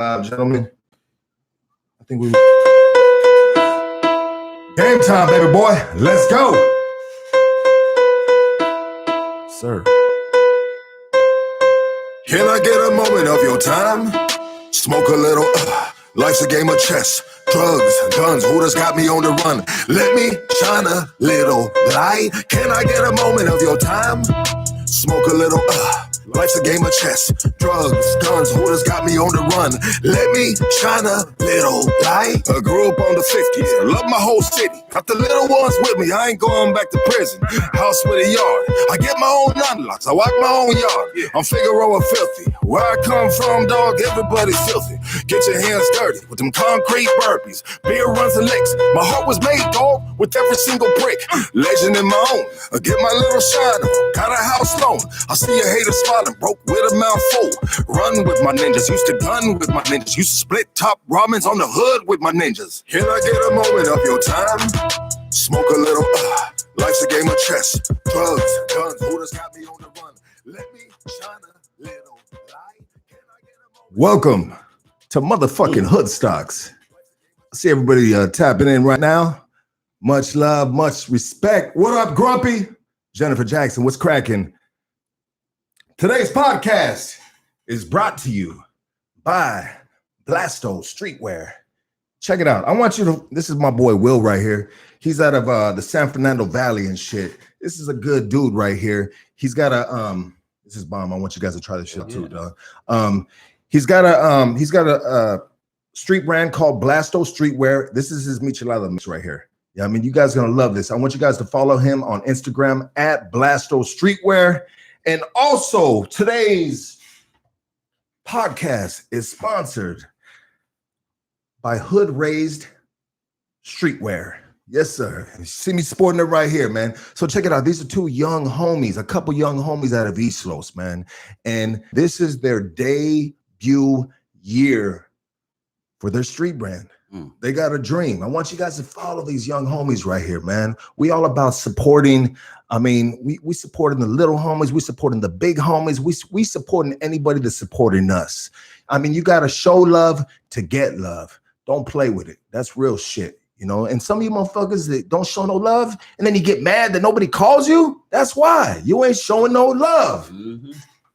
Gentlemen, I think we game time, baby boy. Let's go, sir. Can I get a moment of your time? Smoke a little, life's a game of chess. Drugs, guns, who just got me on the run? Let me shine a little light. Can I get a moment of your time? Smoke a little, life's a game of chess. Drugs, guns, who just got me on the run? Let me shine a little light. I grew up on the 50s, I love my whole city. Got the little ones with me, I ain't going back to prison. House with a yard, I get my own unlocks, I walk my own yard. I'm Figueroa filthy, where I come from, dog, everybody's filthy. Get your hands dirty with them concrete burpees. Beer runs and licks, my heart was made, dog, with every single brick. Legend in my own, I get my little shine on. Got a house loan, I see a hater smiling, broke with a mouth full. Run with my ninjas, used to gun with my ninjas. Used to split top ramens on the hood with my ninjas. Can I get a moment of your time? Smoke a little, life's a game of chess. Drugs, guns, who just got me on the run? Let me shine a little light. Can I get a moment? Welcome to motherfucking Hood Stocks. I see everybody tapping in right now. Much love, much respect. What up, Grumpy? Jennifer Jackson, what's cracking? Today's podcast is brought to you by Blasto Streetwear. Check it out. I want you to, this is my boy Will right here. He's out of the San Fernando Valley and shit. This is a good dude right here. He's got a, this is bomb. I want you guys to try this shit too, dog. He's got a street brand called Blasto Streetwear. This is his michelada mix right here. Yeah, I mean, you guys are gonna love this. I want you guys to follow him on Instagram at Blasto Streetwear. And also, today's podcast is sponsored by Hood Raised Streetwear. Yes, sir. You see me sporting it right here, man. So check it out. These are two young homies, a couple young homies out of East Los, man. And this is their debut year for their street brand. They got a dream. I want you guys to follow these young homies right here, man. We all about supporting. I mean, we supporting the little homies. We supporting the big homies. We supporting anybody that's supporting us. I mean, you got to show love to get love. Don't play with it. That's real shit, you know? And some of you motherfuckers that don't show no love and then you get mad that nobody calls you. That's why you ain't showing no love.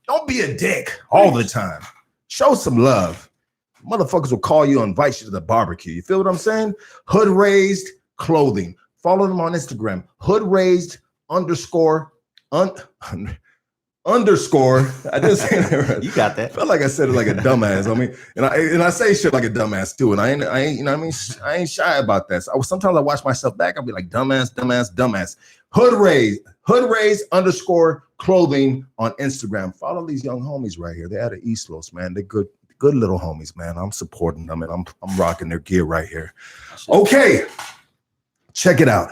Don't be a dick all the time. Show some love. Motherfuckers will call you and invite you to the barbecue. You feel what I'm saying? Hood Raised Clothing. Follow them on Instagram. Hood Raised underscore. I didn't say that right. You got that. I felt like I said it like a dumbass. I mean, and I say shit like a dumbass too. And I ain't, you know what I mean? I ain't shy about that. So sometimes I watch myself back. I'll be like, dumbass. Hood Raised underscore clothing on Instagram. Follow these young homies right here. They're out of East Los, man. They're good little homies, man. I'm supporting them and I'm rocking their gear right here. Okay, check it out.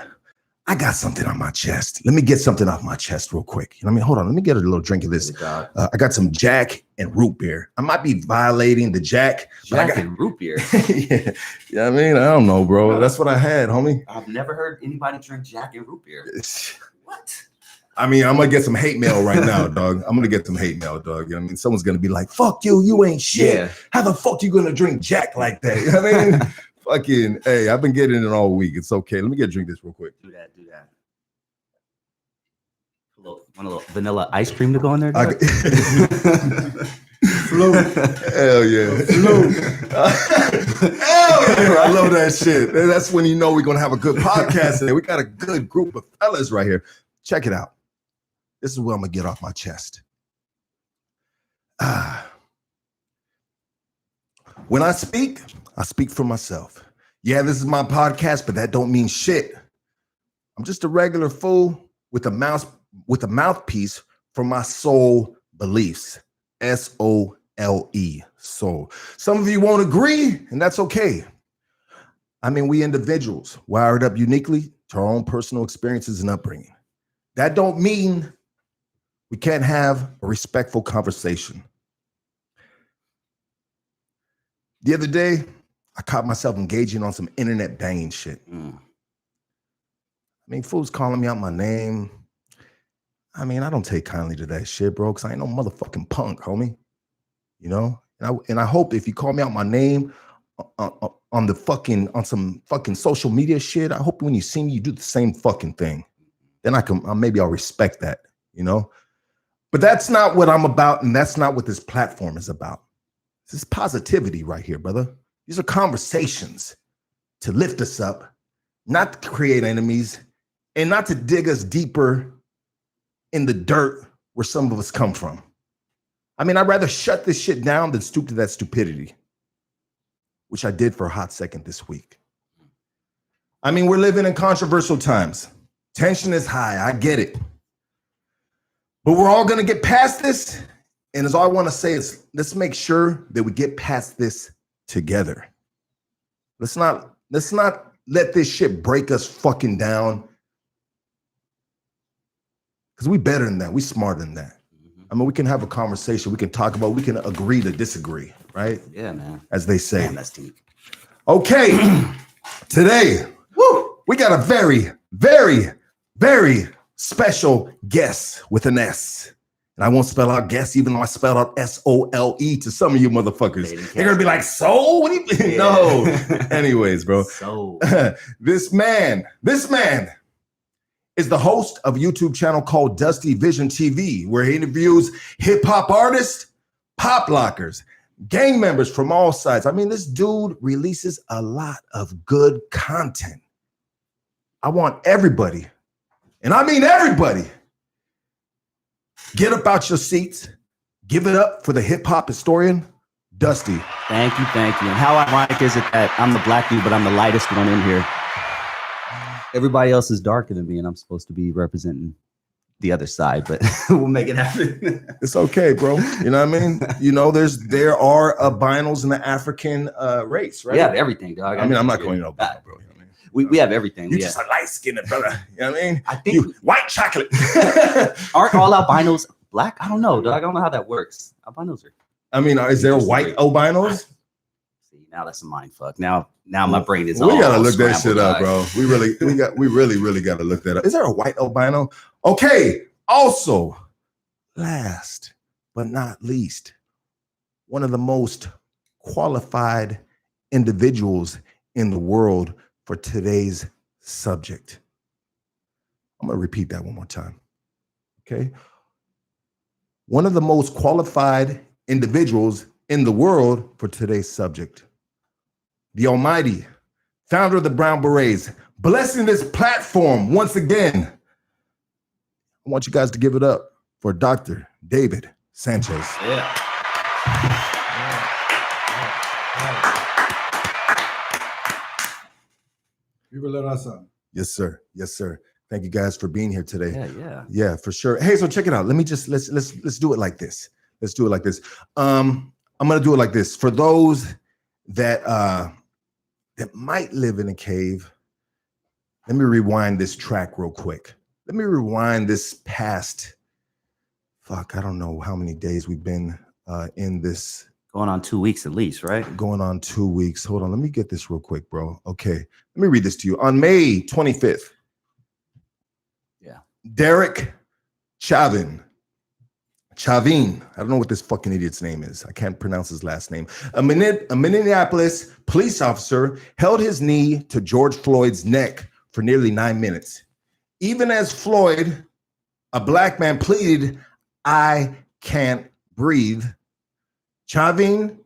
I got something on my chest. Let me get something off my chest real quick. You know what I mean? Hold on. Let me get a little drink of this. I got some Jack and root beer. I might be violating the Jack. And root beer. Yeah. You know what I mean? I don't know, bro. That's what I had, homie. I've never heard anybody drink Jack and root beer. What? I mean, I'm gonna get some hate mail right now, dog. I'm gonna get some hate mail, dog. You know what I mean? Someone's gonna be like, fuck you ain't shit. Yeah. How the fuck you gonna drink Jack like that? You know what I mean? Fucking, hey, I've been getting it all week. It's okay. Let me get a drink this real quick. Do that. Want a little vanilla ice cream to go in there? Float. Hell yeah. Float. Hell yeah. I love that shit. That's when you know we're gonna have a good podcast today. We got a good group of fellas right here. Check it out. This is what I'm gonna get off my chest. When I speak for myself. Yeah, this is my podcast, but that don't mean shit. I'm just a regular fool with a mouthpiece for my soul beliefs. SOLE, soul. Some of you won't agree, and that's okay. I mean, we individuals wired up uniquely to our own personal experiences and upbringing. That don't mean we can't have a respectful conversation. The other day, I caught myself engaging on some internet banging shit. I mean, fools calling me out my name. I mean, I don't take kindly to that shit, bro, because I ain't no motherfucking punk, homie. You know? And I hope if you call me out my name on some fucking social media shit, I hope when you see me, you do the same fucking thing. Then maybe I'll respect that, you know? But that's not what I'm about, and that's not what this platform is about. This is positivity right here, brother. These are conversations to lift us up, not to create enemies, and not to dig us deeper in the dirt where some of us come from. I mean, I'd rather shut this shit down than stoop to that stupidity, which I did for a hot second this week. I mean, we're living in controversial times. Tension is high, I get it. But we're all gonna get past this. And all I wanna say is, let's make sure that we get past this together. Let's not let this shit break us fucking down. Because we better than that, we smarter than that. I mean, we can have a conversation, we can talk about, we can agree to disagree, right? Yeah, man. As they say. Damn, that's deep. Okay, today, we got a very, very, very special guest with an S. And I won't spell out guest, even though I spelled out S-O-L-E to some of you motherfuckers. They're gonna be like, so? What do you? Yeah. No. Anyways, bro. So This man is the host of a YouTube channel called Dusty Vision TV, where he interviews hip-hop artists, pop lockers, gang members from all sides. I mean, this dude releases a lot of good content. I want everybody, and I mean everybody, get up out your seats, give it up for the hip-hop historian, Dusty. Thank you. And how ironic is it that I'm the black dude, but I'm the lightest one in here? Everybody else is darker than me, and I'm supposed to be representing the other side, but we'll make it happen. It's okay, bro. You know what I mean? You know, there are albinos in the African race, right? We have everything, dog. I mean, I'm not going to albino, bro. You know what I mean? We have everything. You're just a light-skinned brother. You know what I mean? I think you white chocolate. Aren't all albinos black? I don't know, dog. I don't know how that works. Albinos are. I mean, is there white albinos? See, now that's a mind fuck. Now my brain is. We gotta look that shit dog. up, bro. We really gotta look that up. Is there a white albino? Okay. Also, last but not least, one of the most qualified individuals in the world for today's subject. I'm gonna repeat that one more time. Okay. One of the most qualified individuals in the world for today's subject. The almighty founder of the Brown Berets, blessing this platform once again. I want you guys to give it up for Dr. David Sanchez. Yeah. Viva la raza. Yes, sir. Yes, sir. Thank you guys for being here today. Yeah, for sure. Hey, so check it out. Let's do it like this. Let's do it like this. I'm gonna do it like this. For those that might live in a cave, let me rewind this track real quick. Let me rewind this past, I don't know how many days we've been in this. Going on 2 weeks at least, right? Going on 2 weeks. Hold on, let me get this real quick, bro. Okay, let me read this to you. On May 25th, Derek Chauvin, I don't know what this fucking idiot's name is. I can't pronounce his last name. A Minneapolis police officer held his knee to George Floyd's neck for nearly 9 minutes. Even as Floyd, a black man, pleaded, "I can't breathe," Chavala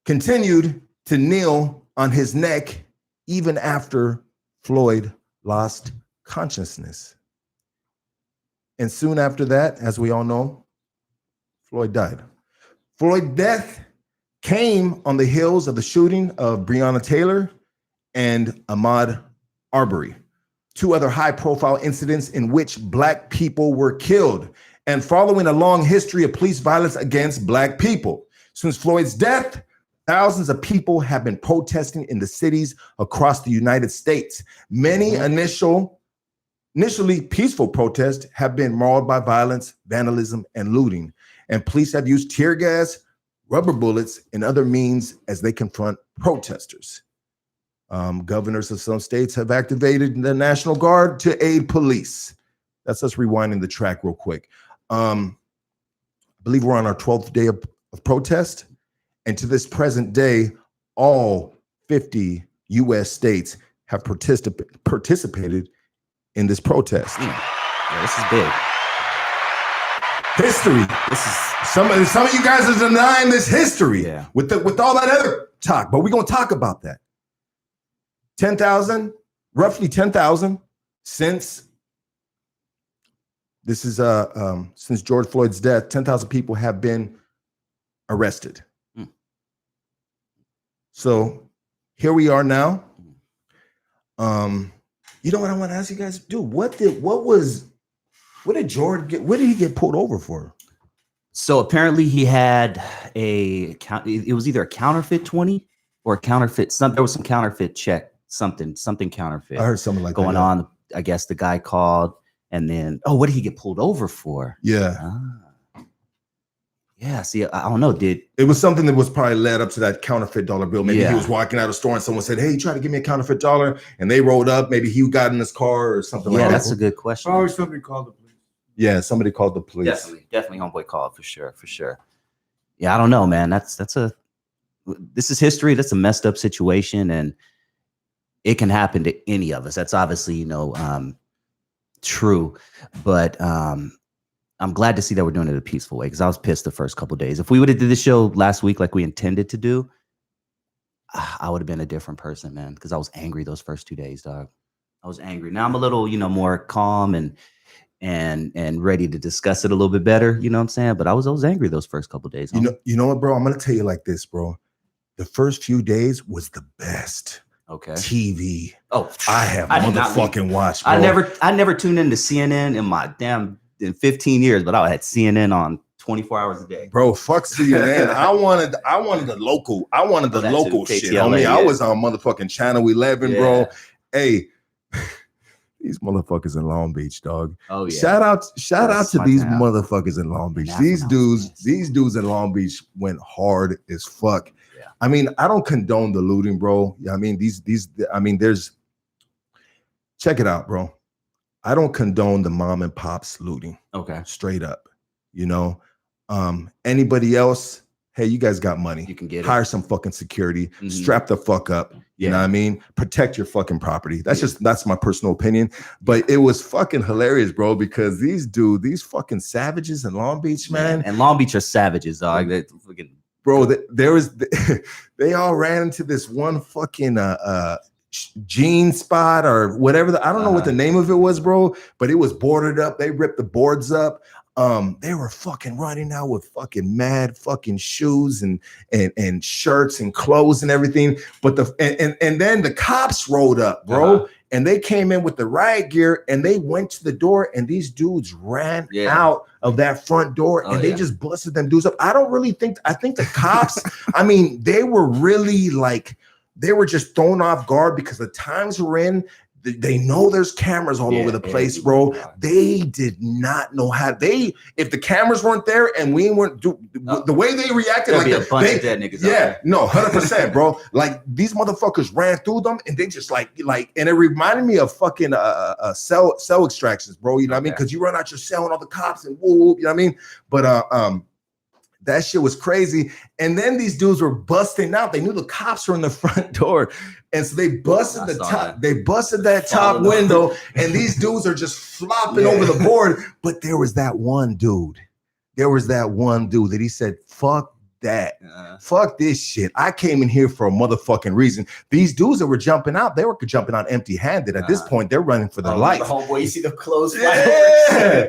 continued to kneel on his neck even after Floyd lost consciousness. And soon after that, as we all know, Floyd died. Floyd's death came on the heels of the shooting of Breonna Taylor and Ahmaud Arbery, two other high-profile incidents in which Black people were killed, and following a long history of police violence against Black people. Since Floyd's death, thousands of people have been protesting in the cities across the United States. Many initially peaceful protests have been marred by violence, vandalism, and looting. And police have used tear gas, rubber bullets, and other means as they confront protesters. Governors of some states have activated the National Guard to aid police. That's us rewinding the track real quick. About believe we're on our 12th day of protest. And to this present day, all 50 U.S. states have participated in this protest. Yeah, this is big. History. This is Some of you guys are denying this history Yeah. with all that other talk, but we're gonna talk about that. 10,000, roughly 10,000 since since George Floyd's death. 10,000 people have been arrested. So here we are now. You know what I want to ask you guys? Dude, what did George get? What did he get pulled over for? So apparently he had it was either a counterfeit 20 or a counterfeit there was some counterfeit check, something counterfeit. I heard something like going that, on. I guess the guy called and then, what did he get pulled over for? Yeah. Yeah, see, I don't know. It was something that was probably led up to that counterfeit dollar bill. Maybe Yeah. he was walking out of a store and someone said, "Hey, try to give me a counterfeit dollar," and they rolled up. Maybe he got in his car or something like that. Yeah, that's a good question. Probably somebody called the police. Yeah, somebody called the police. Definitely homeboy called for sure. Yeah, I don't know, man. This is history. That's a messed up situation, and it can happen to any of us. That's obviously, true. But I'm glad to see that we're doing it a peaceful way, because I was pissed the first couple of days. If we would have did this show last week like we intended to do, I would have been a different person, man, because I was angry those first 2 days, dog. I was angry. Now I'm a little, more calm and ready to discuss it a little bit better. You know what I'm saying? But I was angry those first couple of days. You know what, bro? I'm gonna tell you like this, bro. The first few days was the best. Okay. TV. Oh, I have motherfucking watched, bro. I never tuned into CNN in 15 years, but I had CNN on 24 hours a day. Bro, fuck CNN. I wanted the local. I wanted the local shit. KTLA, I was on motherfucking Channel 11, bro. Hey, these motherfuckers in Long Beach, dog. Oh yeah. Shout out to these town. motherfuckers in Long Beach. These dudes in Long Beach went hard as fuck. Yeah. I mean, I don't condone the looting, bro. I mean, there's check it out, bro. I don't condone the mom and pops looting. Okay. Straight up. Anybody else, hey, you guys got money. You can get it. Hire some fucking security. Strap the fuck up. You know what I mean? Protect your fucking property. That's my personal opinion. But it was fucking hilarious, bro, because these fucking savages in Long Beach, man. And Long Beach are savages, dog. Bro, they all ran into this one fucking jean spot or whatever. I don't know what the name of it was, bro, but it was boarded up. They ripped the boards up. They were fucking running out with fucking mad fucking shoes and shirts and clothes and everything. But and then the cops rolled up, bro, and they came in with the riot gear and they went to the door and these dudes ran out of that front door and they just busted them dudes up. I think the cops, I mean, they were really they were just thrown off guard because the times we're in. They know there's cameras all over the place, bro. They did not know if the cameras weren't there and we weren't the way they reacted, like a bunch of dead niggas. Yeah, no, 100%, bro. Like these motherfuckers ran through them and they just and it reminded me of fucking cell extractions, bro. You know what I mean? Because you run out your cell and all the cops and whoop, you know what I mean? But that shit was crazy. And then these dudes were busting out. They knew the cops were in the front door. And so they busted that top window. And these dudes are just flopping over the board. But there was that one dude that he said, fuck that. Fuck this shit. I came in here for a motherfucking reason. These dudes that were jumping out, they were jumping out empty-handed. At this point, they're running for their life. The homeboy, you see the clothes. Yeah.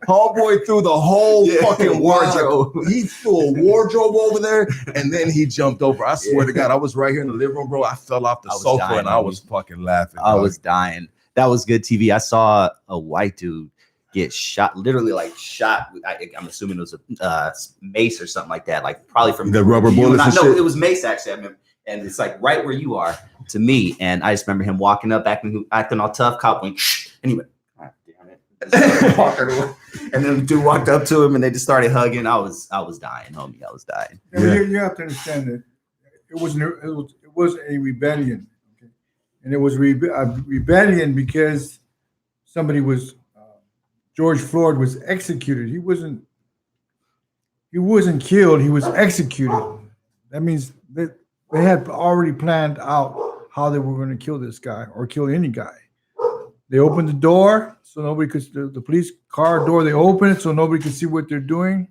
Homeboy threw the whole fucking wardrobe. He threw a wardrobe over there and then he jumped over. I swear to God, I was right here in the living room, bro. I fell off the sofa and I was fucking laughing. I was dying. That was good TV. I saw a white dude get shot, literally shot. I'm assuming it was a mace or something like that, probably from the rubber bullets. No, it was mace actually. I remember, and it's right where you are to me. And I just remember him walking up, acting all tough. Cop went, shh, and he went, God damn it. And then the dude walked up to him, and they just started hugging. I was dying, homie. I was dying. You have to understand that it was a rebellion, okay? And it was a rebellion because somebody was. George Floyd was executed. He wasn't he wasn't killed, he was executed. That means they had already planned out how they were going to kill this guy or kill any guy. They opened the door so nobody could, the police car door, they opened it so nobody could see what they're doing.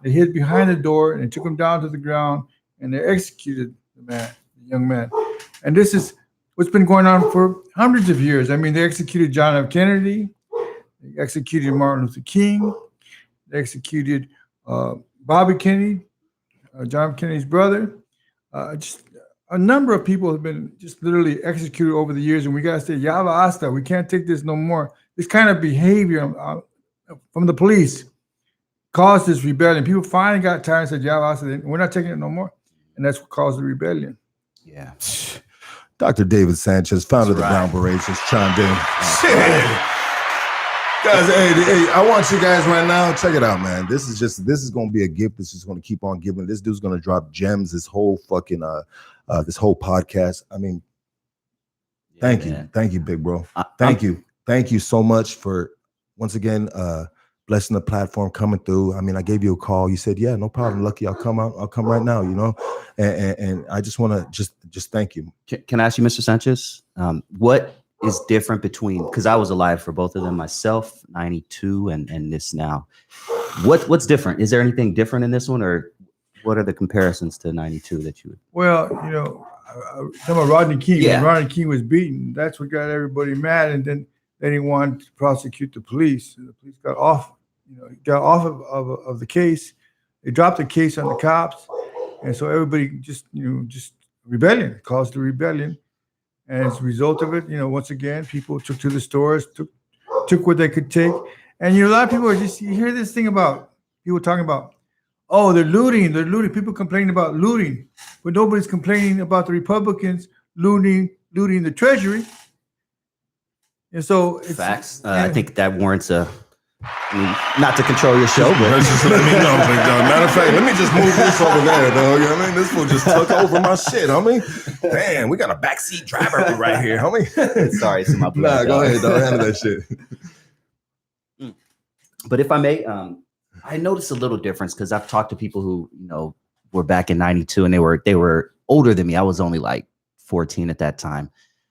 They hid behind the door and they took him down to the ground and they executed the young man. And this is what's been going on for hundreds of years. I mean, they executed John F. Kennedy, they executed Martin Luther King, they executed Bobby Kennedy, John F. Kennedy's brother. Just a number of people have been just literally executed over the years, and we got to say, Yava Asta, we can't take this no more. This kind of behavior from the police caused this rebellion. People finally got tired and said, Yava Asta, we're not taking it no more. And that's what caused the rebellion. Yeah. Dr. David Sanchez, founder of the Brown Berets, just chimed in. Shit. Guys, hey, I want you guys right now, check it out, man. This is going to be a gift. This is going to keep on giving. This dude's going to drop gems this whole fucking, this whole podcast. I mean, thank you, big bro. Thank you so much for, once again, blessing the platform, coming through. I mean, I gave you a call. You said, yeah, no problem, Lucky. I'll come out. I'll come right now, you know? And I just want to just thank you. Can I ask you, Mr. Sanchez, what is different between, because I was alive for both of them myself, 92 and this now. What's different? Is there anything different in this one, or what are the comparisons to 92 that you would? Well, you know, talking about Rodney King, Yeah. when Rodney King was beaten, that's what got everybody mad, and then they didn't want to prosecute the police. The police got off of the case. They dropped the case on the cops, and so everybody just rebellion. It caused a rebellion. And as a result of it, once again, people took to the stores, took what they could take. And, a lot of people you hear this thing about people talking about, oh, they're looting. People complaining about looting, but nobody's complaining about the Republicans looting the Treasury. And so it's facts. I think that warrants not to control your show, but just let me know, big dog. Matter of fact, let me just move this over there, dog. You know what I mean? This fool just took over my shit, homie. Damn, we got a backseat driver right here, homie. sorry, it's in my blood. Nah, go ahead, dog. Handle that shit. But if I may, I noticed a little difference because I've talked to people who, were back in 92 and they were older than me. I was only like 14 at that time.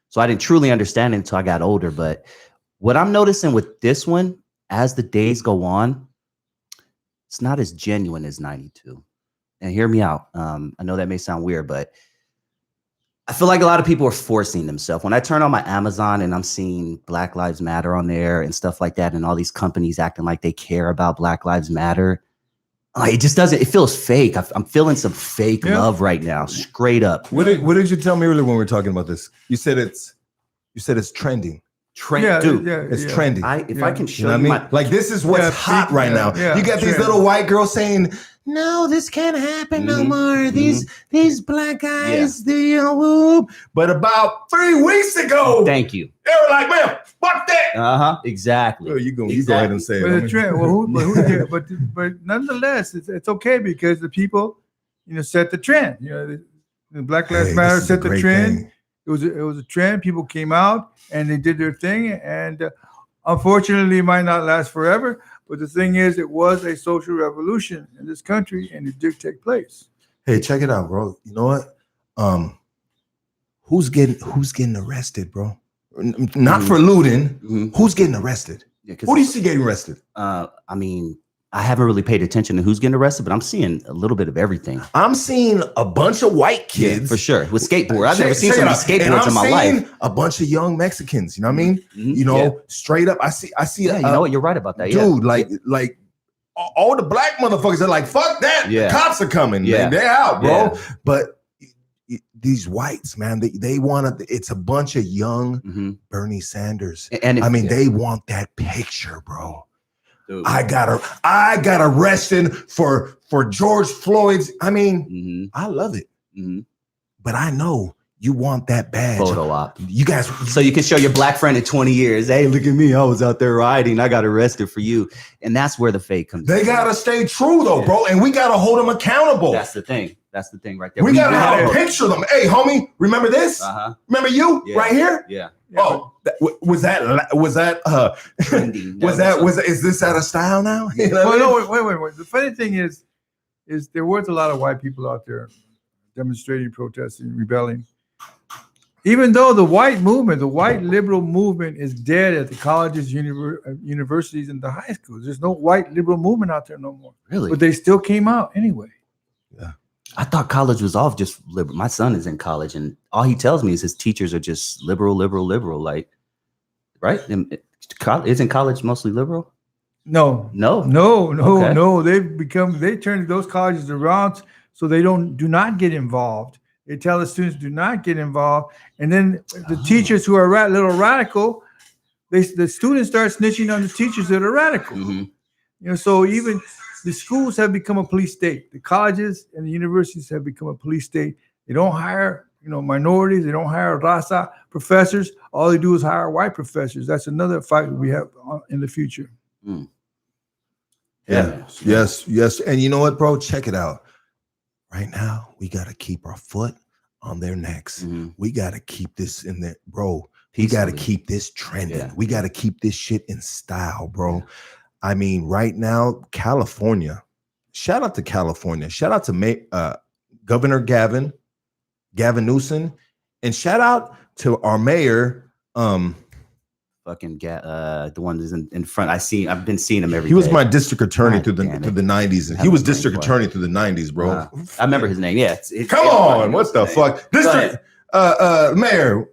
So I didn't truly understand it until I got older. But what I'm noticing with this one, as the days go on, it's not as genuine as 92. And hear me out. I know that may sound weird, but I feel like a lot of people are forcing themselves. When I turn on my Amazon and I'm seeing Black Lives Matter on there and stuff like that, and all these companies acting like they care about Black Lives Matter, it just doesn't, it feels fake. I'm feeling some fake love right now, straight up. What did you tell me earlier when we were talking about this? You said it's trending. It's trending. If I can show you know you what I mean? Like, this is what's hot right now. Yeah, you got these little white girls saying, no, this can't happen no more. These black guys, whoop. But about 3 weeks ago, thank you. They were like, man, fuck that. Exactly. Well, you go ahead and say but it. the trend, who but nonetheless, it's okay because the people, set the trend. The Black Lives Matter set the trend. Thing. It was a trend. People came out and they did their thing, and unfortunately, it might not last forever. But the thing is, it was a social revolution in this country, and it did take place. Hey, check it out, bro. You know what? Who's getting arrested, bro? Not for looting. Who's getting arrested? Who do you see getting arrested? I mean, I haven't really paid attention to who's getting arrested, but I'm seeing a little bit of everything. I'm seeing a bunch of white kids. For sure. With skateboard. I've never seen so many skateboards in my life. A bunch of young Mexicans, you know what I mean? Straight up. I see. Yeah, you know what? You're right about that. Dude, like all the black motherfuckers are like, fuck that. Yeah. The cops are coming. Yeah. They're out, bro. Yeah. But these whites, man, they want to, it's a bunch of young Bernie Sanders. And they want that picture, bro. Dude. I got arrested for George Floyd's. I mean, I love it, but I know you want that badge. Photo op. You guys, so you can show your black friend in 20 years. Hey, look at me. I was out there riding. I got arrested for you. And that's where the fake comes in. They gotta stay true though, bro, and we gotta hold them accountable. That's the thing. That's the thing right there. We gotta have a picture of them. Hey, homie, remember this? Remember you right here? Yeah. Oh, was that trending? Is this out of style now? Wait. The funny thing is, is there was a lot of white people out there demonstrating, protesting, rebelling. Even though the white movement, the white liberal movement is dead at the colleges, universities, and the high schools. There's no white liberal movement out there no more. Really? But they still came out anyway. Yeah. I thought college was all just liberal. My son is in college, and all he tells me is his teachers are just liberal. Like, right? Isn't college mostly liberal? No. Okay. They turned those colleges around so they do not get involved. They tell the students do not get involved, and then the teachers who are little radical, the students start snitching on the teachers that are radical. Mm-hmm. So even the schools have become a police state. The colleges and the universities have become a police state. They don't hire minorities. They don't hire RAZA professors. All they do is hire white professors. That's another fight we have in the future. Mm. Yeah. Yes. And you know what, bro? Check it out. Right now, we got to keep our foot on their necks. Mm-hmm. We got to keep this in there, bro. We got to keep this trending. Yeah. We got to keep this shit in style, bro. Yeah. I mean, right now, California, shout out to California. Shout out to Governor Gavin Newsom, and shout out to our mayor, the one that's in front. I've been seeing him every day. He was my district attorney through the 90s. He was district attorney through the 90s, bro. I remember his name. Yeah. Come on. What the fuck? District mayor.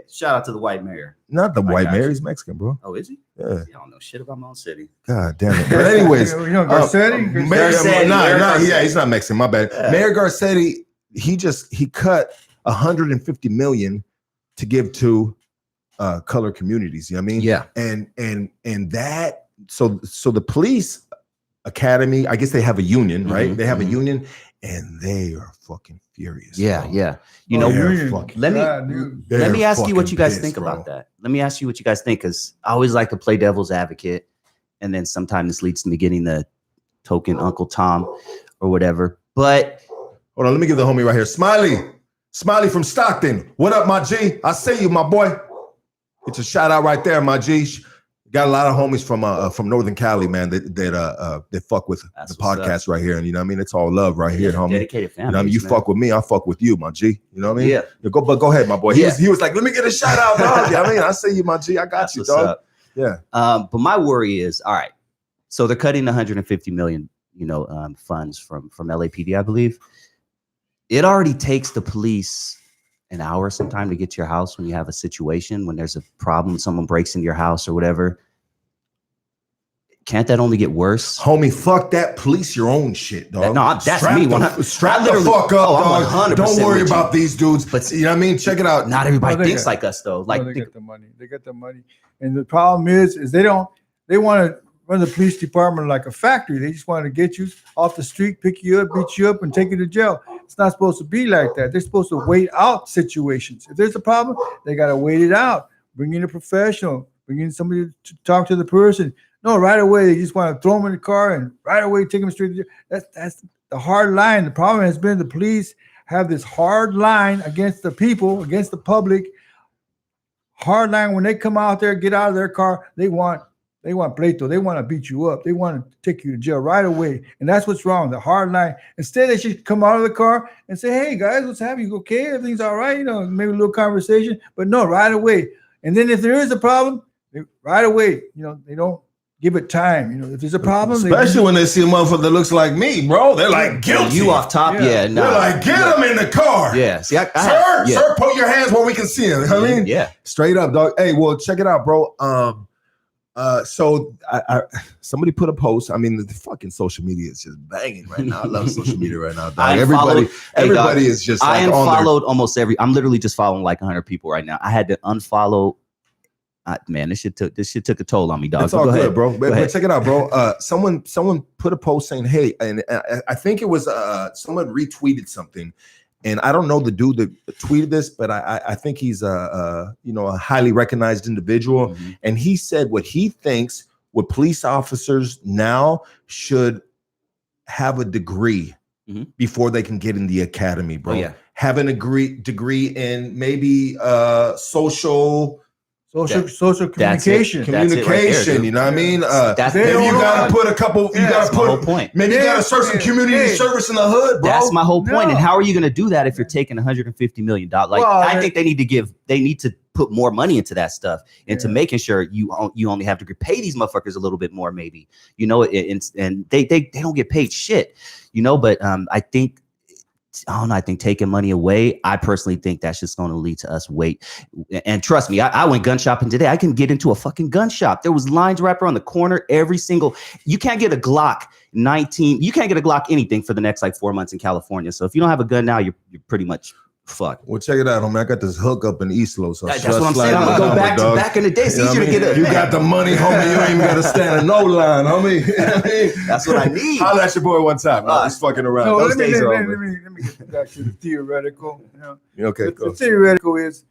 Shout out to the white mayor. Not the white mayor. He's Mexican, bro. Oh, is he? Yeah. I don't know shit about my own city. God damn it. But anyways. Garcetti? He's not Mexican. My bad. Yeah. Mayor Garcetti, he cut $150 million to give to color communities, you know what I mean? Yeah. And that, so the police academy, I guess they have a union, right? They have a union, and they are fucking furious. Yeah, bro. Yeah. Let me ask you what you guys think about that. Let me ask you what you guys think, because I always like to play devil's advocate, and then sometimes this leads to me getting the token Uncle Tom or whatever. But hold on, let me give the homie right here. Smiley from Stockton. What up, my G? I see you, my boy. It's a shout out right there, my G. Got a lot of homies from Northern Cali, man, that fuck with the podcast right here. And you know what I mean? It's all love right here, homie. Dedicated family. You know what I mean? You fuck with me, I fuck with you, my G. You know what I mean? Yeah. Go ahead, my boy. He was like, let me get a shout out, dog. I mean, I see you, my G. I got you, dog. Up. Yeah. But my worry is, all right, so they're cutting 150 million, funds from LAPD, I believe. It already takes the police an hour sometime to get to your house when you have a situation, when there's a problem, someone breaks into your house or whatever. Can't that only get worse? Homie, fuck that. Police your own shit, dog. That's me. Strap the fuck up, dog. Don't worry about these dudes. But you know what I mean? Check it out. Not everybody thinks like us, though. Like they get the money. They get the money. And the problem is they want to run the police department like a factory. They just want to get you off the street, pick you up, beat you up, and take you to jail. It's not supposed to be like that. They're supposed to wait out situations. If there's a problem, they got to wait it out. Bring in a professional. Bring in somebody to talk to the person. No, right away, they just want to throw them in the car and right away take them straight to jail. That's the hard line. The problem has been the police have this hard line against the people, against the public. Hard line when they come out there, get out of their car, they want pleito. They want to beat you up. They want to take you to jail right away. And that's what's wrong, the hard line. Instead, they should come out of the car and say, hey, guys, what's happening? You okay? Everything's all right? Maybe a little conversation. But no, right away. And then if there is a problem, right away, they don't give it time. If there's a problem. Especially when they see a motherfucker that looks like me, bro. They're like, guilty. You off top? Yeah. No. They're like, get him in the car. Yeah. See, Sir, put your hands where we can see him. You know what I mean? Yeah. Straight up, dog. Hey, well, check it out, bro. So somebody put a post. I mean, the fucking social media is just banging right now. I love social media right now, dog. Everybody is just like, I unfollowed almost I'm literally just following like 100 people right now. I had to unfollow. Man, this shit took a toll on me, dog. It's all good, bro. But check it out, bro. Someone put a post saying, hey, and I think it was someone retweeted something. And I don't know the dude that tweeted this, but I think he's a highly recognized individual. Mm-hmm. And he said what he thinks what police officers now should have a degree before they can get in the academy, bro. Oh, yeah. Have a degree in maybe social social communication. Communication, you know what I mean? That's maybe you gotta put a couple. You gotta put. my whole point. Maybe you gotta serve some community service in the hood, bro. That's my whole point. And how are you going to do that if you're taking $150 million? Like, I think they need to put more money into that stuff, into making sure you only have to pay these motherfuckers a little bit more, maybe, and they don't get paid shit, but I think taking money away, I personally think that's just going to lead to us wait. And trust me, I went gun shopping today. I can get into a fucking gun shop. There was lines right around the corner. You can't get a Glock 19. You can't get a Glock anything for the next like 4 months in California. So if you don't have a gun now, you're pretty much fucked. Well, check it out, homie. I got this hookup in East Lo. So that's what I'm saying. I'm gonna go back to back in the day. It's easier to get You got the money, homie. You ain't even got to stand in no line, homie. That's what I need. Holla at your boy one time. I was fucking around. No, Those let days are me over. get back to the theoretical. Okay, the theoretical is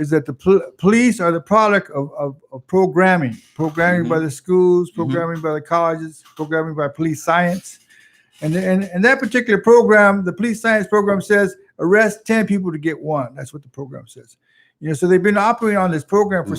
that the police are the product of programming by the schools, programming by the colleges, programming by police science. And that particular program, the police science program, says arrest 10 people to get one. That's what the program says. So they've been operating on this program for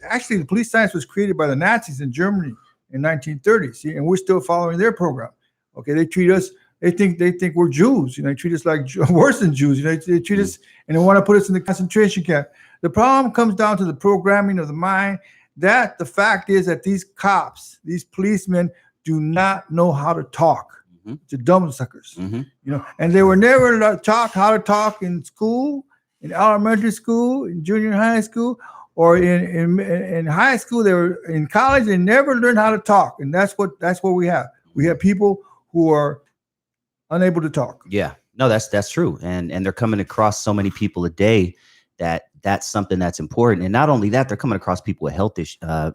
actually the police science was created by the Nazis in Germany in 1930s, and we're still following their program. Okay, they treat us, they think we're Jews, they treat us like worse than Jews, they treat us, and they want to put us in the concentration camp. The problem comes down to the programming of the mind. That the fact is that these cops, these policemen, do not know how to talk. To dumb suckers, and they were never taught how to talk in school, in elementary school, in junior high school, or in high school. They were in college. They never learned how to talk, and that's what we have. We have people who are unable to talk. Yeah, no, that's true, and they're coming across so many people a day that's something that's important. And not only that, they're coming across people with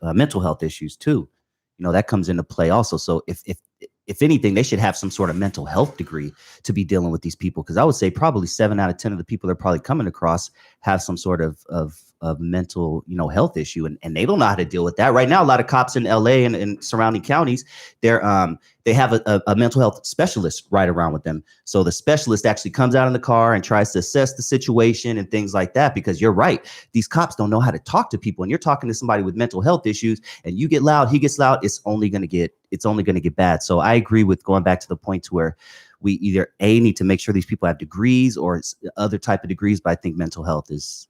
mental health issues too. That comes into play also. So if anything, they should have some sort of mental health degree to be dealing with these people. Because I would say probably 7 out of 10 of the people they're probably coming across have some sort of mental, health issue, and they don't know how to deal with that. Right now, a lot of cops in LA and surrounding counties, they have a mental health specialist right around with them. So the specialist actually comes out in the car and tries to assess the situation and things like that. Because you're right, these cops don't know how to talk to people, and you're talking to somebody with mental health issues, and you get loud, he gets loud. It's only going to get bad. So I agree with going back to the point to where we either need to make sure these people have degrees or other type of degrees. But I think mental health is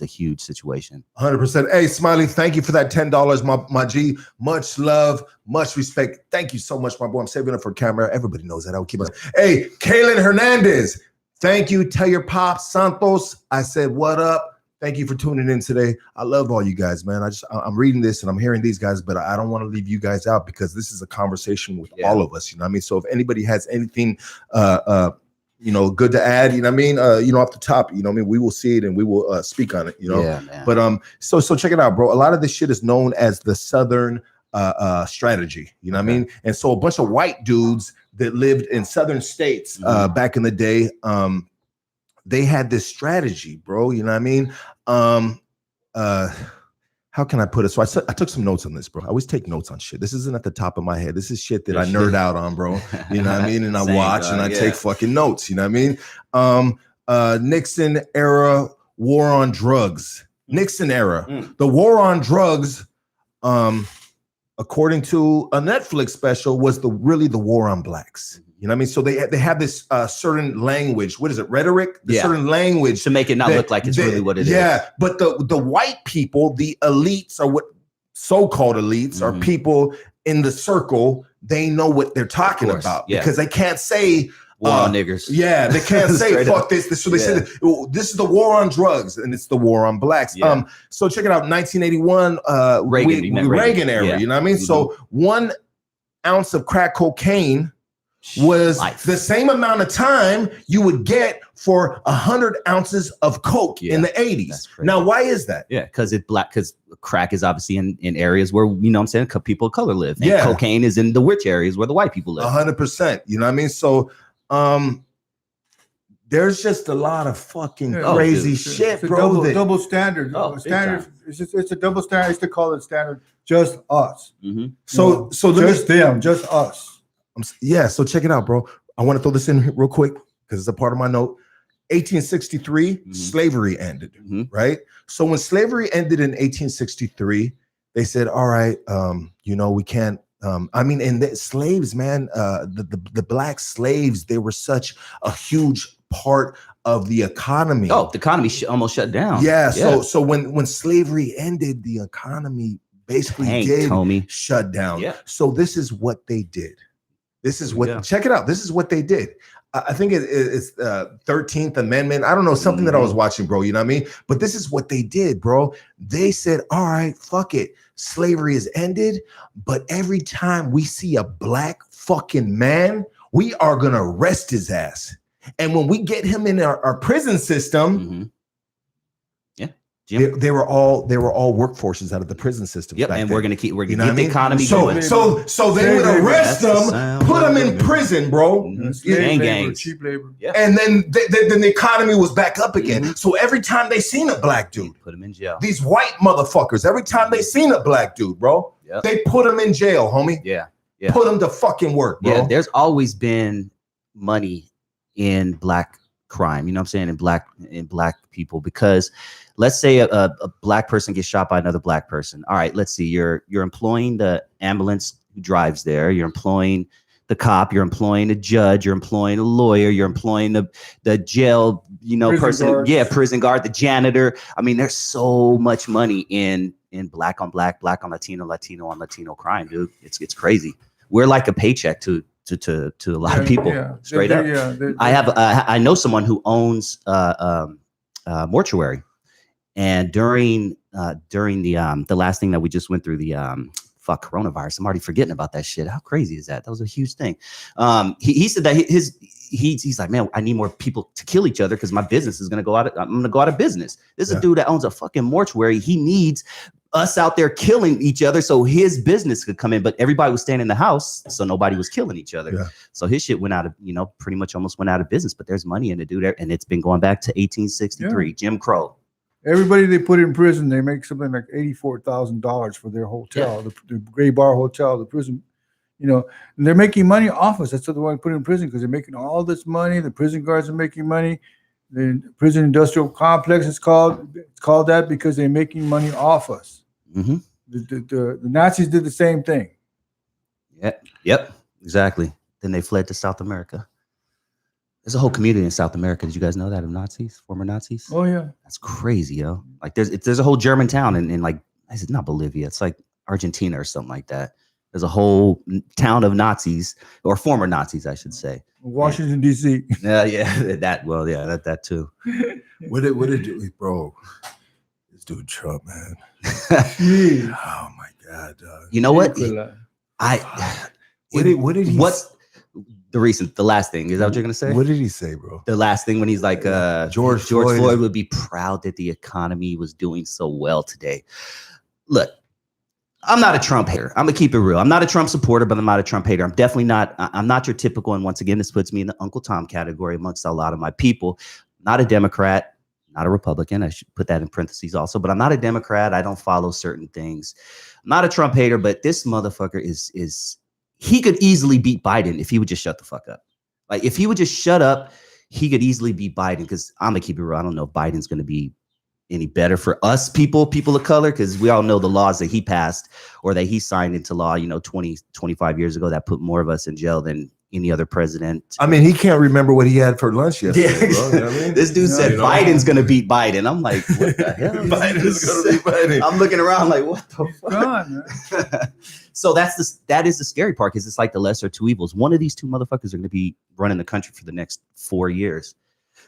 a huge situation. 100%. Hey, Smiley, thank you for that $10, my G. Much love, much respect. Thank you so much, my boy. I'm saving it for camera. Everybody knows that. I will keep it. Hey, Kaylin Hernandez, thank you. Tell your pops, Santos, I said, what up? Thank you for tuning in today. I love all you guys, man. I'm reading this and I'm hearing these guys, but I don't want to leave you guys out because this is a conversation with all of us. You know what I mean? So if anybody has anything, good to add, off the top, we will see it and we will speak on it, Yeah, man. But so check it out, bro. A lot of this shit is known as the Southern strategy, you know what I mean? And so a bunch of white dudes that lived in Southern states back in the day, they had this strategy, bro, you know what I mean? How can I put it? So I took some notes on this, bro. I always take notes on shit. This isn't at the top of my head. This is shit that I nerd out on, bro. You know what I mean? And I watch and I take fucking notes. You know what I mean? Nixon era war on drugs. Nixon era. The war on drugs, according to a Netflix special, was really the war on blacks. You know what I mean? So they have this certain language. What is it? Rhetoric? Certain language. To make it not look like it's really what it is. Yeah. But the white people, the elites, or what so-called elites, are people in the circle. They know what they're talking about because they can't say war on niggers. Yeah, they can't say fuck this. So they say this is the war on drugs and it's the war on blacks. Yeah. So check it out. 1981, Reagan era. Yeah. You know what I mean? So 1 ounce of crack cocaine was the same amount of time you would get for 100 ounces of coke in the 80s. Now, why is that? Yeah, because crack is obviously in areas where, people of color live. And cocaine is in the rich areas where the white people live. 100%. You know what I mean? So there's just a lot of fucking crazy shit, bro. Double standard. Standard. It's a double standard. I used to call it standard. Just us. So just them. Just us. So check it out, bro. I want to throw this in real quick because it's a part of my note. 1863, slavery ended, right? So when slavery ended in 1863, they said, all right, we can't, and the slaves, man, the black slaves, they were such a huge part of the economy. Oh, the economy almost shut down. Yeah. So when slavery ended, the economy basically shut down. Yeah. So this is what they did. Check it out. This is what they did. I think it's the 13th Amendment. I don't know, something that I was watching, bro. You know what I mean? But this is what they did, bro. They said, all right, fuck it. Slavery is ended. But every time we see a black fucking man, we are going to arrest his ass. And when we get him in our prison system, they were all workforces out of the prison system. Yep, and we're gonna keep the economy going. So they would arrest them, put them in prison, bro. Gangs. Cheap labor. Yeah. And then the economy was back up again. So every time they seen a black dude, put them in jail. These white motherfuckers, every time they seen a black dude, bro, they put him in jail, homie. Yeah. Put him to fucking work, bro. Yeah, there's always been money in black crime, you know what I'm saying, in black people, because let's say a black person gets shot by another black person. All right, let's see, you're employing the ambulance who drives there, you're employing the cop, you're employing a judge, you're employing a lawyer, you're employing the jail, prison guard, the janitor. I mean, there's so much money in black on black, black on Latino, Latino on Latino crime, dude. It's crazy. We're like a paycheck to a lot of people, straight up. I know someone who owns mortuary, and during the last thing that we just went through, the coronavirus, I'm already forgetting about that shit. How crazy is that? That was a huge thing. He said that he's like, man, I need more people to kill each other because my business is gonna go out. I'm gonna go out of business. This is a dude that owns a fucking mortuary. He needs us out there killing each other so his business could come in, but everybody was staying in the house, so nobody was killing each other. Yeah. So his shit went out of, pretty much almost went out of business, but there's money in it, dude. And it's been going back to 1863, Jim Crow. Everybody they put in prison, they make something like $84,000 for their hotel, the Gray Bar Hotel, the prison, and they're making money off us. That's what they want to put in prison because they're making all this money. The prison guards are making money. The prison industrial complex is called that because they're making money off us. Mm-hmm. The Nazis did the same thing. Yep, exactly. Then they fled to South America. There's a whole community in South America. Did you guys know that, of Nazis, former Nazis? Oh yeah, that's crazy, yo. Like there's a whole German town in like, it's not Bolivia, it's like Argentina or something like that. There's a whole town of Nazis, or former Nazis, I should say. Washington D.C. That too. What did you, bro? Dude, Trump, man. Oh my God, dog. You know what? What's the last thing? Is that what you're gonna say? What did he say, bro? The last thing when he's like, George Floyd would be proud that the economy was doing so well today. Look, I'm not a Trump hater. I'm gonna keep it real. I'm not a Trump supporter, but I'm not a Trump hater. I'm definitely not. I'm not your typical. And once again, this puts me in the Uncle Tom category amongst a lot of my people. Not a Democrat. Not a Republican. I should put that in parentheses also, but I'm not a Democrat. I don't follow certain things. I'm not a Trump hater, but this motherfucker is he could easily beat Biden if he would just shut the fuck up. Like if he would just shut up, he could easily beat Biden, because I'm gonna keep it real. I don't know if Biden's gonna be any better for us people of color, because we all know the laws that he passed or that he signed into law, 20, 25 years ago that put more of us in jail than any other president. I mean, he can't remember what he had for lunch yesterday. Yeah. Bro, you know what I mean? This dude said Biden's going to beat Biden. I'm like, what the hell? Biden's going to beat Biden. I'm looking around like, what the fuck? So that is the scary part, because it's like the lesser two evils. One of these two motherfuckers are going to be running the country for the next 4 years.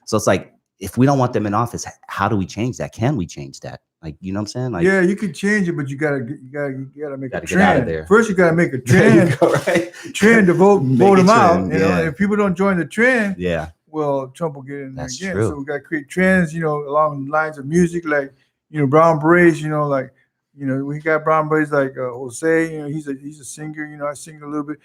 So it's like, if we don't want them in office, how do we change that? Can we change that? Like, you know what I'm saying? Like, yeah, you could change it, but you gotta make a trend. Get out of there. First, you gotta make a trend, trend to vote him out. If people don't join the trend, well, Trump will get in there again. True. So we gotta create trends, along the lines of music, like Brown Berets, we got Brown Berets like Jose, he's a singer, I sing a little bit.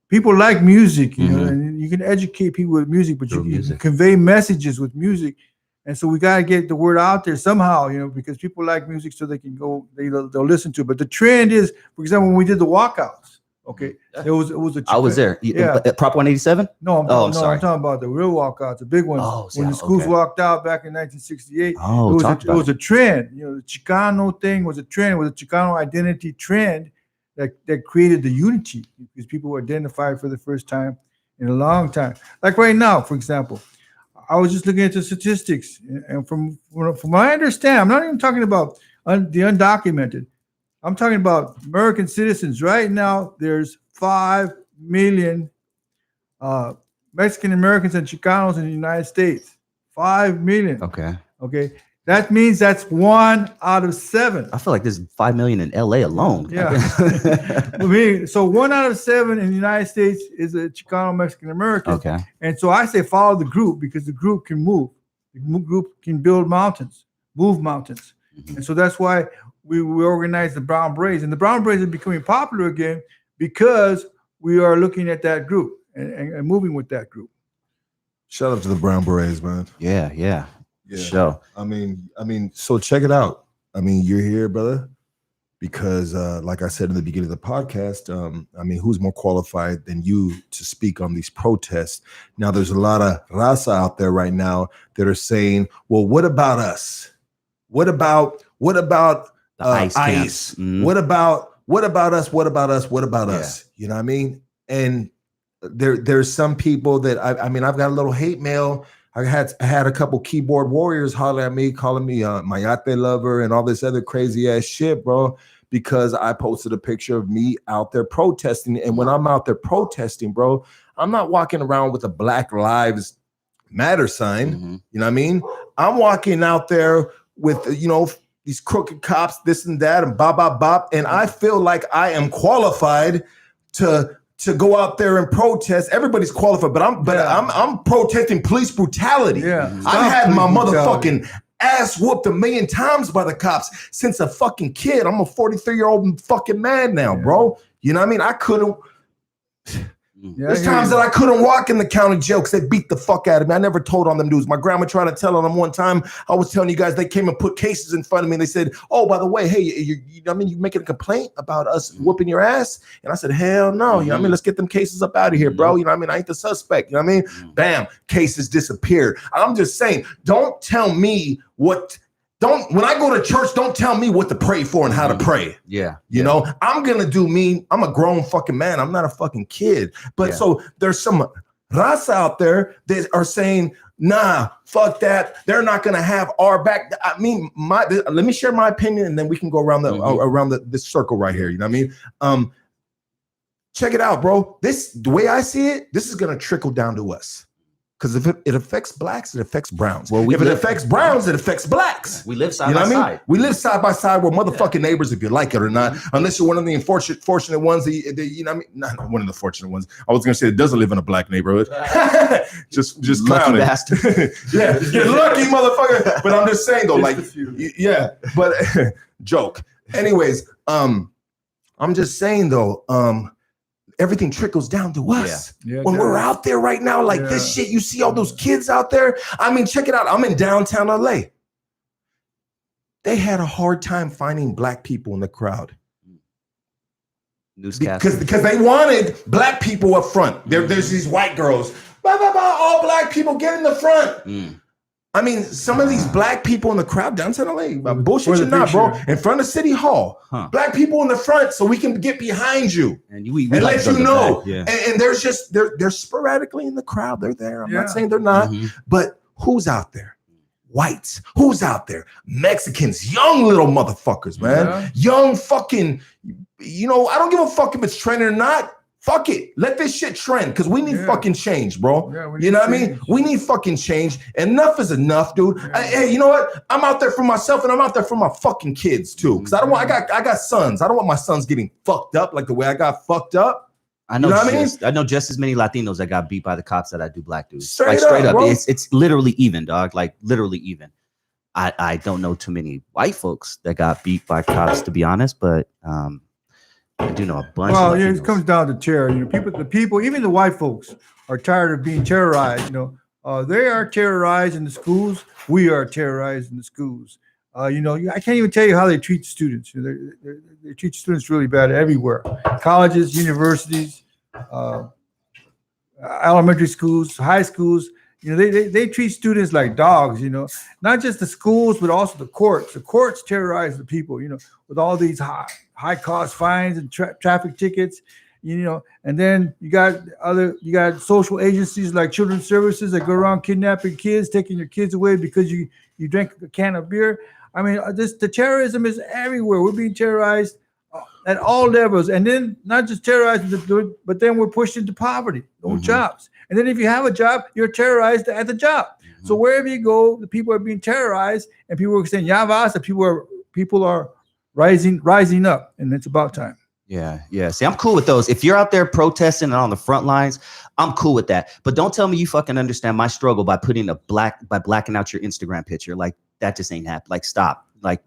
People like music, and you can educate people with music, but you can convey messages with music. And so we got to get the word out there somehow, because people like music, so they can go, they'll listen to it. But the trend is, for example, when we did the walkouts, Okay, it was a. I was there. Yeah, Prop 187. No, I'm I'm sorry. I'm talking about the real walkouts, the big ones. Oh, when the schools walked out back in 1968, oh, it was a trend. You know, the Chicano thing was a trend, was a Chicano identity trend that created the unity because people were identified for the first time in a long time. Like right now, for example, I was just looking at the statistics, and from what I understand, I'm not even talking about the undocumented. I'm talking about American citizens. Right now, there's 5 million Mexican Americans and Chicanos in the United States. 5 million. Okay. Okay. That means that's 1 out of 7. I feel like there's 5 million in LA alone. Yeah. I mean, so 1 out of 7 in the United States is a Chicano Mexican American. Okay. And so I say follow the group because the group can move. The group can build mountains, move mountains. Mm-hmm. And so that's why we organized the Brown Berets. And the Brown Berets are becoming popular again because we are looking at that group and moving with that group. Shout out to the Brown Berets, man. Yeah. Sure. I mean, so check it out. I mean, you're here, brother, because like I said in the beginning of the podcast, I mean, who's more qualified than you to speak on these protests? Now, there's a lot of RAZA out there right now that are saying, well, what about us? What about ICE? Mm-hmm. What about us? What about us? You know what I mean? And there's some people that I mean, I've got a little hate mail. I had a couple keyboard warriors holler at me, calling me Mayate lover and all this other crazy ass shit, bro, because I posted a picture of me out there protesting. And when I'm out there protesting, bro, I'm not walking around with a Black Lives Matter sign. Mm-hmm. You know what I mean? I'm walking out there with, you know, these crooked cops, this and that, and bop. And I feel like I am qualified to go out there and protest. Everybody's qualified, but I'm protesting police brutality. Yeah. I've had my motherfucking ass whooped 1,000,000 times by the cops since a fucking kid. I'm a 43-year-old fucking man now, bro. You know what I mean? I couldn't. There's times that I couldn't walk in the county jail because they beat the fuck out of me. I never told on them dudes. My grandma tried to tell on them one time. I was telling you guys, they came and put cases in front of me. And they said, oh, by the way, hey, you making a complaint about us whooping your ass? And I said, hell no. You know what I mean? Let's get them cases up out of here, bro. You know what I mean? I ain't the suspect. You know what I mean? Bam, cases disappeared. I'm just saying, don't tell me when I go to church, don't tell me what to pray for and how to pray. Yeah. You know, I'm going to do me. I'm a grown fucking man. I'm not a fucking kid. But so there's some RAZA out there that are saying, nah, fuck that. They're not going to have our back. I mean, let me share my opinion and then we can go around this circle right here. You know what I mean? Check it out, bro. The way I see it, this is going to trickle down to us. Because if it affects blacks, it affects browns. Well, if it affects browns, it affects blacks. We live side by side. We live side by side. We're motherfucking neighbors, if you like it or not. Unless you're one of the fortunate ones. You know what I mean? Not one of the fortunate ones. I was gonna say it doesn't live in a black neighborhood. just lucky bastard. Yeah, you're lucky, motherfucker. But I'm just saying though, like, yeah. But joke. Anyways, I'm just saying though, everything trickles down to us. When we're out there right now, like this shit, you see all those kids out there. I mean, check it out. I'm in downtown LA. They had a hard time finding black people in the crowd. Because they wanted black people up front. There's these white girls. All black people get in the front. I mean, some of these black people in the crowd downtown LA, bullshit you not, bro. In front of City Hall, black people in the front, so we can get behind you and let you know. And there's just they're sporadically in the crowd. They're there. I'm not saying they're not, but who's out there? Whites. Who's out there? Mexicans, young little motherfuckers, man. Young fucking. You know, I don't give a fuck if it's trending or not. Fuck it. Let this shit trend because we need fucking change, bro. You know what I mean? We need fucking change. Enough is enough, dude. Hey, you know what? I'm out there for myself and I'm out there for my fucking kids too. Because I got sons. I don't want my sons getting fucked up like the way I got fucked up. I know, I know just as many Latinos that got beat by the cops that I do black dudes. Straight up. It's literally even, dog. Like literally even. I don't know too many white folks that got beat by cops, to be honest, but I do know a bunch. Well, it comes down to terror. You know, the people, even the white folks, are tired of being terrorized. You know, they are terrorized in the schools. We are terrorized in the schools. I can't even tell you how they treat students. They treat students really bad everywhere. Colleges, universities, elementary schools, high schools. They treat students like dogs. Not just the schools, but also the courts. The courts terrorize the people. With all these high cost fines and traffic tickets. And then you got social agencies like Children's Services that go around kidnapping kids, taking your kids away because you drink a can of beer. I mean, the terrorism is everywhere. We're being terrorized at all levels, and then not just terrorized, but then we're pushed into poverty, no jobs. And then if you have a job, you're terrorized at the job. So wherever you go, the people are being terrorized, and people are saying "Yavas." People are rising up, and it's about time. Yeah. See, I'm cool with those. If you're out there protesting and on the front lines, I'm cool with that. But don't tell me you fucking understand my struggle by blacking out your Instagram picture. Like, that just ain't happening. Like, stop. Like,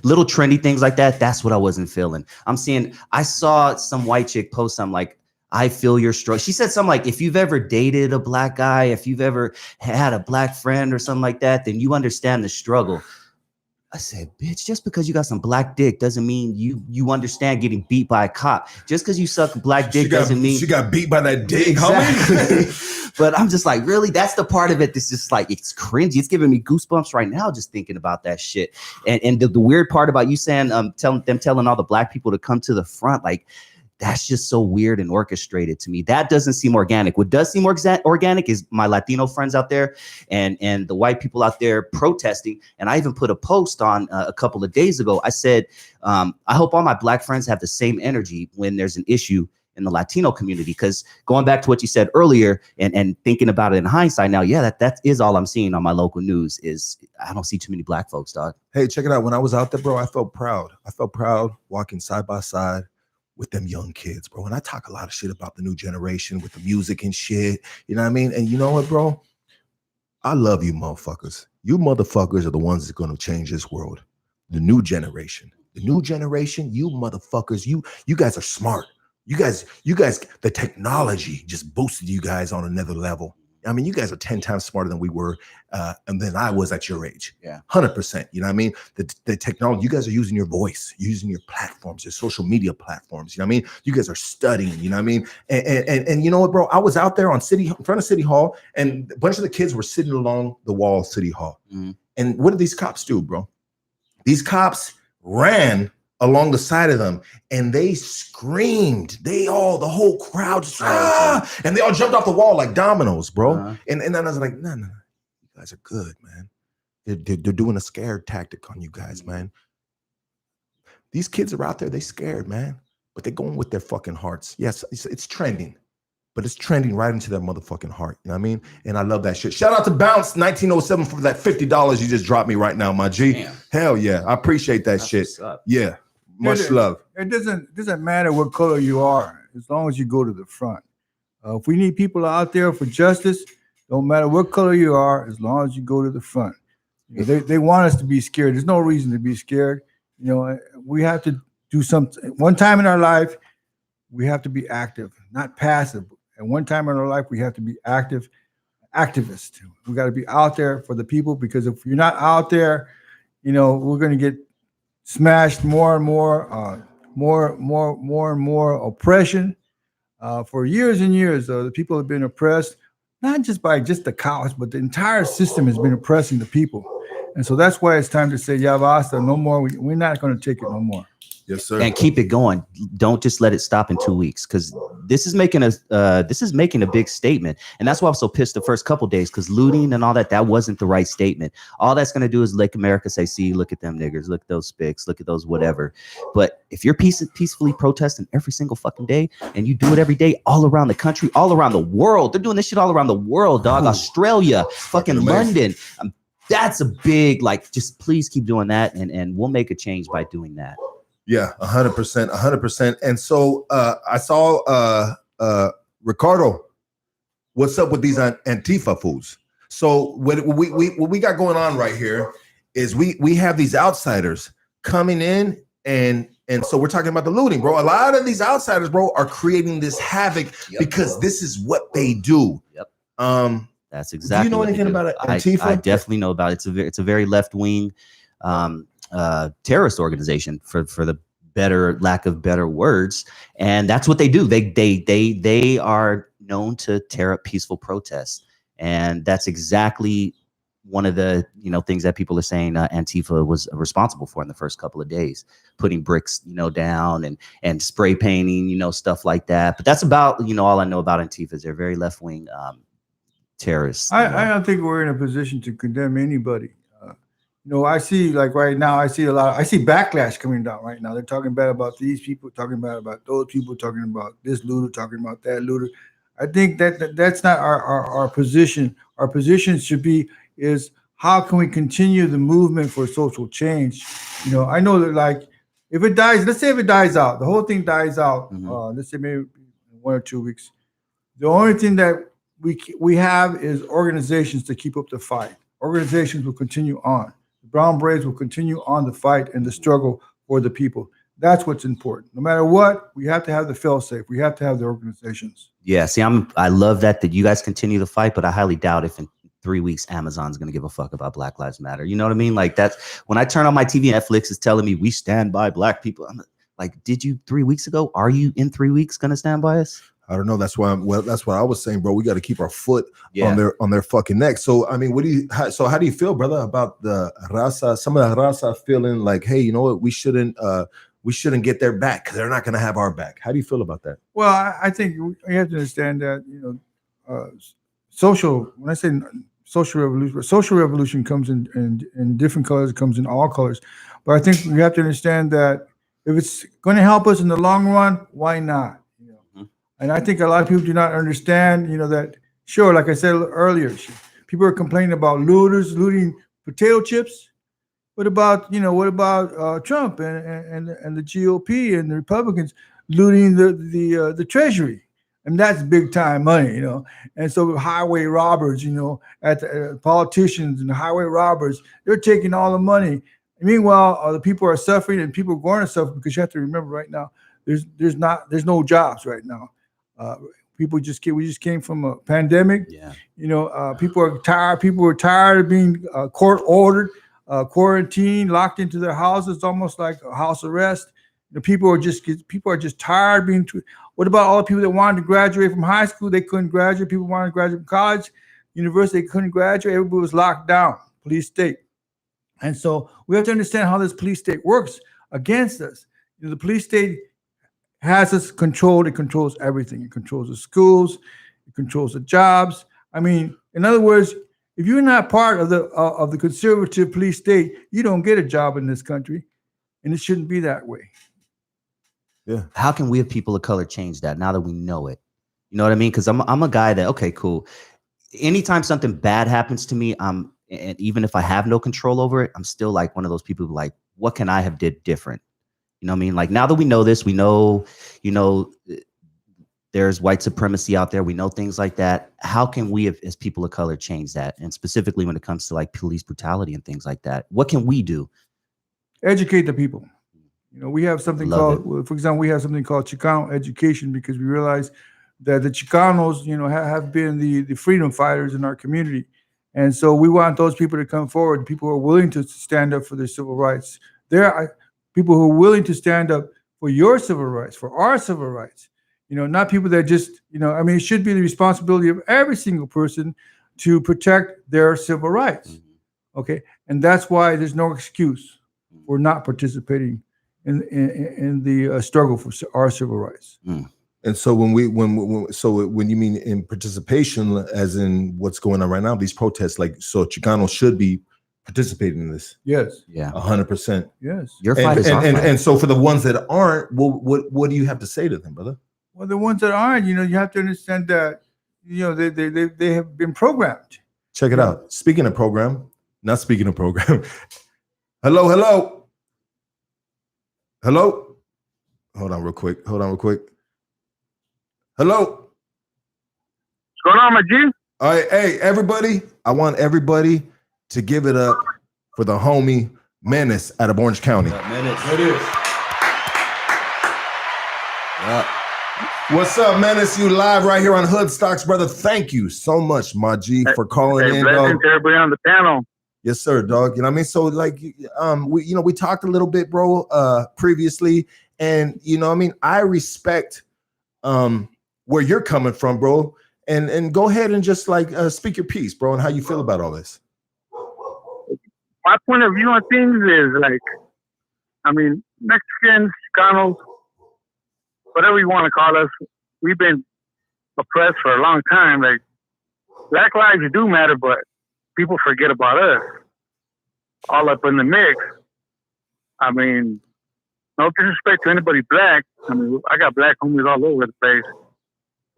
little trendy things like that. That's what I wasn't feeling. I saw some white chick post something like, I feel your struggle. She said something like, if you've ever dated a black guy, if you've ever had a black friend or something like that, then you understand the struggle. I said, bitch, just because you got some black dick doesn't mean you understand getting beat by a cop. Just because you suck black dick doesn't mean she got beat by that dick. Exactly. But I'm just like, really? That's the part of it that's just like, it's cringy. It's giving me goosebumps right now just thinking about that shit. And the weird part about you saying, telling all the black people to come to the front, like, that's just so weird and orchestrated to me. That doesn't seem organic. What does seem organic is my Latino friends out there and the white people out there protesting. And I even put a post on a couple of days ago. I said, I hope all my black friends have the same energy when there's an issue in the Latino community. Because going back to what you said earlier and thinking about it in hindsight now, yeah, that is all I'm seeing on my local news is I don't see too many black folks, dog. Hey, check it out. When I was out there, bro, I felt proud. I felt proud walking side by side with them young kids, bro. And I talk a lot of shit about the new generation with the music and shit. You know what I mean? And you know what, bro? I love you motherfuckers. You motherfuckers are the ones that's going to change this world. The new generation. The new generation, you motherfuckers, you guys are smart. You guys, the technology just boosted you guys on another level. I mean, you guys are 10 times smarter than we were, and then I was at your age. Yeah, 100%. You know what I mean? The technology, you guys are using your voice, using your platforms, your social media platforms. You know what I mean? You guys are studying. You know what I mean? And you know what, bro? I was out there in front of City Hall, and a bunch of the kids were sitting along the wall of City Hall. And what did these cops do, bro? These cops ran along the side of them, and they screamed. The whole crowd, just, and they all jumped off the wall like dominoes, bro. And then I was like, no, you guys are good, man. They're doing a scare tactic on you guys, man. These kids are out there, they scared, man, but they're going with their fucking hearts. Yes, it's trending, but it's trending right into their motherfucking heart. You know what I mean? And I love that shit. Shout out to Bounce 1907 for that $50 you just dropped me right now, my G. Damn. Hell yeah, I appreciate that shit. Yeah. Much love. It doesn't matter what color you are, as long as you go to the front. If we need people out there for justice, don't matter what color you are, as long as you go to the front. They want us to be scared. There's no reason to be scared. We have to do something. One time in our life, we have to be active, not passive. And one time in our life, we have to be activists. We got to be out there for the people, because if you're not out there, we're going to get smashed more and more oppression. For years and years, the people have been oppressed, not just by the cops, but the entire system has been oppressing the people. And so that's why it's time to say, ya basta, no more. We're not going to take it no more. Yes, sir. And keep it going. Don't just let it stop in 2 weeks, because this is making a big statement. And that's why I was so pissed the first couple days, because looting and all that wasn't the right statement. All that's going to do is make America say, see, look at them niggers, look at those spics, look at those whatever. But if you're peacefully protesting every single fucking day, and you do it every day all around the country, all around the world, they're doing this shit all around the world, dog. Australia, fucking London. That's a big, just please keep doing that, and we'll make a change by doing that. Yeah, 100%. And so I saw Ricardo, what's up with these Antifa fools? So what we got going on right here is we have these outsiders coming in, and so we're talking about the looting, bro. A lot of these outsiders, bro, are creating this havoc because this is what they do. Yep. That's exactly. Do you know anything about Antifa? I definitely know about it. It's a very left wing terrorist organization for the better lack of better words. And that's what they do. They are known to tear up peaceful protests. And that's exactly one of the things that people are saying Antifa was responsible for in the first couple of days, putting bricks down and spray painting stuff like that. But that's about all I know about Antifa is they're very left-wing terrorists. I don't think we're in a position to condemn anybody. I see, like right now, I see backlash coming down right now. They're talking bad about these people, talking bad about those people, talking about this looter, talking about that looter. I think that's not our position. Our position should be is how can we continue the movement for social change? I know that, like, if it dies, let's say if it dies out, the whole thing dies out. Let's say maybe 1 or 2 weeks. The only thing that we have is organizations to keep up the fight. Organizations will continue on. The Brown Berets will continue on the fight and the struggle for the people. That's what's important. No matter what, we have to have the fail-safe. We have to have the organizations. Yeah, see, I love that you guys continue the fight, but I highly doubt if in 3 weeks Amazon's gonna give a fuck about Black Lives Matter. You know what I mean? Like, that's when I turn on my TV, Netflix is telling me we stand by Black people. I'm like, did you 3 weeks ago? Are you in 3 weeks gonna stand by us? I don't know. That's why that's what I was saying, bro. We got to keep our foot on their fucking neck. So I mean, how do you feel, brother, about the RAZA? Some of the RAZA feeling like, hey, you know what? We shouldn't get their back because they're not going to have our back. How do you feel about that? Well, I think you have to understand that when I say social revolution comes in different colors. It comes in all colors. But I think we have to understand that if it's going to help us in the long run, why not? And I think a lot of people do not understand, that, sure, like I said earlier, people are complaining about looters looting potato chips. What about Trump and the GOP and the Republicans looting the Treasury? And that's big time money, And so highway robbers, at the politicians and the highway robbers, they're taking all the money. Meanwhile, the people are suffering, and people are going to suffer because you have to remember right now, there's no jobs right now. We just came from a pandemic. Yeah. People are tired. People are tired of being court ordered, quarantined, locked into their houses, almost like a house arrest. People are just tired being. What about all the people that wanted to graduate from high school? They couldn't graduate. People wanted to graduate from college, university. They couldn't graduate. Everybody was locked down. Police state. And so we have to understand how this police state works against us. The police state has us controlled. It controls everything. It controls the schools. It controls the jobs. I mean, in other words, if you're not part of the conservative police state, you don't get a job in this country, and it shouldn't be that way. Yeah. How can we, as people of color, change that now that we know it? You know what I mean? Because I'm a guy that, okay, cool. Anytime something bad happens to me, and even if I have no control over it, I'm still like one of those people who like, what can I have did different? You know what I mean? Like, now that we know this, we know, there's white supremacy out there. We know things like that. How can we, as people of color, change that? And specifically when it comes to like police brutality and things like that, what can we do? Educate the people. We have something for example, we have something called Chicano education, because we realize that the Chicanos, have been the freedom fighters in our community. And so we want those people to come forward, people who are willing to stand up for their civil rights. There are people who are willing to stand up for your civil rights, for our civil rights. Not people that just, it should be the responsibility of every single person to protect their civil rights. Okay. And that's why there's no excuse for not participating in the struggle for our civil rights. And so when you mean in participation, as in what's going on right now, these protests, so Chicanos should be participating in this. Yes. Yeah. 100%. Yes. Your fight is our fight. And so for the ones that aren't, what do you have to say to them, brother? Well, the ones that aren't, you have to understand that, they have been programmed. Check it out. Speaking of program. Hello. Hold on real quick. Hello. What's going on, my G? All right, hey, everybody. I want everybody to give it up for the homie Menace out of Orange County. What's up, Menace? You live right here on Hood Stocks, brother. Thank you so much, my G, for calling in. Blessings to everybody on the panel. Yes, sir, dog. You know what I mean? So like, we talked a little bit, bro, previously, and you know what I mean? I respect where you're coming from, bro, and go ahead and just like speak your piece, bro, and how you feel about all this. My point of view on things is like, I mean, Mexicans, Chicanos, whatever you want to call us, we've been oppressed for a long time. Like, black lives do matter, but people forget about us. All up in the mix. I mean, no disrespect to anybody black. I mean, I got black homies all over the place.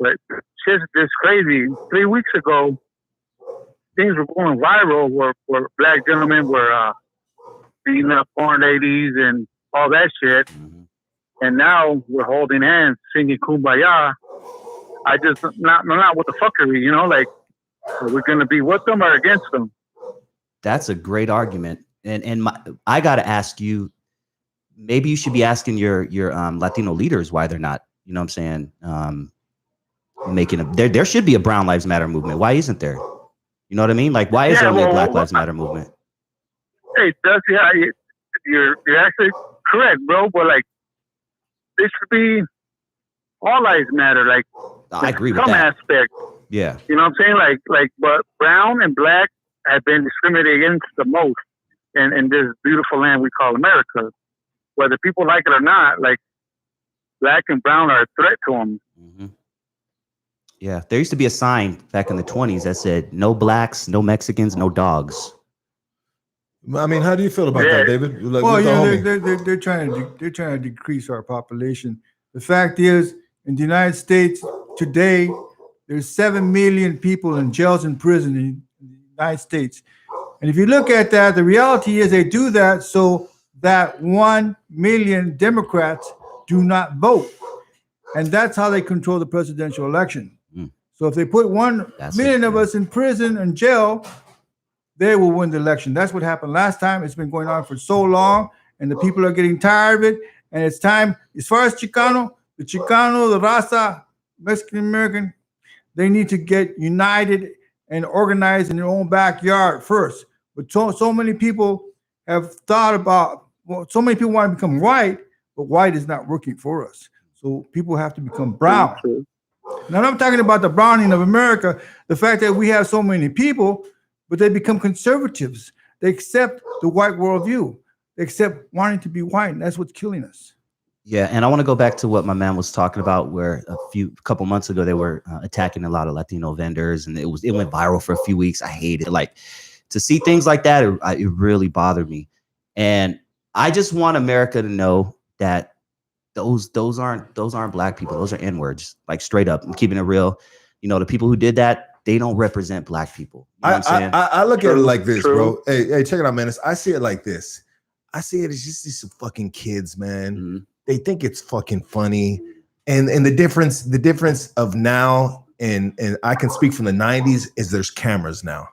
But shit's just crazy. 3 weeks ago, things were going viral where black gentlemen were beating up foreign ladies and all that shit. And now we're holding hands, singing Kumbaya. I'm not with the fuckery, you know, like, are we going to be with them or against them? That's a great argument. And I got to ask you, maybe you should be asking your Latino leaders why they're not, you know what I'm saying, there should be a Brown Lives Matter movement. Why isn't there? You know what I mean? Like, why is there only a Black Lives Matter movement? Hey, Dusty, you're actually correct, bro. But like, this should be all lives matter. Like, I agree with some that. aspect. Yeah. You know what I'm saying? Like, but brown and black have been discriminated against the most in this beautiful land we call America. Whether people like it or not, like, black and brown are a threat to them. Mm-hmm. Yeah, there used to be a sign back in the 1920s that said, no blacks, no Mexicans, no dogs. I mean, how do you feel about that, David? Like, well, they're trying to decrease our population. The fact is, in the United States today, there's 7 million people in jails and prison in the United States. And if you look at that, the reality is they do that so that 1 million Democrats do not vote. And that's how they control the presidential election. So if they put 1 million of us in prison and jail, they will win the election. That's what happened last time. It's been going on for so long, and the people are getting tired of it. And it's time, as far as the Chicano, the RAZA, Mexican American, they need to get united and organized in their own backyard first. But so many people have thought about, so many people want to become white, but white is not working for us. So people have to become brown. Now, I'm talking about the browning of America, the fact that we have so many people, but they become conservatives. They accept the white worldview. They accept wanting to be white, and that's what's killing us. Yeah, and I want to go back to what my man was talking about, where a couple months ago they were attacking a lot of Latino vendors, and it went viral for a few weeks. I hate it. Like, to see things like that, it really bothered me. And I just want America to know that those aren't black people. Those are N-words, like, straight up. I'm keeping it real. You know, the people who did that, they don't represent black people. You know what I'm saying? I look at it like this, bro. Hey, check it out, man. I see it like this. I see it as just these fucking kids, man. Mm-hmm. They think it's fucking funny. And the difference of now and I can speak from the 90s is there's cameras now.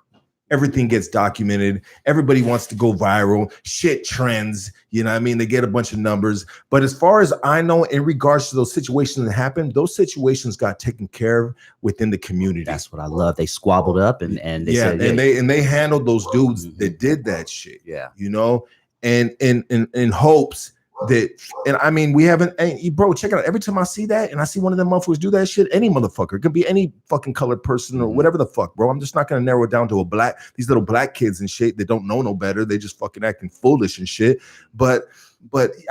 Everything gets documented. Everybody wants to go viral. Shit trends. You know what I mean? They get a bunch of numbers. But as far as I know, in regards to those situations that happened, those situations got taken care of within the community. That's what I love. They squabbled up and they said, and they handled those dudes that did that shit. Yeah. You know, and in hopes that, and I mean, we haven't, bro, check it out. Every time I see that and I see one of them motherfuckers do that shit, any motherfucker, it could be any fucking colored person or whatever the fuck, bro. I'm just not going to narrow it down to these little black kids and shit that don't know no better. They just fucking acting foolish and shit. But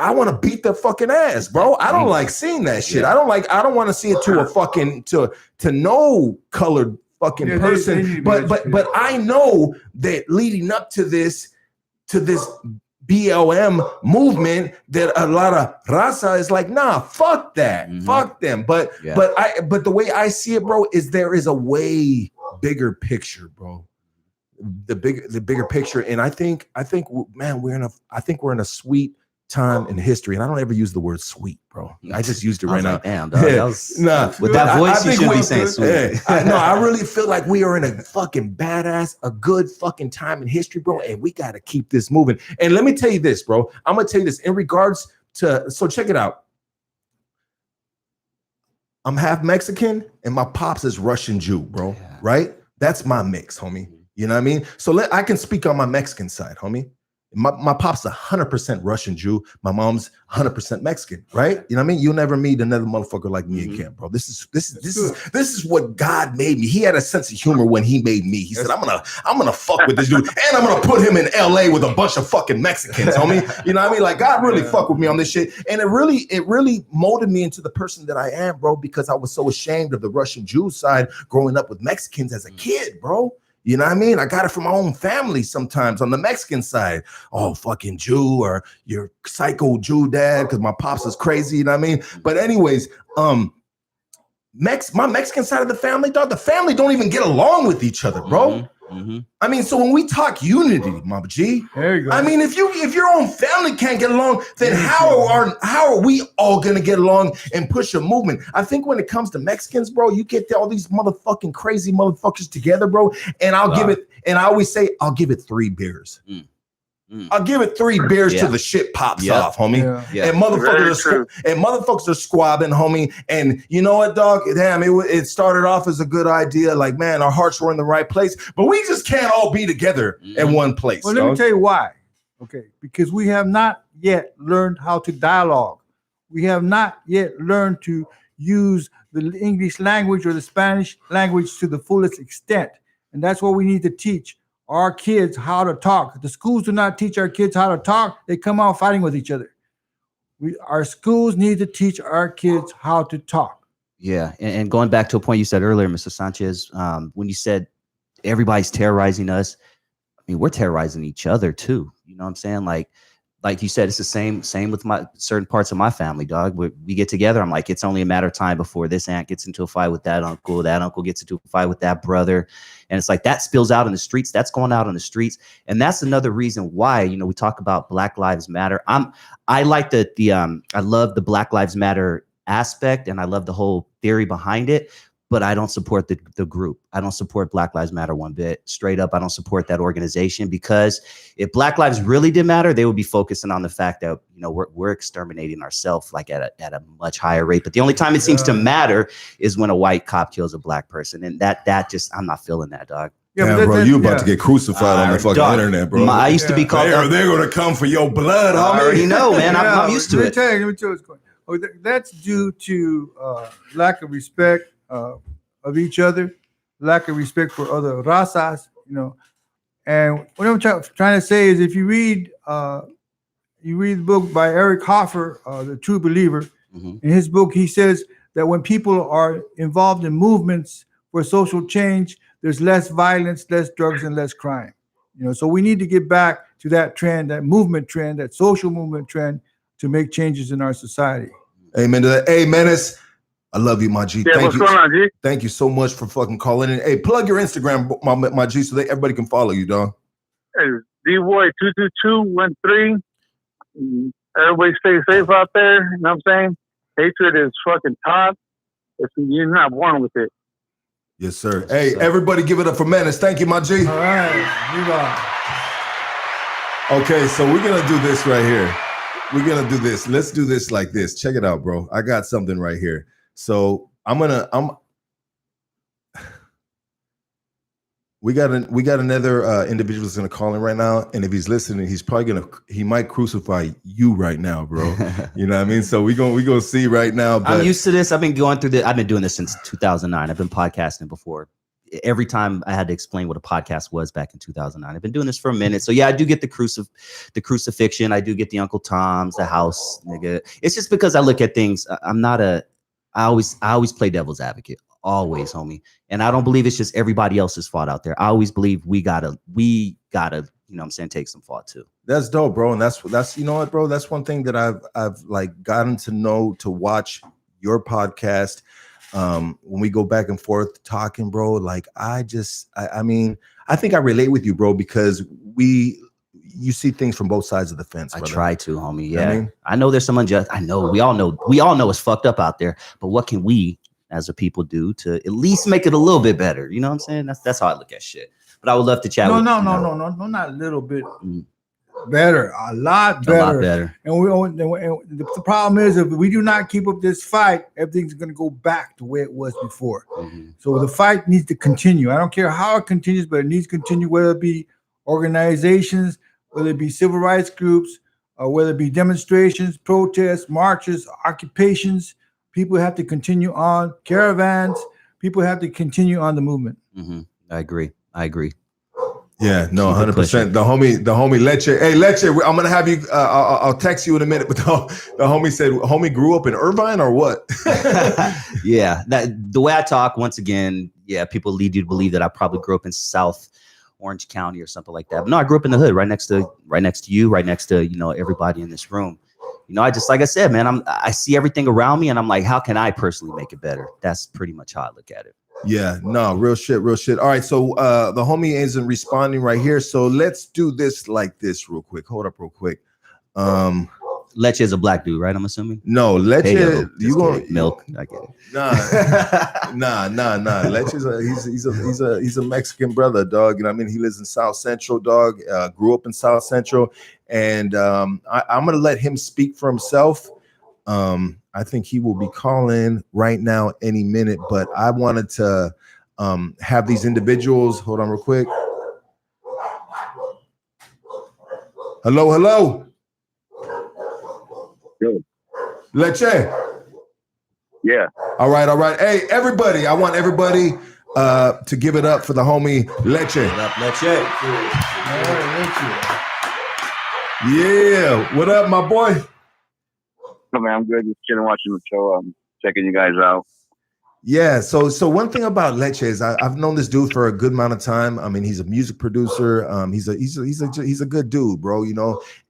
I want to beat their fucking ass, bro. I don't like seeing that shit. Yeah. I don't want to see it to a fucking, to no colored fucking person. But I know that leading up to this BLM movement, that a lot of RAZA is like, nah, fuck that, fuck them. But the way I see it, bro, is there is a way bigger picture, bro. The bigger picture, and I think, man, we're in a sweet time in history, and I don't ever use the word sweet, bro. I just used it right now. Damn, dog. With that voice, you should be saying sweet. I really feel like we are in a fucking badass, a good fucking time in history, bro, and we got to keep this moving. And let me tell you this, bro. I'm going to tell you this in regards to, so check it out. I'm half Mexican, and my pops is Russian Jew, bro, right? That's my mix, homie. You know what I mean? So I can speak on my Mexican side, homie. My pop's 100% Russian Jew. My mom's 100% Mexican, right? You know what I mean? You'll never meet another motherfucker like me again, bro. This is what God made me. He had a sense of humor when he made me. He said, I'm gonna fuck with this dude, and I'm gonna put him in LA with a bunch of fucking Mexicans, homie. You know what I mean? Like God really fuck with me on this shit. And it really molded me into the person that I am, bro, because I was so ashamed of the Russian Jew side growing up with Mexicans as a kid, bro. You know what I mean? I got it from my own family sometimes on the Mexican side. Oh, fucking Jew, or your psycho Jew dad, because my pops is crazy, you know what I mean? But anyways, my Mexican side of the family, dog, the family don't even get along with each other, bro. I mean, so when we talk unity, Mama G, there you go. I mean, if your own family can't get along, then how are we all gonna get along and push a movement? I think when it comes to Mexicans, bro, you get all these motherfucking crazy motherfuckers together, bro, and I always say, I'll give it 3 beers. I'll give it 3 beers till the shit pops off, homie. And motherfuckers are squabbing, homie. And you know what, dog? Damn, it started off as a good idea. Like, man, our hearts were in the right place, but we just can't all be together in one place. Well, let me tell you why. Okay, because we have not yet learned how to dialogue. We have not yet learned to use the English language or the Spanish language to the fullest extent. And that's what we need to teach our kids how to talk. The schools do not teach our kids how to talk. They come out fighting with each other. Our schools need to teach our kids how to talk. Yeah, and going back to a point you said earlier, Mr. Sanchez, when you said everybody's terrorizing us, I mean, we're terrorizing each other too. You know what I'm saying? Like you said, it's the same with my certain parts of my family, dog. We get together. I'm like, it's only a matter of time before this aunt gets into a fight with that uncle gets into a fight with that brother. And it's like that spills out in the streets. That's going out on the streets. And that's another reason why, you know, we talk about Black Lives Matter. I like I love the Black Lives Matter aspect, and I love the whole theory behind it. But I don't support the group. I don't support Black Lives Matter one bit. Straight up, I don't support that organization, because if Black lives really did matter, they would be focusing on the fact that, you know, we're exterminating ourselves like at a much higher rate. But the only time it seems to matter is when a white cop kills a Black person, and that just, I'm not feeling that, dog. Yeah, bro, you about to get crucified on the fucking internet, bro. I used to be called. They're gonna come for your blood, homie. I already know, man. I'm used to it. Let me tell you what's going on. That's due to lack of respect of each other, lack of respect for other razas, you know. And what I'm trying to say is, if you read the book by Eric Hoffer, The True Believer, in his book, he says that when people are involved in movements for social change, there's less violence, less drugs, and less crime. You know, so we need to get back to that trend, that movement trend, that social movement trend, to make changes in our society. Amen to that. Hey, Menace, I love you, my G. Yeah, what's going on, G? Thank you so much for fucking calling in. Hey, plug your Instagram, my G, so that everybody can follow you, dog. Hey, D-Boy22213. Everybody stay safe out there. You know what I'm saying? Hatred is fucking taught. You're not born with it. Yes, sir. Hey, everybody give it up for Menace. Thank you, my G. All right. Move on. Okay, so we're going to do this right here. We're going to do this. Let's do this like this. Check it out, bro. I got something right here. So we got another individual that's gonna call in right now, and if he's listening, he might crucify you right now, bro. You know what I mean? So we gonna see right now. But I'm used to this. I've been going through this. I've been doing this since 2009. I've been podcasting before. Every time I had to explain what a podcast was back in 2009. I've been doing this for a minute. So yeah, I do get the crucifixion. I do get the Uncle Tom's, the house, nigga. It's just because I look at things. I always play devil's advocate, always, homie. And I don't believe it's just everybody else's fault out there. I always believe we gotta, you know what I'm saying, take some fault too. That's dope, bro. And that's you know what, bro, that's one thing that I've like gotten to know, to watch your podcast. When we go back and forth talking, bro, like I mean, I think I relate with you, bro, because you see things from both sides of the fence. Brother. I try to, homie. Yeah, you know I mean? I know there's some unjust. I know we all know it's fucked up out there. But what can we, as a people, do to at least make it a little bit better? You know what I'm saying? That's how I look at shit. But I would love to chat. No, not a little bit. Better, a lot A lot better. better. And the problem is, if we do not keep up this fight, everything's going to go back to where it was before. Mhm. So the fight needs to continue. I don't care how it continues, but it needs to continue, whether it be organizations, whether it be civil rights groups, or whether it be demonstrations, protests, marches, occupations. People have to continue on. Caravans. People have to continue on the movement. Mhm. I agree. Yeah, no, Keep it 100%. pushing. The homie Leche. Hey, Leche, I'm gonna have you. I'll text you in a minute. But the homie said, homie grew up in Irvine or what? Yeah, that the way I talk, once again, yeah, people lead you to believe that I probably grew up in South Orange County or something like that. But no, I grew up in the hood, right next to you, right next to everybody in this room. I just, like I said, man, I see everything around me, and I'm like, how can I personally make it better? That's pretty much how I look at it. Yeah, no, real shit. All right, so the homie isn't responding right here, so let's do this like this real quick. Hold up real quick. Leche is a black dude, right? I'm assuming. No, Leche, Hey, you going milk? I get it. Nah. Leche's he's a Mexican brother, dog. You know what I mean? He lives in South Central, dog. Grew up in South Central, and I'm gonna let him speak for himself. I think he will be calling right now any minute, but I wanted to have these individuals. Hold on real quick. Hello. Good. Leche. Yeah. All right. Hey, everybody. I want everybody to give it up for the homie Leche. What up, Leche? Yeah. What up, my boy? No, man, I'm good. Just chilling, watching the show. I'm checking you guys out. Yeah. So one thing about Leche is I've known this dude for a good amount of time. I mean, he's a music producer. He's a good dude, bro.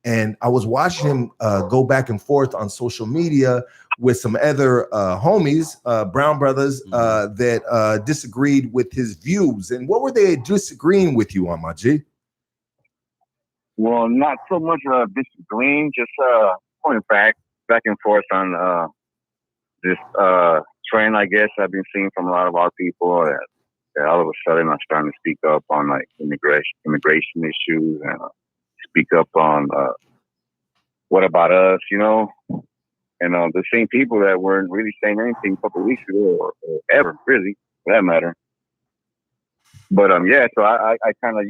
And I was watching him go back and forth on social media with some other homies, Brown Brothers, that disagreed with his views. And what were they disagreeing with you on, my G? Well, not so much disagreeing, just pointing back and forth on this trend, I guess, I've been seeing from a lot of our people that all of a sudden are starting to speak up on like immigration issues and speak up on what about us, and the same people that weren't really saying anything a couple of weeks ago or ever, really, for that matter. But yeah, so I kind of,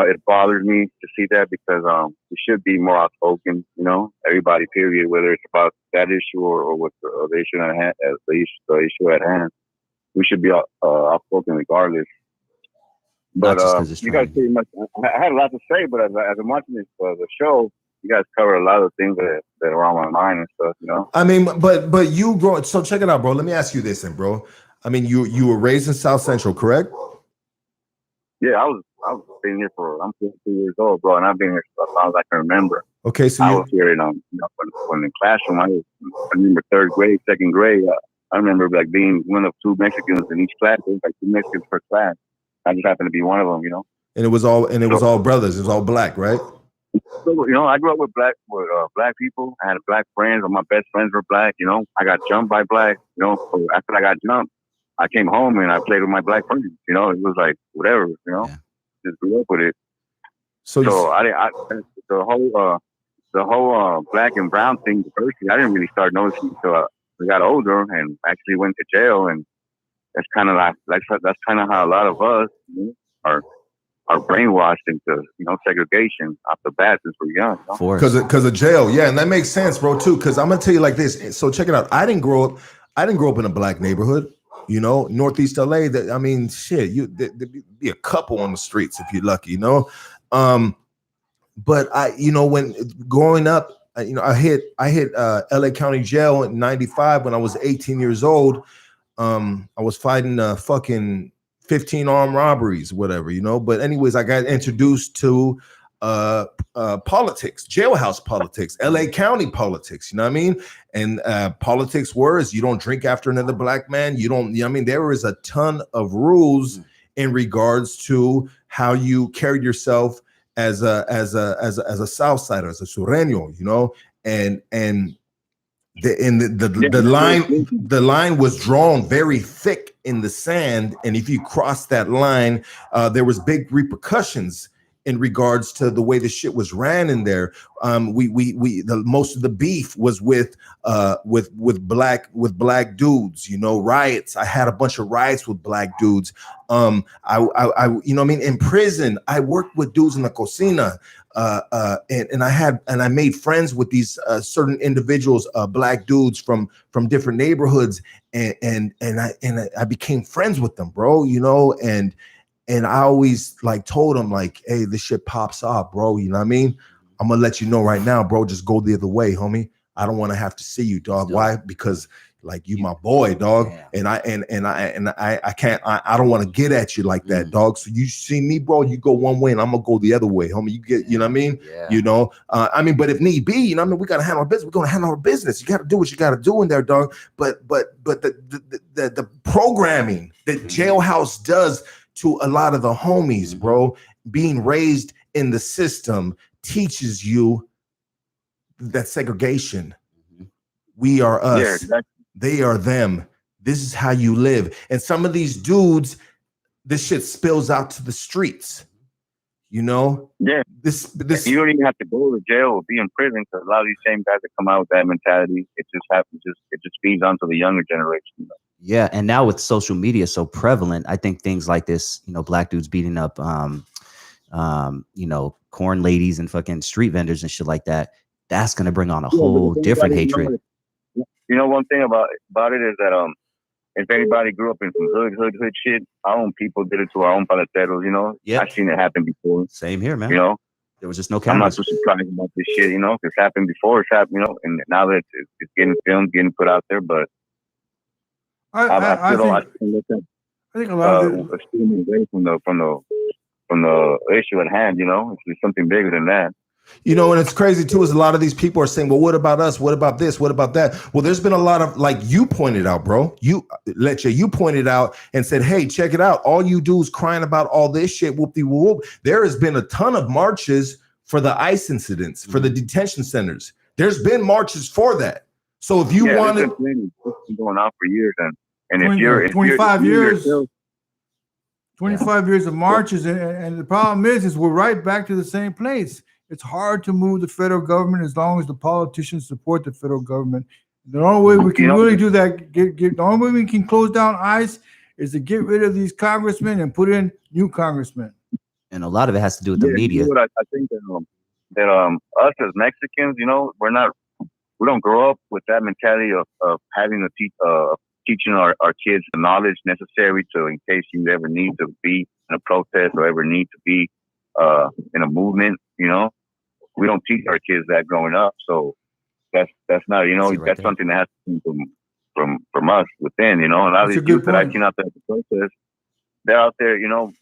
it bothers me to see that because we should be more outspoken, everybody, period, whether it's about that issue or what the issue at hand, the issue at hand. We should be outspoken regardless. But you guys pretty much, I had a lot to say, but as I'm watching this the show, you guys cover a lot of things that are on my mind and stuff, I mean, but you grow. So check it out, bro. Let me ask you this, then, bro. I mean, you were raised in South Central, correct? Yeah, I was been here I'm 52 years old, bro, and I've been here as long as I can remember. Okay, so I was here in when in the classroom. I remember third grade, second grade. I remember like being one of two Mexicans in each class. It was like two Mexicans per class. I just happened to be one of them, And it was all brothers. It was all black, right? So, I grew up with black people. I had black friends. All my best friends were black. I got jumped by black. So after I got jumped, I came home and I played with my black friends. It was like whatever. Yeah. Just grew up with it. So the whole black and brown thing. Firstly, I didn't really start noticing until I got older and actually went to jail. And that's kind of that's kind of how a lot of us are brainwashed into segregation off the bat since we're young. Because of jail, yeah, and that makes sense, bro, too. Because I'm gonna tell you like this. So check it out. I didn't grow up in a black neighborhood. Northeast LA. That I mean, shit. There'd be a couple on the streets if you're lucky. But when growing up, I hit LA County Jail in '95 when I was 18 years old. I was fighting fucking 15 armed robberies, whatever, But anyways, I got introduced to politics, jailhouse politics, LA County politics, you know what I mean? And politics was you don't drink after another black man. You don't, there is a ton of rules in regards to how you carried yourself as a South Sider, as a Sureño, and the line was drawn very thick in the sand, and if you crossed that line, there was big repercussions in regards to the way the shit was ran in there. Most of the beef was with black dudes, you know, riots. I had a bunch of riots with black dudes. I you know what I mean? In prison, I worked with dudes in the cocina, and I made friends with these certain individuals, black dudes from different neighborhoods, and I became friends with them, bro, you know, and I always like told them like, hey, this shit pops off, bro. You know what I mean? I'm gonna let you know right now, bro. Just go the other way, homie. I don't want to have to see you, dog. Why? Because like you my boy, dog. And I can't, I don't want to get at you like that, dog. So you see me, bro, you go one way and I'm gonna go the other way, homie. You get, you know what I mean? You know, I mean, but if need be, you know what I mean, we gotta handle our business. We're gonna handle our business. You gotta do what you gotta do in there, dog. But the programming that jailhouse does to a lot of the homies, bro, being raised in the system teaches you that segregation. We are us. Yeah, exactly. They are them. This is how you live. And some of these dudes, this shit spills out to the streets. You know? Yeah. This you don't even have to go to jail or be in prison, because a lot of these same guys that come out with that mentality, it just feeds onto the younger generation. Yeah, and now with social media so prevalent, I think things like this, you know, black dudes beating up, you know, corn ladies and fucking street vendors and shit like that, that's gonna bring on a whole different hatred. You know, one thing about it is that if anybody grew up in some hood shit, our own people did it to our own paleteros. You know, I've seen it happen before. Same here, man. You know, there was just no cameras. I'm not cameras. too surprised about this shit. You know, it's happened before. It's happened. You know, and now that it's getting filmed, getting put out there, but. I think a lot of it, away from the issue at hand. You know, it's something bigger than that. You know, and it's crazy too, is a lot of these people are saying, well, what about us? What about this? What about that? Well, there's been a lot of, like you pointed out, bro, you pointed out and said, hey, check it out. All you dudes crying about all this shit, whoop-de-whoop. There has been a ton of marches for the ICE incidents, for the detention centers. There's been marches for that. So if you wanted, it's been going on for years, and 25 years of marches, and the problem is we're right back to the same place. It's hard to move the federal government as long as the politicians support the federal government. The only way we can really do that, the only way we can close down ICE is to get rid of these congressmen and put in new congressmen. And a lot of it has to do with the media. You know what, I think that us as Mexicans, you know, we don't grow up with that mentality of having to teaching our kids the knowledge necessary to, in case you ever need to be in a protest or ever need to be in a movement. You know, we don't teach our kids that growing up. So that's not, you know, that's something that has to come from us within, you know. And a lot of these youth that I've seen out there at the protest, they're out there, you know,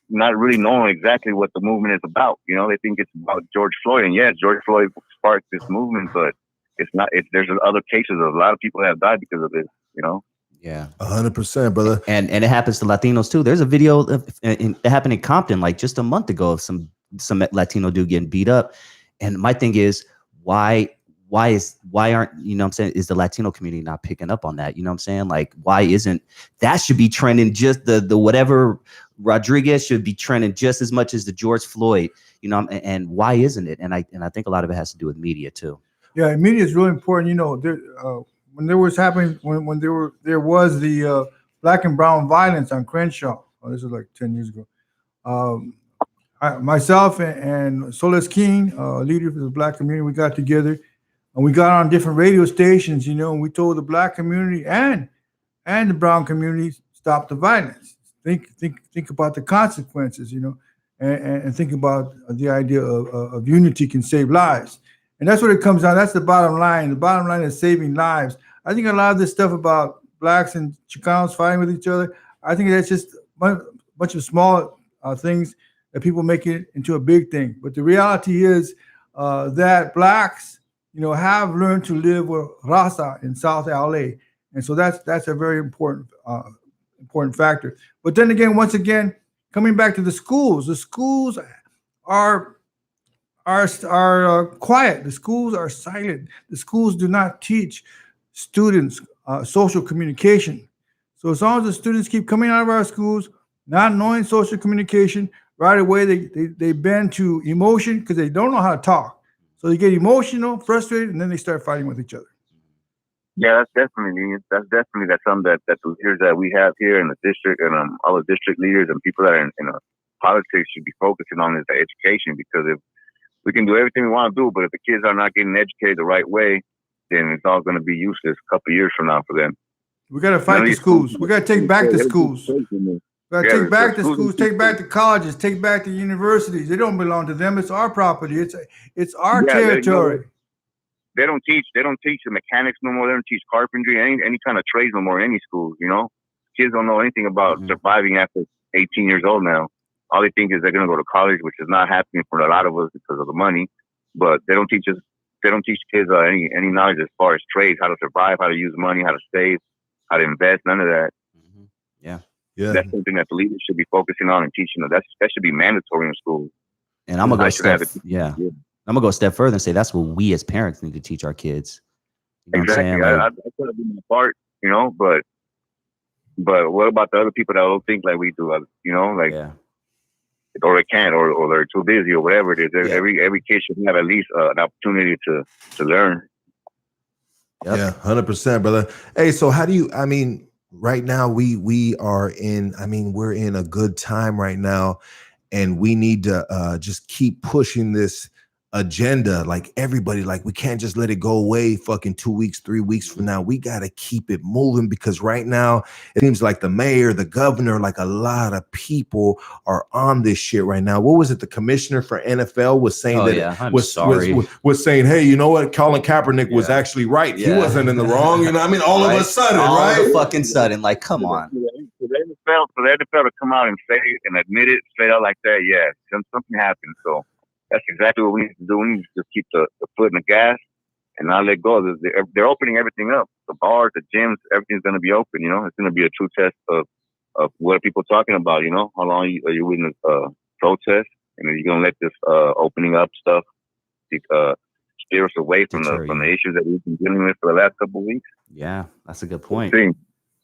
not really knowing exactly what the movement is about. You know, they think it's about George Floyd. And yes, George Floyd sparked this movement, but it's not. There's other cases of a lot of people that have died because of this, you know. Yeah, 100%, brother. And it happens to Latinos too. There's a video it happened in Compton like just a month ago of some Latino dude getting beat up. And my thing is, why aren't, you know what I'm saying, is the Latino community not picking up on that? You know what I'm saying? Like, why isn't that should be trending just the whatever Rodriguez should be trending just as much as the George Floyd, you know, and why isn't it? And I think a lot of it has to do with media too. Yeah, media is really important. You know, when there was happening, when there was the black and brown violence on Crenshaw. Oh, this was like 10 years ago. Myself and Solis King, leader for the black community, we got together and we got on different radio stations, you know, and we told the black community and the brown community, stop the violence. Think about the consequences, you know, and think about the idea of unity can save lives. And that's what it comes down. That's the bottom line. The bottom line is saving lives. I think a lot of this stuff about blacks and Chicanos fighting with each other, I think that's just a bunch of small things that people make it into a big thing. But the reality is that blacks, you know, have learned to live with RAZA in South LA. And so that's a very important factor. But then again, once again, coming back to the schools are quiet. The schools are silent. The schools do not teach students social communication. So as long as the students keep coming out of our schools, not knowing social communication, right away they bend to emotion because they don't know how to talk. So they get emotional, frustrated, and then they start fighting with each other. Yeah, that's something that the leaders that we have here in the district and all the district leaders and people that are in politics should be focusing on is the education, because if we can do everything we want to do, but if the kids are not getting educated the right way, then it's all going to be useless a couple of years from now for them. We got to fight the schools. We got to take back the schools. We got to take back the schools, take back the colleges, take back the universities. They don't belong to them. It's our property. It's our territory. They don't teach the mechanics no more. They don't teach carpentry, any kind of trades no more in any schools, you know? Kids don't know anything about surviving after 18 years old now. All they think is they're going to go to college, which is not happening for a lot of us because of the money. But they don't teach kids any knowledge as far as trades, how to survive, how to use money, how to save, how to invest, none of that. Yeah. That's something that the leaders should be focusing on and teaching them. That should be mandatory in schools. And I'm gonna go a step further and say that's what we as parents need to teach our kids. You know exactly. I could have been a part, you know, but what about the other people that don't think like we do? You know, like, or they can't, or they're too busy, or whatever it is. Every kid should have at least an opportunity to learn. Yep. Yeah, 100%, brother. Hey, so how do you? I mean, right now we are in. I mean, we're in a good time right now, and we need to just keep pushing this agenda. Like everybody, like we can't just let it go away. Fucking 2 weeks, 3 weeks from now, we got to keep it moving, because right now it seems like the mayor, the governor, like a lot of people are on this shit right now. What was it? The commissioner for NFL was saying was saying, hey, you know what? Colin Kaepernick was actually right. He wasn't in the wrong. You know what I mean? All of a sudden, right? All of a fucking sudden, like, come on. For the NFL to come out and say it and admit it straight out like that, something happened. So that's exactly what we need to do. We need to just keep the foot in the gas and not let go. They're opening everything up. The bars, the gyms, everything's going to be open. You know, it's going to be a true test of what are people talking about. You know, how long are you willing to protest, and are you going to let this opening up stuff steer us away from the issues that we've been dealing with for the last couple of weeks? Yeah, that's a good point.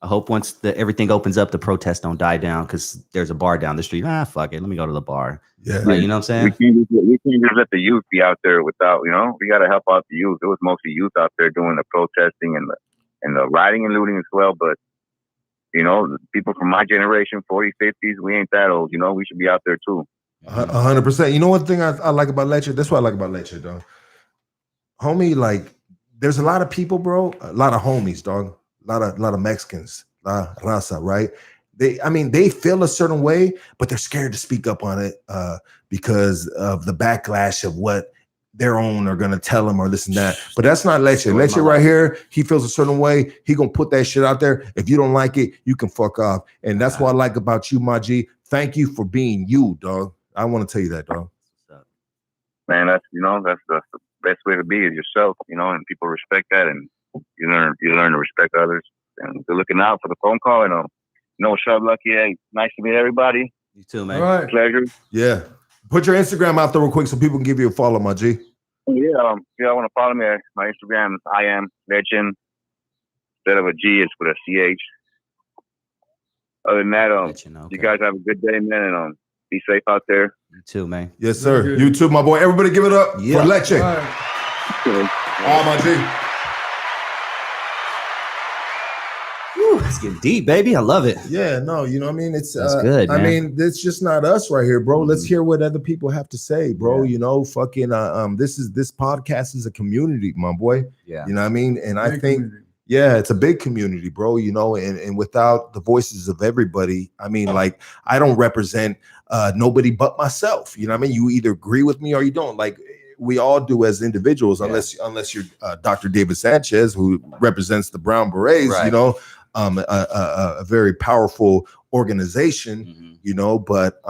I hope once everything opens up, the protests don't die down, because there's a bar down the street. Fuck it, let me go to the bar. Yeah, like, you know what I'm saying? We can't just let the youth be out there without, you know, we got to help out the youth. It was mostly youth out there doing the protesting and the rioting and looting as well. But, you know, people from my generation, 40s, 50s, we ain't that old. You know, we should be out there too. 100%. You know, one thing I like about Lecture, that's what I like about Lecture, dog. Homie, like, there's a lot of people, bro, a lot of homies, dog. A lot of Mexicans, RAZA, right? They feel a certain way, but they're scared to speak up on it because of the backlash of what their own are gonna tell them or this and that. But that's not Leche. Leche right here, he feels a certain way. He gonna put that shit out there. If you don't like it, you can fuck off. And that's what I like about you, my G. Thank you for being you, dog. I want to tell you that, dog. Man, that's the best way to be is yourself, you know, and people respect that, and you learn to respect others, and they're looking out for the phone call. And what's up, Lucky? Hey, nice to meet everybody. You too, man. All right. Pleasure. Yeah. Put your Instagram out there real quick so people can give you a follow, my G. Yeah, I want to follow me. My Instagram is I am legend. Instead of a G, it's with a CH. Other than that, you guys have a good day, man, and be safe out there. You too, man. Yes, sir. You too, my boy. Everybody give it up for Leche. All right, my G. It's getting deep, baby. I love it. Yeah, no, you know what I mean? It's good, man. I mean, it's just not us right here, bro. Let's hear what other people have to say, bro. You know, fucking this podcast is a community, my boy. Yeah. You know what I mean? And I think it's a big community, bro, you know, and without the voices of everybody, I mean, like, I don't represent nobody but myself. You know what I mean? You either agree with me or you don't. Like, we all do as individuals, unless you're Dr. David Sanchez, who represents the Brown Berets, you know, a very powerful organization, you know, but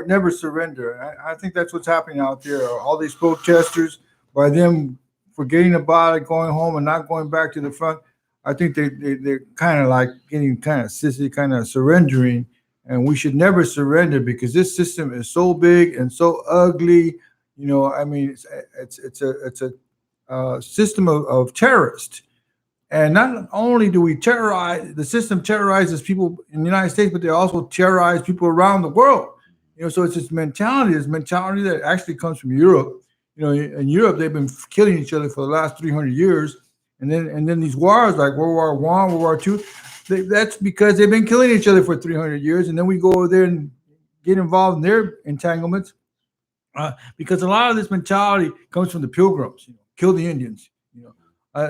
never surrender. I think that's what's happening out there. All these protesters, by them forgetting about it, going home and not going back to the front, I think they're kind of like getting kind of sissy, kind of surrendering, and we should never surrender because this system is so big and so ugly. You know, I mean, it's a system of terrorists. And not only do we terrorize, the system terrorizes people in the United States, but they also terrorize people around the world. So it's this mentality that actually comes from Europe. In Europe, they've been killing each other for the last 300 years. And then these wars like World War I, World War II, that's because they've been killing each other for 300 years. And then we go over there and get involved in their entanglements. Because a lot of this mentality comes from the Pilgrims, kill the Indians,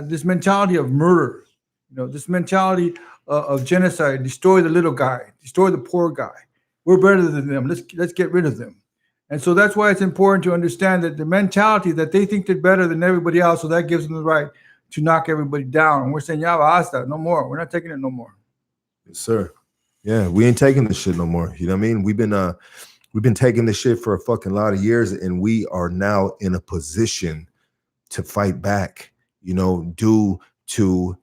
this mentality of murder, this mentality of genocide, destroy the little guy, destroy the poor guy. We're better than them. Let's get rid of them. And so that's why it's important to understand that the mentality that they think they're better than everybody else, so that gives them the right to knock everybody down. And we're saying, yeah, hasta, no more. We're not taking it no more. Yes, sir. Yeah, we ain't taking this shit no more. You know what I mean? We've been taking this shit for a fucking lot of years, and we are now in a position to fight back, due to,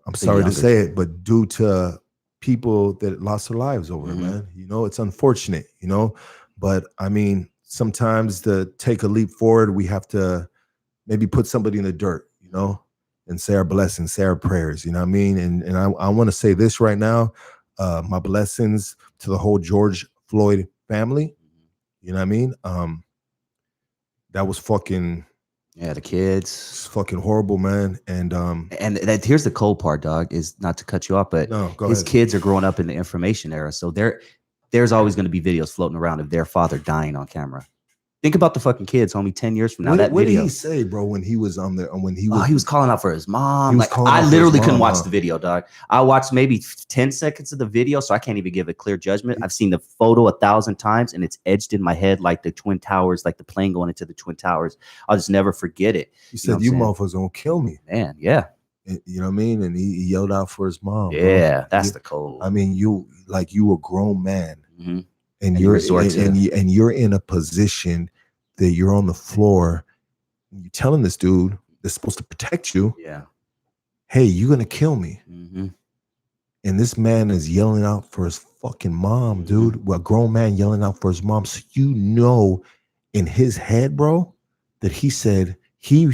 I'm sorry to say it, but due to people that lost their lives over it, man. It's unfortunate, but I mean, sometimes to take a leap forward, we have to maybe put somebody in the dirt, and say our blessings, say our prayers, you know what I mean? And I want to say this right now, my blessings to the whole George Floyd family, you know what I mean? That was fucking, the kids. It's fucking horrible, man. And here's the cold part, dog, is not to cut you off, but his kids are growing up in the information era. So there's always going to be videos floating around of their father dying on camera. Think about the fucking kids, homie, 10 years from now. What did he say, bro, when he was on there? He was calling out for his mom. Like, I literally couldn't watch the video, dog. I watched maybe 10 seconds of the video, so I can't even give a clear judgment. I've seen the photo 1,000 times, and it's etched in my head like the Twin Towers, like the plane going into the Twin Towers. I'll just never forget it. He said, you motherfuckers gonna kill me. Man, yeah. You know what I mean? And he yelled out for his mom. Yeah, bro. that's the cold. I mean, you a grown man. Mm-hmm. And you're in a position that you're on the floor. You're telling this dude that's supposed to protect you, hey, you're gonna kill me. Mm-hmm. And this man is yelling out for his fucking mom, dude. Well, a grown man yelling out for his mom. So in his head, bro, that he said he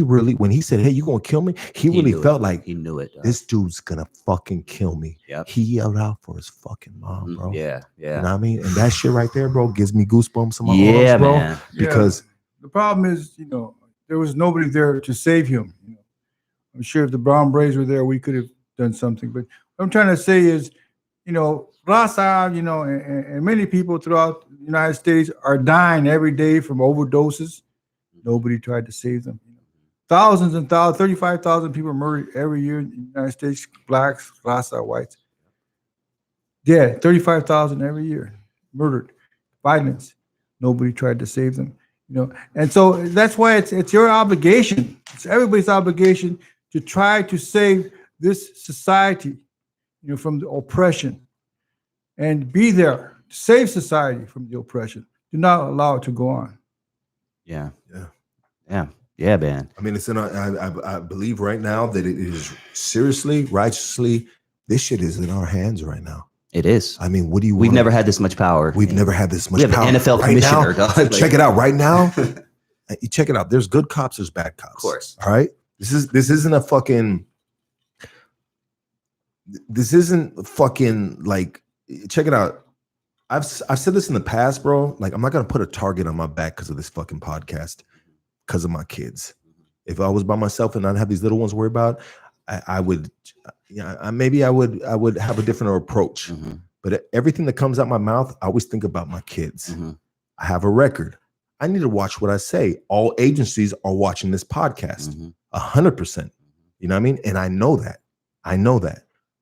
really, when he said, hey, you gonna kill me, he really felt like he knew it. This dude's gonna fucking kill me. Yep. He yelled out for his fucking mom, bro. Yeah. You know what I mean? And that shit right there, bro, gives me goosebumps on my arms, bro. Man. Because the problem is, there was nobody there to save him. I'm sure if the Brown Berets were there, we could have done something. But what I'm trying to say is, RAZA, and many people throughout the United States are dying every day from overdoses. Nobody tried to save them. Thousands and thousands, 35,000 people murdered every year in the United States, blacks, RAZA, whites. Yeah, 35,000 every year murdered. Violence. Nobody tried to save them. And so that's why it's your obligation. It's everybody's obligation to try to save this society, from the oppression, and be there to save society from the oppression. Do not allow it to go on. Yeah, man. I mean, it's I believe right now that it is seriously, righteously, this shit is in our hands right now. It is. I mean, what do you We've never had this much power. We've never had this much power. We have an NFL commissioner. Now, check it out right now. You check it out. There's good cops, there's bad cops. Of course. All right. This isn't like, check it out. I've said this in the past, bro. Like, I'm not gonna put a target on my back because of this fucking podcast, because of my kids. If I was by myself and I'd have these little ones to worry about, I would have a different approach. Mm-hmm. But everything that comes out my mouth, I always think about my kids. Mm-hmm. I have a record. I need to watch what I say. All agencies are watching this podcast, 100%. You know what I mean? And I know that.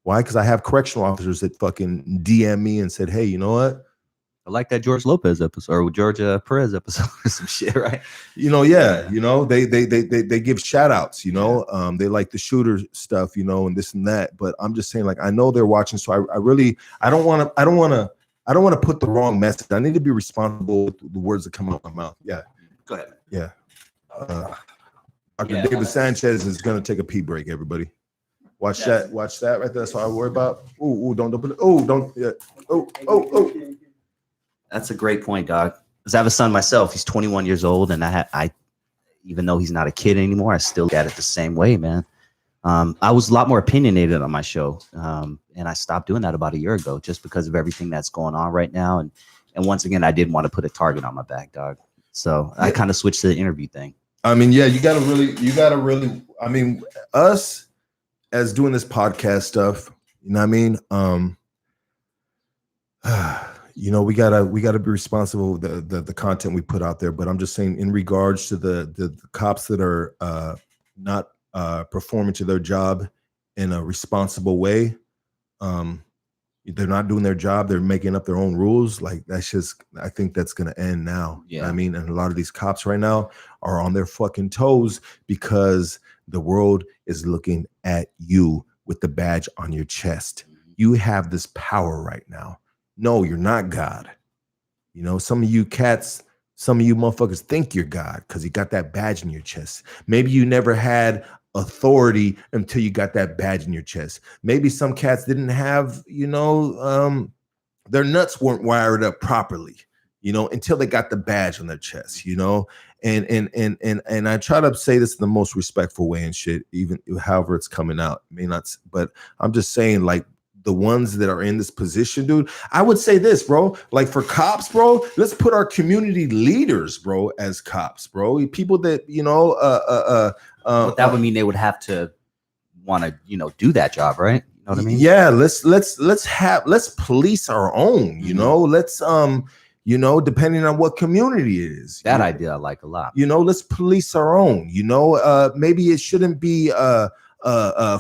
Why? Because I have correctional officers that fucking DM me and said, hey, you know what? I like that George Lopez episode or George Perez episode or some shit, right? They give shout outs, they like the shooter stuff, and this and that. But I'm just saying, like, I know they're watching. So I don't want to put the wrong message. I need to be responsible with the words that come out of my mouth. Yeah. Go ahead. Yeah. Dr. David Sanchez is going to take a pee break, everybody. Watch that right there. That's what I worry about. Don't. That's a great point, dog. Because I have a son myself. He's 21 years old, and I even though he's not a kid anymore, I still look at it the same way, man. I was a lot more opinionated on my show, and I stopped doing that about a year ago just because of everything that's going on right now. And once again, I didn't want to put a target on my back, dog. So I kind of switched to the interview thing. I mean, yeah, you gotta really. I mean, us as doing this podcast stuff, you know what I mean? You know, we gotta be responsible with the content we put out there. But I'm just saying, in regards to the cops that are not performing to their job in a responsible way, they're not doing their job. They're making up their own rules. Like, that's just, I think that's gonna end now. Yeah. I mean, and a lot of these cops right now are on their fucking toes because the world is looking at you with the badge on your chest. You have this power right now. No, you're not God. You know, some of you cats, some of you motherfuckers think you're God because you got that badge in your chest. Maybe you never had authority until you got that badge in your chest. Maybe some cats didn't have, you know, their nuts weren't wired up properly, you know, until they got the badge on their chest, you know. And I try to say this in the most respectful way and shit, even however it's coming out. It may not, but I'm just saying, like, the ones that are in this position, dude, I would say this, bro, like for cops, bro, let's put our community leaders, bro, as cops, bro. People that, you know, But that would mean they would have to want to, you know, do that job, right? You know what I mean? Yeah, let's police our own, you know, let's you know, depending on what community it is. That idea I like a lot. You know, let's police our own, you know, maybe it shouldn't be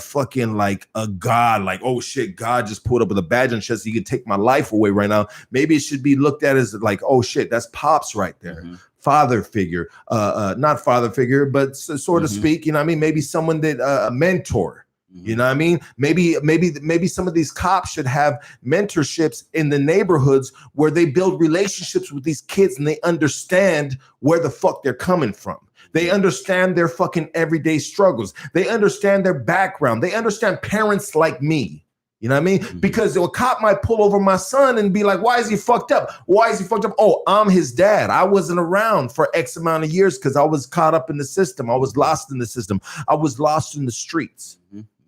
fucking like a God, like, oh shit, God just pulled up with a badge on chest, he can take my life away right now. Maybe it should be looked at as like, oh shit, that's Pops right there. Father figure, not father figure, but so to speak, you know what I mean? Maybe someone that a mentor. You know what I mean? Maybe some of these cops should have mentorships in the neighborhoods where they build relationships with these kids and they understand where the fuck they're coming from. They understand their fucking everyday struggles. They understand their background. They understand parents like me. You know what I mean? Because a cop might pull over my son and be like, why is he fucked up? Why is he fucked up? Oh, I'm his dad. I wasn't around for X amount of years because I was caught up in the system. I was lost in the system. I was lost in the streets.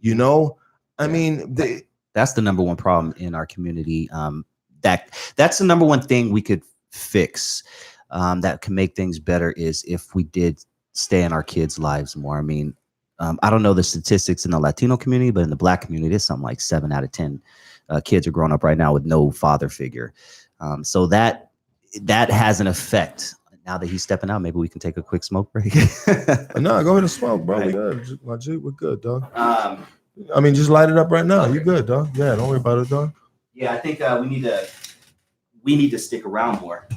You know, I mean, that's the number one problem in our community. That's the number one thing we could fix that can make things better is if we did stay in our kids' lives more. I mean, I don't know the statistics in the Latino community, but in the Black community, it's something like 7 out of 10 kids are growing up right now with no father figure. So that has an effect. Now that he's stepping out, maybe we can take a quick smoke break. No, go ahead and smoke, bro. Right. We're good. We're good, dog. I mean, just light it up right now. Okay. You good, dog? Yeah, don't worry about it, dog. Yeah, I think we need to stick around more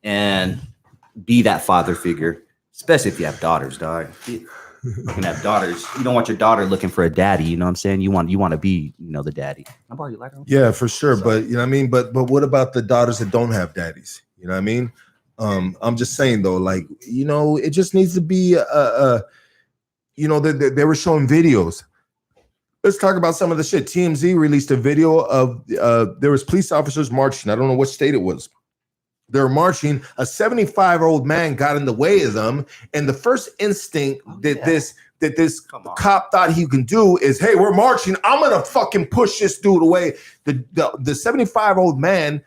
and be that father figure, especially if you have daughters, dog. You can have daughters. You don't want your daughter looking for a daddy. You know what I'm saying? You want to be, you know, the daddy. I'm borrow your lighter. Yeah, for sure. Sorry. But you know what I mean? But what about the daughters that don't have daddies? You know what I mean? I'm just saying though, like, you know, it just needs to be you know, they were showing videos. Let's talk about some of the shit. TMZ released a video of there was police officers marching. I don't know what state it was. They were marching. A 75-year-old man got in the way of them, and the first instinct this cop thought he can do is, hey, we're marching. I'm gonna fucking push this dude away. The 75-year-old man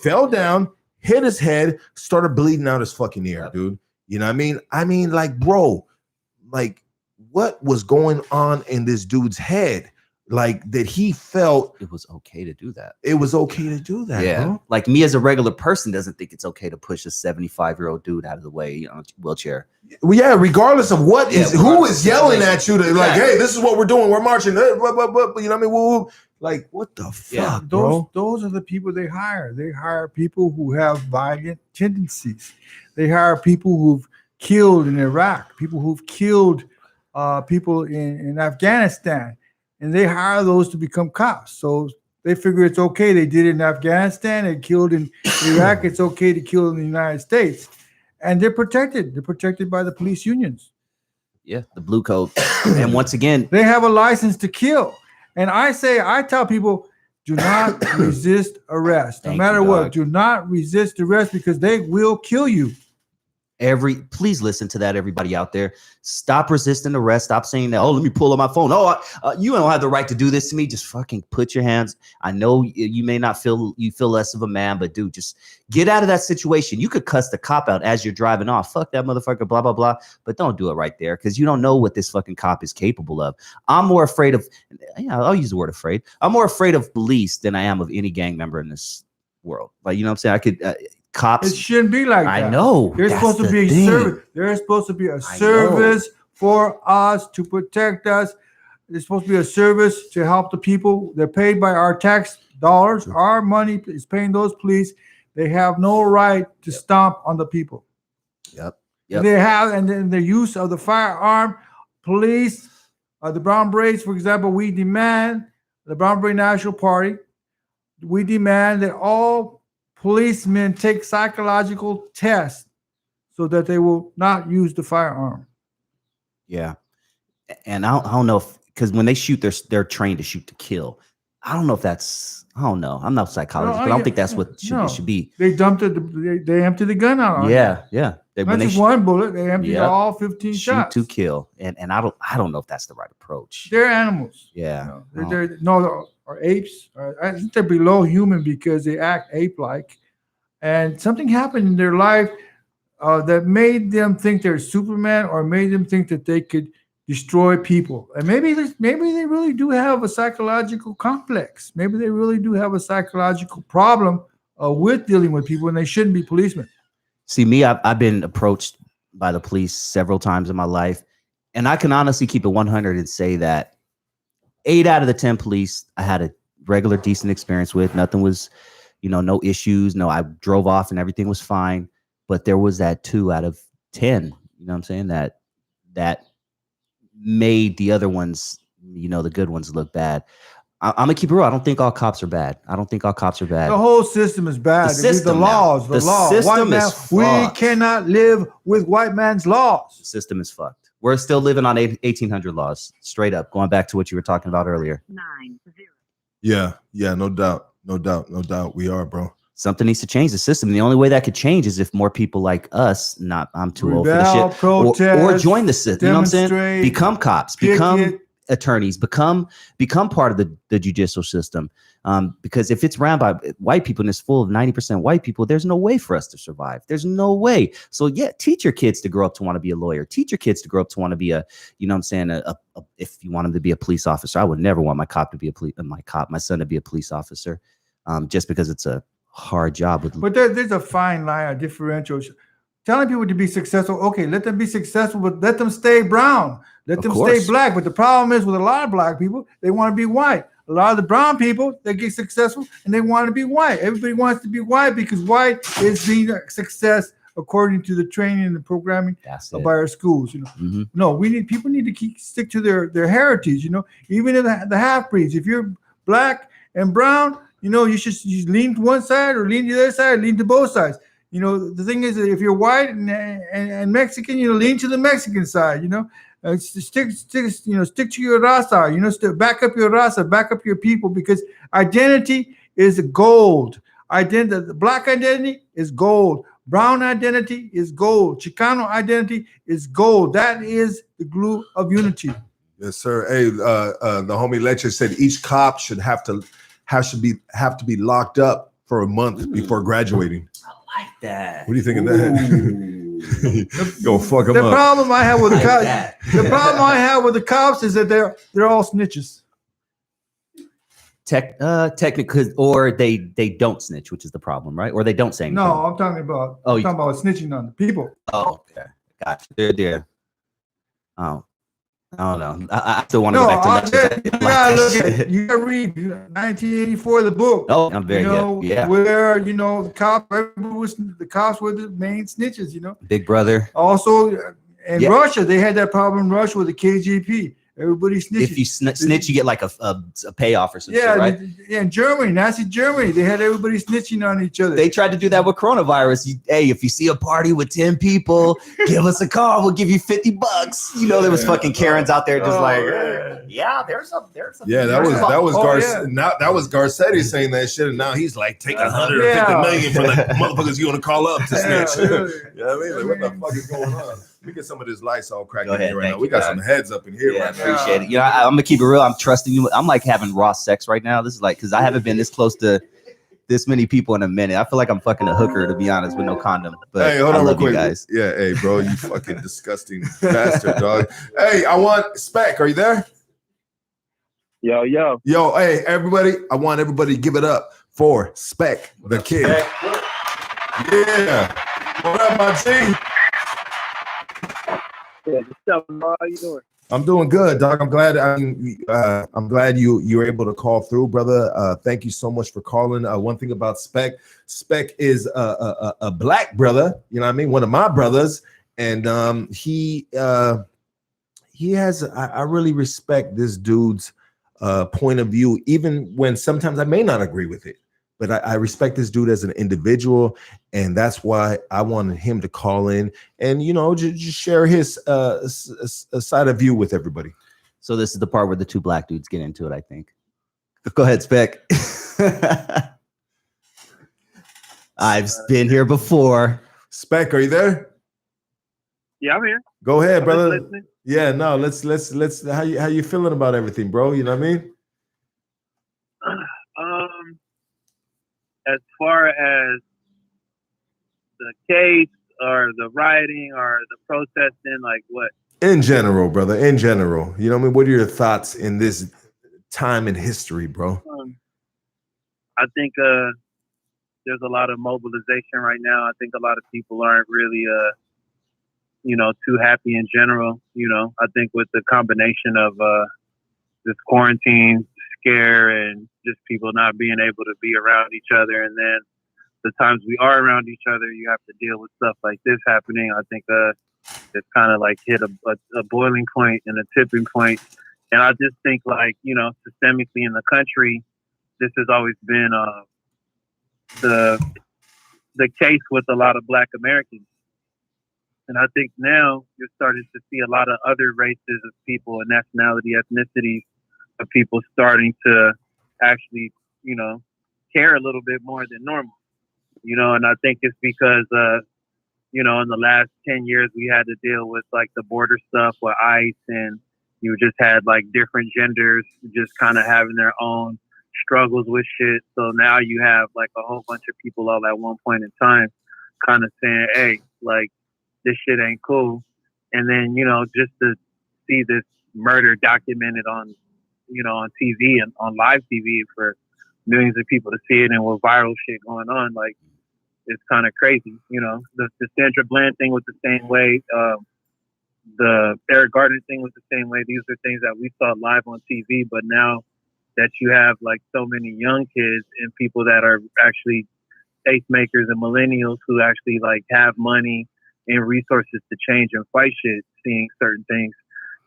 fell down, hit his head, started bleeding out his fucking ear, dude. You know what I mean? I mean, like, bro, like, what was going on in this dude's head? Like, that he felt it was okay to do that. It was okay to do that, bro. Like me as a regular person doesn't think it's okay to push a 75-year-old dude out of the way, you know, wheelchair. Well, yeah, regardless of who is yelling at you to like, hey, this is what we're doing. We're marching. You know what I mean? Like, what the fuck, bro? Those are the people they hire. They hire people who have violent tendencies. They hire people who've killed in Iraq, people who've killed people in Afghanistan, and they hire those to become cops. So they figure it's okay. They did it in Afghanistan. They killed in Iraq. It's okay to kill in the United States. And they're protected. They're protected by the police unions. Yeah, the blue coat. And once again, they have a license to kill. And I tell people, do not resist arrest. No matter what, do not resist arrest because they will kill you. Please listen to that, everybody out there. Stop resisting arrest. Stop saying that, oh, let me pull up my phone. Oh, you don't have the right to do this to me. Just fucking put your hands. I know you may not feel less of a man, but dude, just get out of that situation. You could cuss the cop out as you're driving off. Fuck that motherfucker, blah, blah, blah. But don't do it right there, because you don't know what this fucking cop is capable of. I'm more afraid of, I'll use the word afraid. I'm more afraid of police than I am of any gang member in this world. Like, you know what I'm saying? I could... cops. It shouldn't be like that. I know. There's supposed to be a service. There's supposed to be a service for us to protect us. There's supposed to be a service to help the people. They're paid by our tax dollars. Our money is paying those police. They have no right to stomp on the people. Yep. They have, and then the use of the firearm, police, the Brown Berets, for example, we demand, the Brown Beret National Party, we demand that all policemen take psychological tests so that they will not use the firearm. Yeah. And I don't know if, because when they shoot, they're trained to shoot to kill. I don't know if that's, I don't know. I'm not a psychologist, but I don't think that's what it should be. They dumped it. They emptied the gun out on Yeah. Not just one bullet. They emptied all 15 shots. Shoot to kill. And I don't know if that's the right approach. They're animals. Yeah. Or apes. I think they're below human because they act ape-like. And something happened in their life that made them think they're Superman, or made them think that they could destroy people. And maybe they really do have a psychological complex. Maybe they really do have a psychological problem with dealing with people, and they shouldn't be policemen. See, me, I've been approached by the police several times in my life, and I can honestly keep it 100 and say that 8 out of the 10 police I had a regular, decent experience with. Nothing was, no issues. No, I drove off and everything was fine. But there was that 2 out of 10, you know what I'm saying, that made the other ones, the good ones, look bad. I'm gonna keep it real. I don't think all cops are bad. The whole system is bad. The laws. System is fucked. We cannot live with white man's laws. The system is fucked. We're still living on 1800 laws, straight up. Going back to what you were talking about earlier. 9-0. Yeah, no doubt. We are, bro. Something needs to change the system. The only way that could change is if more people like us, I'm too old for this shit, protest, or join the system. You know what I'm saying? Become cops, become attorneys, become part of the judicial system. Because if it's ran by white people and it's full of 90% white people, there's no way for us to survive. There's no way. So teach your kids to grow up to want to be a lawyer. Teach your kids to grow up to want to be if you want them to be a police officer. I would never want my son to be a police officer, just because it's a hard job. But there's a fine line, a differential. Telling people to be successful, okay, let them be successful, but let them stay brown. Let them stay black. But the problem is with a lot of black people, they want to be white. A lot of the brown people, they get successful and they want to be white. Everybody wants to be white because white is the success according to the training and the programming by our schools. Mm-hmm. No, people need to stick to their heritage. Even in the half breeds. If you're black and brown, you should lean to one side or lean to the other side, lean to both sides. The thing is that if you're white and Mexican, lean to the Mexican side. Stick to your raza. Back up your raza, back up your people, because identity is gold. The black identity is gold. Brown identity is gold. Chicano identity is gold. That is the glue of unity. Yes, sir. Hey, the homie Leche said each cop should have to be locked up for a month before graduating. I like that. What do you think of that? Go fuck them up. The problem I have with the cops. The problem I have with the cops is that they're all snitches. Technically, or they don't snitch, which is the problem, right? Or they don't say anything. No, I'm talking about snitching on the people. Oh, okay, gotcha. They're oh. I don't know. I still want to go back to you gotta read 1984, the book. Oh, I'm very good. Yeah. Where the cops were the main snitches. Big Brother. Also, in Russia, they had that problem in Russia with the KGB. Everybody snitching. If you snitch, you get like a payoff or something, right? Yeah, in Germany, Nazi Germany, they had everybody snitching on each other. They tried to do that with coronavirus. Hey, if you see a party with 10 people, give us a call. We'll give you $50. You know, there was fucking Karens out there just there's a Yeah, that was Garcetti saying that shit, and now he's like, take 150 million for the motherfuckers you want to call up to snitch. You know what I mean? Like, what the fuck is going on? We get some of this lights all cracked in here right now. We got some heads up in here right now. Appreciate it. You know, I'm gonna keep it real. I'm trusting you. I'm like having raw sex right now. This is like, because I haven't been this close to this many people in a minute. I feel like I'm fucking a hooker, to be honest, with no condom. But hey, hold on, I love real quick, you guys. Yeah, hey, bro, you fucking disgusting bastard, dog. Hey, I want Spec. Are you there? Yo. Yo, hey, everybody. I want everybody to give it up for Spec, the kid. Yeah. What up, my G? Yeah, how you doing? I'm doing good, dog. I'm glad. I'm glad you were able to call through, brother. Thank you so much for calling. One thing about Spec is a black brother. You know what I mean? One of my brothers, and he has. I really respect this dude's point of view, even when sometimes I may not agree with it. But I respect this dude as an individual, and that's why I wanted him to call in and, you know, just share his side of view with everybody. So this is the part where the two black dudes get into it, I think. Go ahead, Spec. I've been here before. Spec, are you there? Yeah, I'm here. Go ahead, brother. Listening. Yeah, no, let's how you feeling about everything, bro? You know what I mean? As far as the case or the rioting or the protesting, like what? In general, brother, in general. You know what I mean? What are your thoughts in this time in history, bro? I think there's a lot of mobilization right now. I think a lot of people aren't really, too happy in general. You know, I think with the combination of this quarantine scare and just people not being able to be around each other, and then the times we are around each other, you have to deal with stuff like this happening. I think it's kind of like hit a boiling point and a tipping point. And I just think, like, you know, systemically in the country, this has always been the case with a lot of Black Americans. And I think now you're starting to see a lot of other races of people and nationality, ethnicities of people starting to actually, you know, care a little bit more than normal. You know, and I think it's because, you know, in the last 10 years, we had to deal with like the border stuff with ICE, and you just had like different genders just kind of having their own struggles with shit. So now you have like a whole bunch of people all at one point in time kind of saying, hey, like, this shit ain't cool. And then, you know, just to see this murder documented on, you know, on TV and on live TV for millions of people to see it, and with viral shit going on, like, it's kind of crazy. You know, the Sandra Bland thing was the same way. The Eric Gardner thing was the same way. These are things that we saw live on TV, but now that you have like so many young kids and people that are actually faith makers and millennials who actually like have money and resources to change and fight shit, seeing certain things,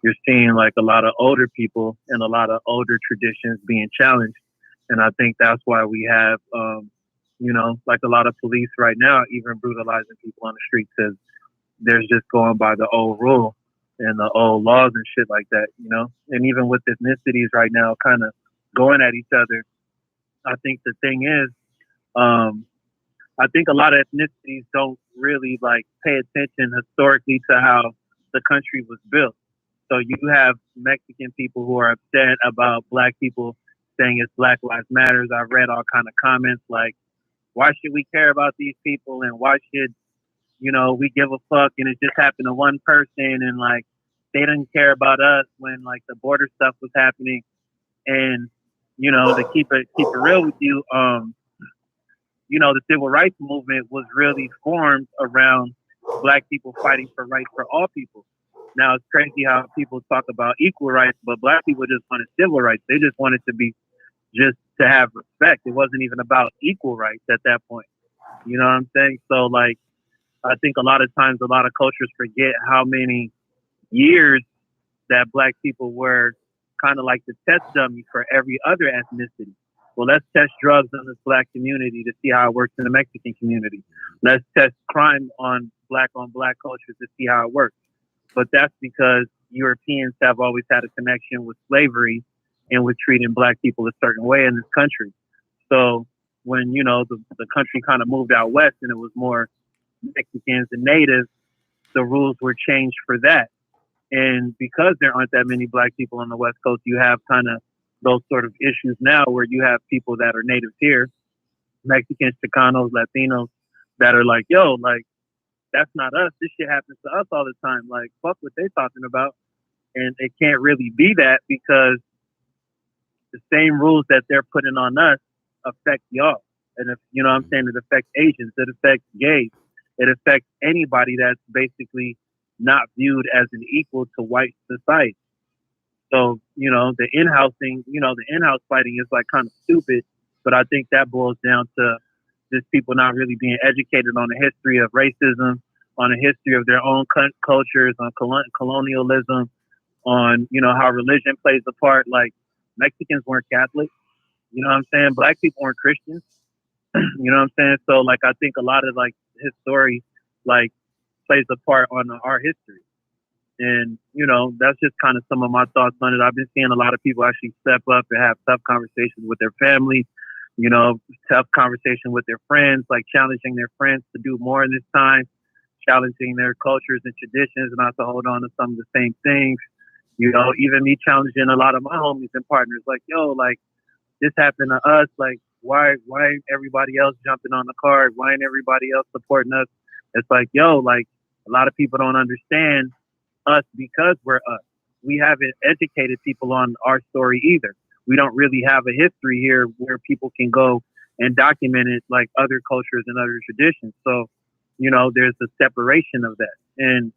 you're seeing like a lot of older people and a lot of older traditions being challenged. And I think that's why we have, you know, like a lot of police right now, even brutalizing people on the street, because there's just going by the old rule and the old laws and shit like that, you know? And even with ethnicities right now kind of going at each other, I think the thing is, I think a lot of ethnicities don't really like pay attention historically to how the country was built. So you have Mexican people who are upset about Black people saying it's Black Lives Matters. I've read all kind of comments like, why should we care about these people, and why should, you know, we give a fuck, and it just happened to one person, and like they didn't care about us when like the border stuff was happening. And, you know, to keep it real with you, you know, the civil rights movement was really formed around Black people fighting for rights for all people. Now it's crazy how people talk about equal rights, but Black people just wanted civil rights. They just wanted to be, just to have respect. It wasn't even about equal rights at that point. You know what I'm saying? So like, I think a lot of times a lot of cultures forget how many years that black people were kind of like the test dummy for every other ethnicity. Well, let's test drugs in this black community to see how it works in the Mexican community. Let's test crime on black cultures to see how it works. But that's because Europeans have always had a connection with slavery and with treating black people a certain way in this country. So when, you know, the country kind of moved out west and it was more Mexicans and natives, the rules were changed for that. And because there aren't that many black people on the West Coast, you have kind of those sort of issues now where you have people that are natives here, Mexicans, Chicanos, Latinos, that are like, yo, like, that's not us. This shit happens to us all the time. Like, fuck what they talking about. And it can't really be that because the same rules that they're putting on us affect y'all. And if, you know what I'm saying, it affects Asians, it affects gays, it affects anybody that's basically not viewed as an equal to white society. So, you know, the in-house fighting is like kind of stupid, but I think that boils down to just people not really being educated on the history of racism, on the history of their own cultures, on colonialism, on, you know, how religion plays a part. Like, Mexicans weren't Catholic, you know what I'm saying? Black people weren't Christians, you know what I'm saying? So, like, I think a lot of, like, his story, like, plays a part on our history. And, you know, that's just kind of some of my thoughts on it. I've been seeing a lot of people actually step up and have tough conversations with their family, you know, tough conversation with their friends, like challenging their friends to do more in this time, challenging their cultures and traditions and not to hold on to some of the same things. You know, even me challenging a lot of my homies and partners, like, yo, like, this happened to us. Like, why ain't everybody else jumping on the card? Why ain't everybody else supporting us? It's like, yo, like, a lot of people don't understand us because we're us. We haven't educated people on our story either. We don't really have a history here where people can go and document it like other cultures and other traditions. So, you know, there's a separation of that. And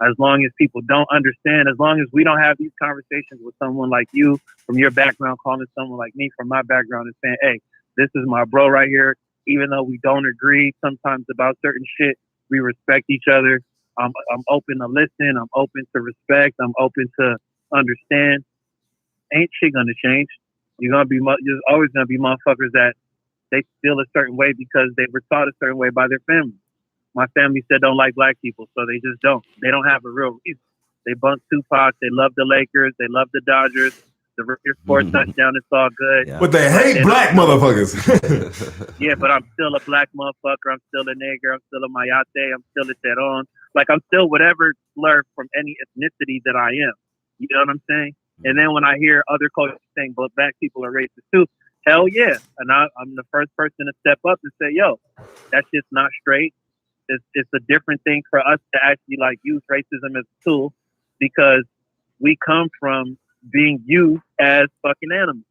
as long as people don't understand, as long as we don't have these conversations with someone like you from your background, calling someone like me from my background and saying, hey, this is my bro right here. Even though we don't agree sometimes about certain shit, we respect each other. I'm open to listen. I'm open to respect. I'm open to understand. Ain't shit gonna change. You're always gonna be motherfuckers that they feel a certain way because they were taught a certain way by their family. My family said don't like black people, so they just don't. They don't have a real reason. They bunk Tupac. They love the Lakers. They love the Dodgers. The Ritter Sport touchdown, it's all good. Yeah. But they hate black motherfuckers. Yeah, but I'm still a black motherfucker. I'm still a nigger. I'm still a mayate. I'm still a teron. Like, I'm still whatever slur from any ethnicity that I am. You know what I'm saying? And then when I hear other cultures saying, but black people are racist too, hell yeah. And I'm the first person to step up and say, yo, that's just not straight. It's a different thing for us to actually, like, use racism as a tool because we come from being used as fucking animals.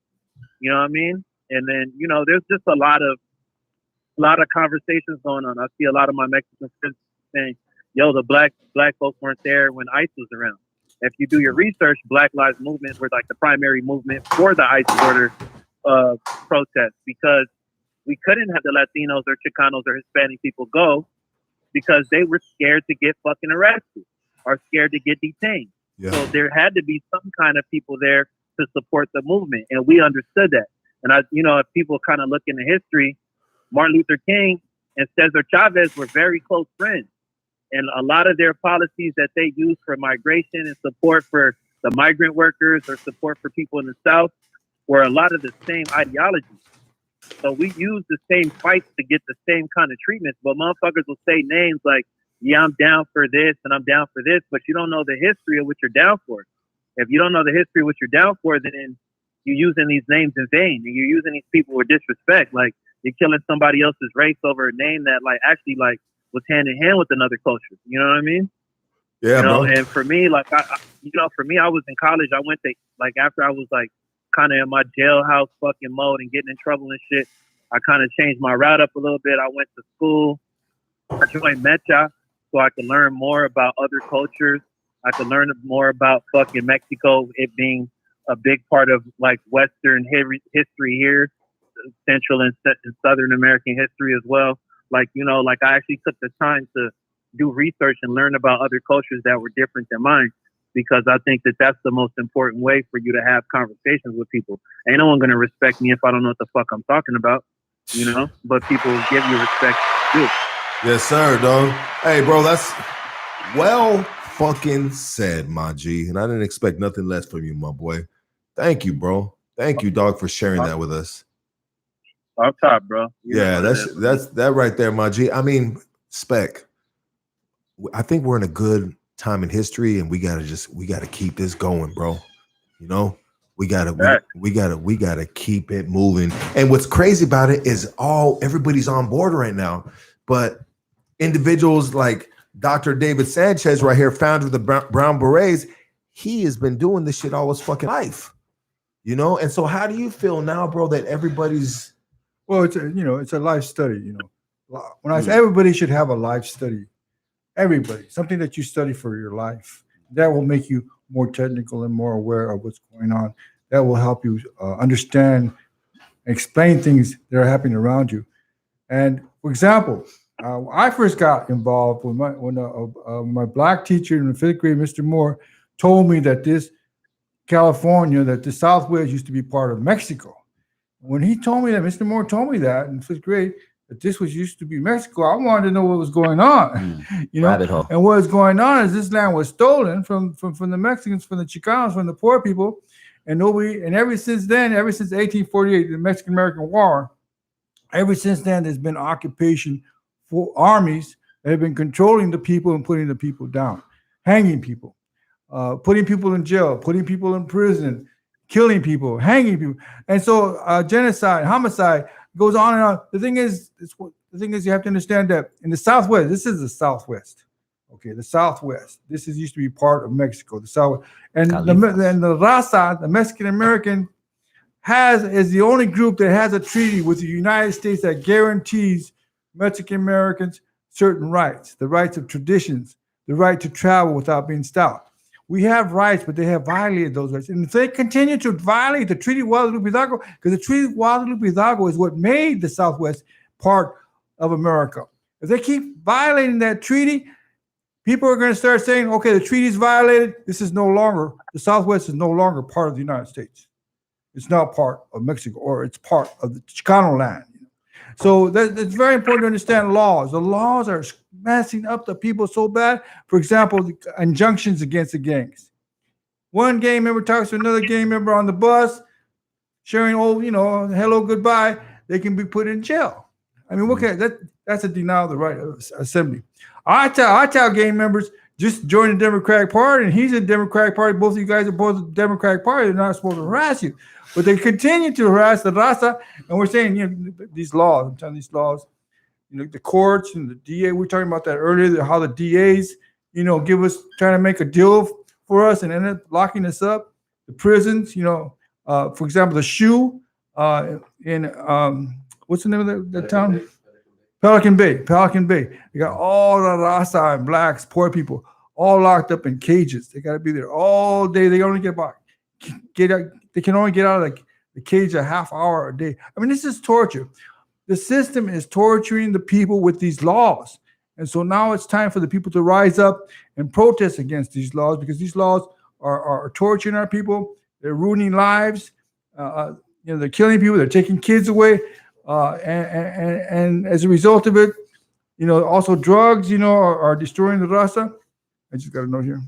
You know what I mean? And then, you know, there's just a lot of conversations going on. I see a lot of my Mexican friends saying, yo, the black folks weren't there when ICE was around. If you do your research, Black Lives Movement were like the primary movement for the ICE border protest because we couldn't have the Latinos or Chicanos or Hispanic people go because they were scared to get fucking arrested or scared to get detained. Yeah. So there had to be some kind of people there to support the movement, and we understood that. And if people kind of look into history, Martin Luther King and Cesar Chavez were very close friends. And a lot of their policies that they used for migration and support for the migrant workers or support for people in the South were a lot of the same ideologies. So we use the same fights to get the same kind of treatments. But motherfuckers will say names like, yeah, I'm down for this and I'm down for this, but you don't know the history of what you're down for. If you don't know the history of what you're down for, then you're using these names in vain and you're using these people with disrespect. Like, you're killing somebody else's race over a name that, like, actually, like, was hand in hand with another culture. You know what I mean? Yeah, you know, bro. And for me, like, I was in college. I went to, like, after I was, like, kind of in my jailhouse fucking mode and getting in trouble and shit, I kind of changed my route up a little bit. I went to school. I joined Mecha so I could learn more about other cultures. I could learn more about fucking Mexico, it being a big part of, like, Western history here, Central and Southern American history as well. Like, you know, like, I actually took the time to do research and learn about other cultures that were different than mine. because I think that that's the most important way for you to have conversations with people. Ain't no one going to respect me if I don't know what the fuck I'm talking about, you know? But people give you respect too. Yes, sir, dog. Hey, bro, that's well fucking said, my G. And I didn't expect nothing less from you, my boy. Thank you, bro. Thank you, dog, for sharing that with us. Up top, bro. Yeah, that's that right there, my G. I mean, Spec, I think we're in a good time in history, and we gotta keep this going, bro. You know, we gotta keep it moving. And what's crazy about it is everybody's on board right now, but individuals like Dr. David Sanchez right here, founder of the Brown Berets, he has been doing this shit all his fucking life, you know? And so how do you feel now, bro, that everybody's... Well, it's a life study, you know. When I say everybody should have a life study, everybody, something that you study for your life, that will make you more technical and more aware of what's going on. That will help you understand, explain things that are happening around you. And for example, I first got involved when my black teacher in the 5th grade, Mr. Moore, told me that this California, that the Southwest used to be part of Mexico. When he told me that, Mr. Moore told me that in 5th grade, that this used to be Mexico, I wanted to know what was going on. You know, rabbit hole. And what was going on is this land was stolen from the Mexicans, from the Chicanos, from the poor people, and ever since then, ever since 1848, the Mexican-American War, ever since then, there's been occupation for armies that have been controlling the people and putting the people down, hanging people, putting people in jail, putting people in prison, killing people, hanging people. And so genocide, homicide goes on and on. The thing is you have to understand that in the Southwest, this is the Southwest. Okay, the Southwest. This used to be part of Mexico, the South. And the RAZA, the Mexican American, is the only group that has a treaty with the United States that guarantees Mexican Americans certain rights, the rights of traditions, the right to travel without being stopped. We have rights, but they have violated those rights. And if they continue to violate the Treaty of Guadalupe Hidalgo, because the Treaty of Guadalupe Hidalgo is what made the Southwest part of America. If they keep violating that treaty, people are going to start saying, okay, the treaty is violated. The Southwest is no longer part of the United States. It's not part of Mexico, or it's part of the Chicano land. So it's very important to understand laws. The laws are messing up the people so bad. For example, the injunctions against the gangs. One gang member talks to another gang member on the bus, sharing hello, goodbye. They can be put in jail. I mean, that's a denial of the right of assembly. I tell gang members, just join the Democratic Party, and he's in the Democratic Party. Both of you guys are both in the Democratic Party. They're not supposed to harass you. But they continue to harass the RAZA, and we're saying, these laws, I'm telling these laws, the courts and the DA, we were talking about that earlier, how the DAs, trying to make a deal for us and end up locking us up. The prisons, for example, the SHU in, what's the name of that town? Pelican Bay. They got all the RAZA and blacks, poor people, all locked up in cages. They got to be there all day. They only they can only get out of the cage a half hour a day. I mean, this is torture. The system is torturing the people with these laws. And so now it's time for the people to rise up and protest against these laws, because these laws are torturing our people. They're ruining lives. They're killing people. They're taking kids away. And as a result of it, also drugs, are destroying the RAZA. I just got a note here.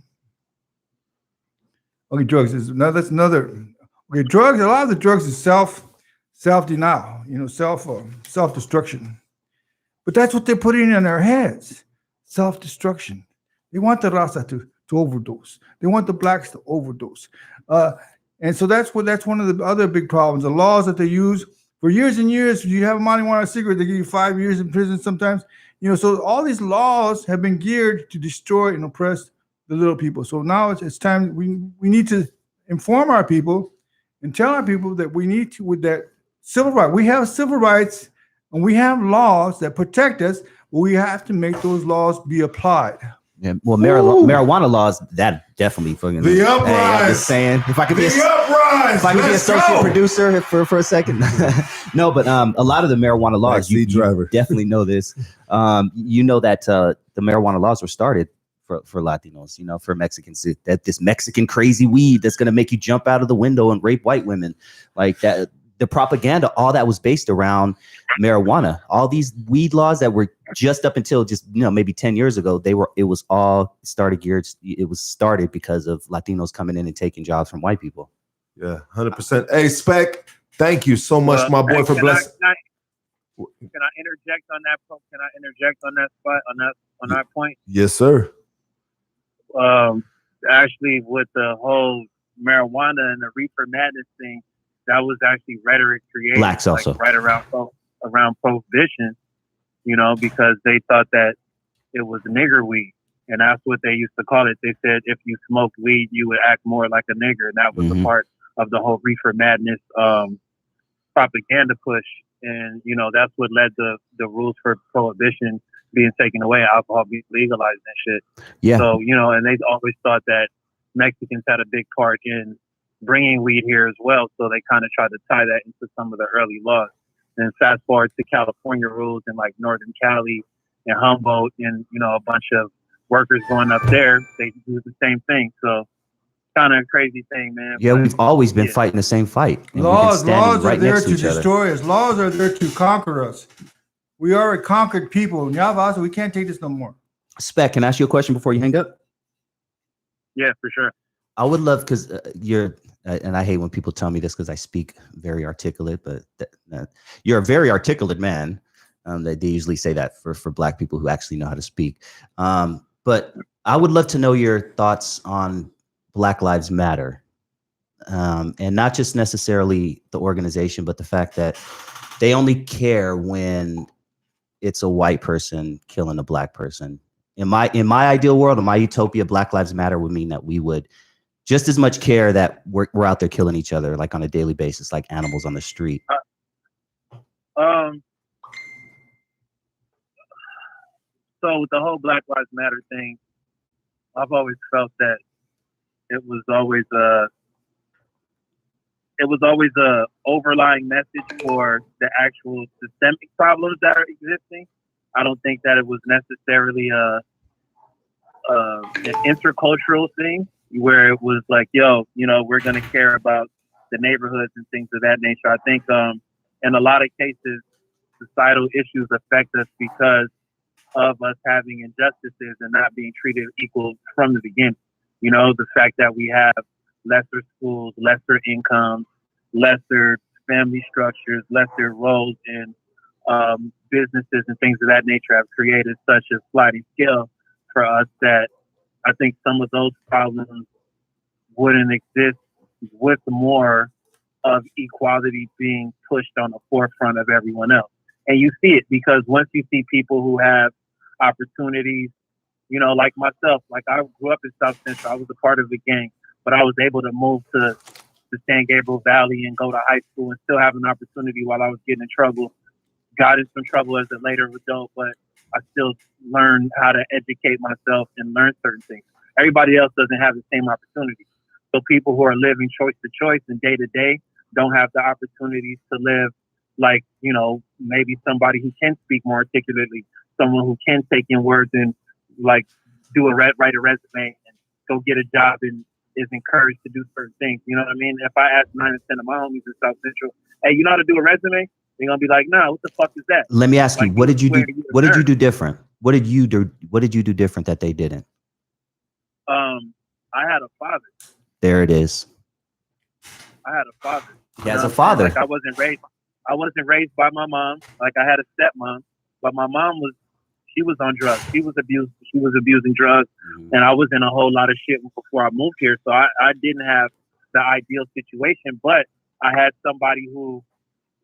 Okay, drugs that's another. Okay, drugs. A lot of the drugs is self-denial. Self-destruction. But that's what they're putting in our heads: self-destruction. They want the RAZA to overdose. They want the blacks to overdose. And so that's one of the other big problems. The laws that they use for years and years. You have a marijuana cigarette, they give you 5 years in prison sometimes. So all these laws have been geared to destroy and oppress the little people. So now it's time we need to inform our people and tell our people that we need to, with that civil right. We have civil rights and we have laws that protect us, but we have to make those laws be applied. Yeah, well, marijuana laws, that definitely fucking. The uprise. Hey, I'm just saying, if I could be a associate producer for a second. No, but a lot of the marijuana laws, you definitely know this. You know that the marijuana laws were started for Latinos, you know, for Mexicans, that this Mexican crazy weed that's going to make you jump out of the window and rape white women, like that. The propaganda, all that was based around marijuana. All these weed laws that were just up until just, you know, maybe 10 years ago, it was started because of Latinos coming in and taking jobs from white people. Yeah, 100%. Hey, Spec, thank you so much, my boy, for blessing. Can I interject on that? Can I interject on that spot, on that point? Yes, sir. Actually, with the whole marijuana and the reefer madness thing, that was actually rhetoric created, blacks also, like right around prohibition, you know, because they thought that it was nigger weed, and that's what they used to call it. They said if you smoked weed, you would act more like a nigger, and that was a part of the whole reefer madness propaganda push. And you know, that's what led the rules for prohibition being taken away, alcohol being legalized and shit. Yeah. So you know, and they always thought that Mexicans had a big part in bringing weed here as well, so they kind of tried to tie that into some of the early laws. And fast forward to California rules in like Northern Cali and Humboldt, and you know, a bunch of workers going up there, they do the same thing. So kind of a crazy thing, man. Yeah, we've always been fighting the same fight. Laws are there to destroy us. Laws are there to conquer us. We are a conquered people. Nyavas, we can't take this no more. Spec, can I ask you a question before you hang up? Yeah, for sure. I would love, because you're, and I hate when people tell me this because I speak very articulate, but you're a very articulate man. They usually say that for Black people who actually know how to speak. But I would love to know your thoughts on Black Lives Matter, and not just necessarily the organization, but the fact that they only care when it's a white person killing a Black person. In my ideal world, in my utopia, Black Lives Matter would mean that we would just as much care that we're out there killing each other, like on a daily basis, like animals on the street. So with the whole Black Lives Matter thing, I've always felt that it was always a overlying message for the actual systemic problems that are existing. I don't think that it was necessarily an intercultural thing where it was like, yo, you know, we're going to care about the neighborhoods and things of that nature. I think in a lot of cases, societal issues affect us because of us having injustices and not being treated equal from the beginning. You know, the fact that we have lesser schools, lesser incomes, lesser family structures, lesser roles in businesses and things of that nature have created such a sliding scale for us that I think some of those problems wouldn't exist with more of equality being pushed on the forefront of everyone else. And you see it because once you see people who have opportunities, you know, like myself, like I grew up in South Central, I was a part of the gang, but I was able to move to the San Gabriel Valley and go to high school and still have an opportunity while I was getting in trouble. Got in some trouble as a later adult, but I still learned how to educate myself and learn certain things. Everybody else doesn't have the same opportunity. So people who are living choice to choice and day to day don't have the opportunities to live like, you know, maybe somebody who can speak more articulately, someone who can take in words and like write a resume and go get a job and is encouraged to do certain things. You know what I mean? If I ask 9 or 10 of my homies in South Central, hey, you know how to do a resume? They're gonna be like, nah, what the fuck is that? Let me ask you, like, what did you do? What did you do different? What did you do different that they didn't? I had a father. There it is. I had a father. He has a father. Like I wasn't raised by my mom. Like I had a stepmom, but my mom she was on drugs. She was abusing drugs, and I was in a whole lot of shit before I moved here. So I didn't have the ideal situation, but I had somebody who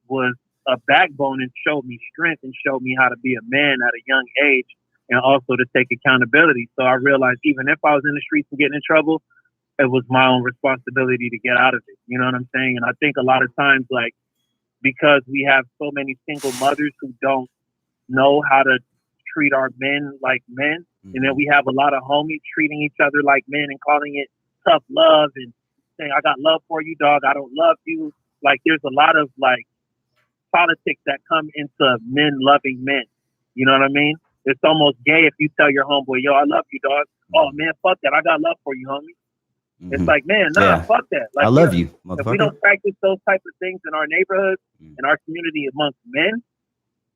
was a backbone and showed me strength and showed me how to be a man at a young age and also to take accountability. So I realized even if I was in the streets and getting in trouble, it was my own responsibility to get out of it. You know what I'm saying? And I think a lot of times, like, because we have so many single mothers who don't know how to treat our men like men, and then we have a lot of homies treating each other like men and calling it tough love and saying, I got love for you, dog. I don't love you. Like, there's a lot of, like, politics that come into men loving men. You know what I mean? It's almost gay if you tell your homeboy, yo, I love you, dog. oh man, fuck that. I got love for you, homie. It's like, man, fuck that. Like, I love you, motherfucker. If we don't practice those type of things in our neighborhood, in our community amongst men,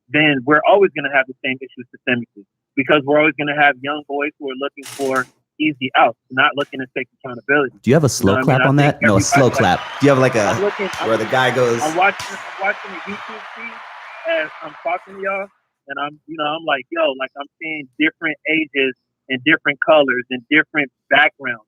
then we're always going to have the same issues systemically, because we're always going to have young boys who are looking for easy outs, not looking to take accountability. Do you have a slow clap on that? No, a slow clap. Do you have like a where the guy goes? I'm watching a YouTube feed as I'm talking to y'all, and I'm like, yo, like I'm seeing different ages and different colors and different backgrounds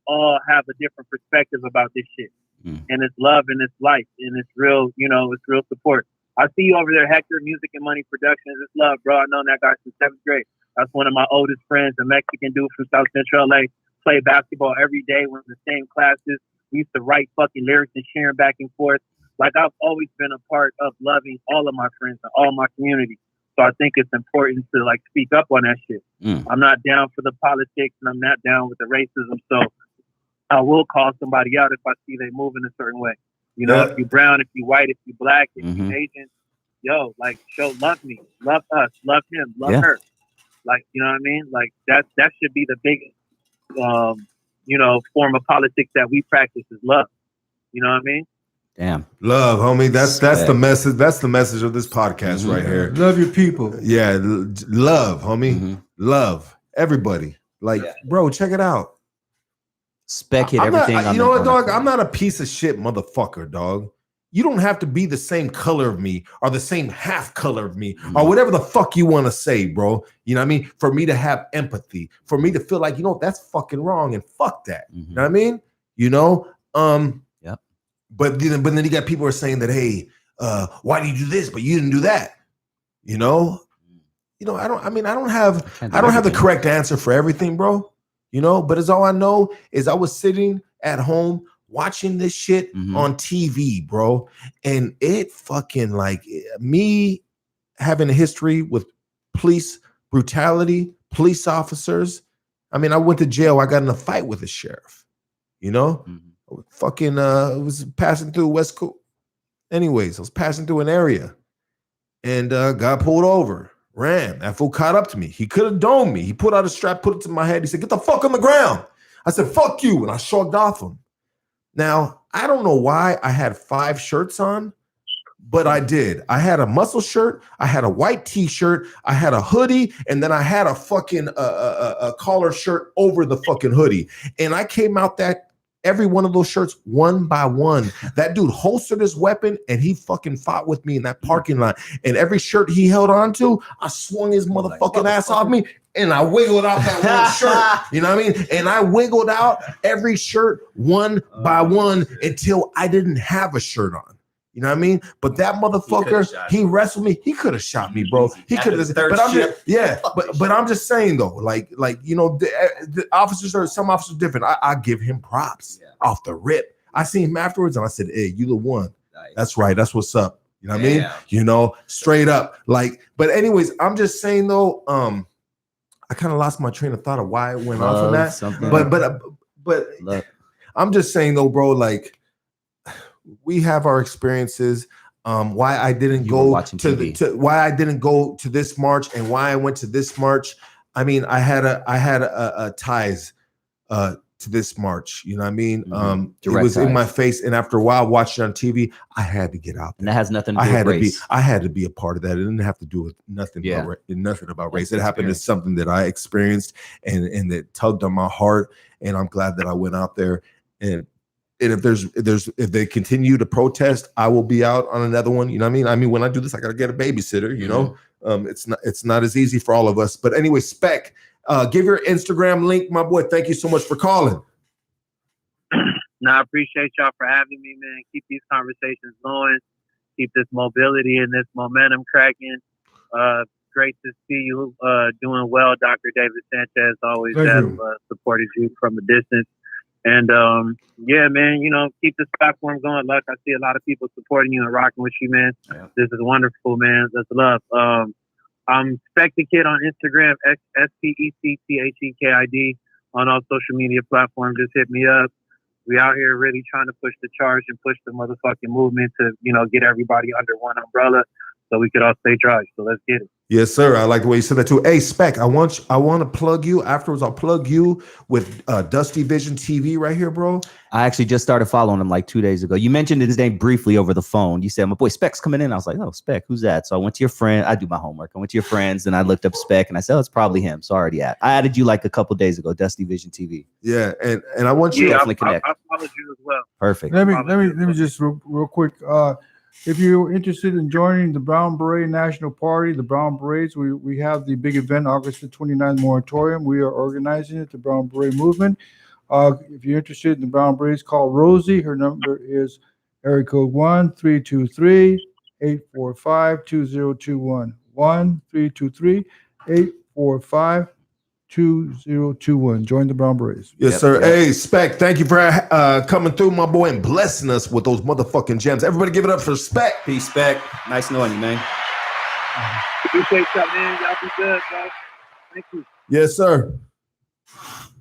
all have a different perspective about this shit. And it's love and it's life and it's real, it's real support. I see you over there, Hector, Music and Money Productions. It's love, bro. I know that guy since 7th grade. That's one of my oldest friends, a Mexican dude from South Central LA. Play basketball every day. We're in the same classes. We used to write fucking lyrics and sharing back and forth. Like, I've always been a part of loving all of my friends and all my community. So I think it's important to like speak up on that shit. I'm not down for the politics and I'm not down with the racism. So I will call somebody out if I see they move in a certain way. If you brown, if you white, if you black, if you Asian, yo, like love me, love us, love him, love her. Like, you know what I mean? Like that should be the biggest, form of politics that we practice is love. You know what I mean? Damn. Love, homie. That's the message. That's the message of this podcast right here. Love your people. Yeah. Love, homie. Love everybody. Like, bro, check it out. Spec hit everything. You know what, dog? I'm not a piece of shit motherfucker, dog. You don't have to be the same color of me or the same half color of me or whatever the fuck you want to say, bro. You know what I mean? For me to have empathy, for me to feel like, that's fucking wrong and fuck that. You know what I mean? But then you got people who are saying that, hey, why do you do this? But you didn't do that. I don't have the correct answer for everything, bro. But it's all I know is I was sitting at home watching this shit on TV, bro. And it fucking like me having a history with police brutality, police officers. I mean, I went to jail. I got in a fight with a sheriff, fucking was passing through West Coast. Anyways, I was passing through an area and got pulled over. Ran. That fool caught up to me. He could have domed me. He put out a strap, put it to my head. He said, get the fuck on the ground. I said, fuck you. And I shrugged off him. Now, I don't know why I had 5 shirts on, but I did. I had a muscle shirt. I had a white t-shirt. I had a hoodie. And then I had a fucking a collar shirt over the fucking hoodie. And I came out every one of those shirts one by one. That dude holstered his weapon and he fucking fought with me in that parking lot. And every shirt he held on to, I swung his motherfucking ass off me and I wiggled out that one shirt. You know what I mean? And I wiggled out every shirt one by one until I didn't have a shirt on. You know what I mean? But that motherfucker, he wrestled me. He could have shot me, bro. He could have. But I'm just, but I'm just saying though, like the officers are some officers different. I give him props off the rip. I seen him afterwards and I said, "Hey, you the one." Nice. That's right. That's what's up. You know what I mean? Straight up. Like, but anyways, I'm just saying though, I kind of lost my train of thought of why I went off on that. But I'm just saying though, bro, like. We have our experiences. Why I didn't go why I didn't go to this march and why I went to this march. I mean, I had a ties to this march. You know what I mean? It was in my face, and after a while, watching it on TV, I had to get out there. And that has nothing to do with race. I had to be a part of that. It didn't have to do with nothing about race. It happened as something that I experienced and that tugged on my heart. And I'm glad that I went out there and if they continue to protest, I will be out on another one. You know what I mean? I mean, when I do this, I got to get a babysitter, it's not as easy for all of us. But anyway, Spec, give your Instagram link, my boy. Thank you so much for calling. No, I appreciate y'all for having me, man. Keep these conversations going. Keep this mobility and this momentum cracking. Great to see you doing well, Dr. David Sanchez. Always have supported you from a distance. And man, keep this platform going. Look, I see a lot of people supporting you and rocking with you, man. Yeah. This is wonderful, man. That's love. I'm Spec the Kid on Instagram, SPECTHEKID on all social media platforms. Just hit me up. We out here really trying to push the charge and push the motherfucking movement to, get everybody under one umbrella so we could all stay dry. So let's get it. Yes, sir. I like the way you said that too. Hey, Spec, I want to plug you. Afterwards, I'll plug you with Dusty Vision TV right here, bro. I actually just started following him like 2 days ago. You mentioned his name briefly over the phone. You said, my boy Spec's coming in. I was like, oh, Spec, who's that? So I went to your friend. I do my homework. I went to your friends and I looked up Spec and I said, oh, it's probably him. So I already I added you like a couple days ago, Dusty Vision TV. Yeah, and I want you Yeah, to I connect. followed you as well. Perfect. Let me just real quick. If you're interested in joining the Brown Beret National Party, the Brown Berets, we have the big event August the 29th moratorium. We are organizing it, the Brown Beret movement. If you're interested in the Brown Berets, call Rosie. Her number is area code 1-323-845-2021. 1-323-845-2021. Join the Brown Berets. Yes, sir. Hey, Spec, thank you for coming through, my boy, and blessing us with those motherfucking gems. Everybody give it up for Spec. Peace, Spec. Nice knowing you, man. Appreciate y'all, man. Y'all be good, bro. Thank you. Yes, sir.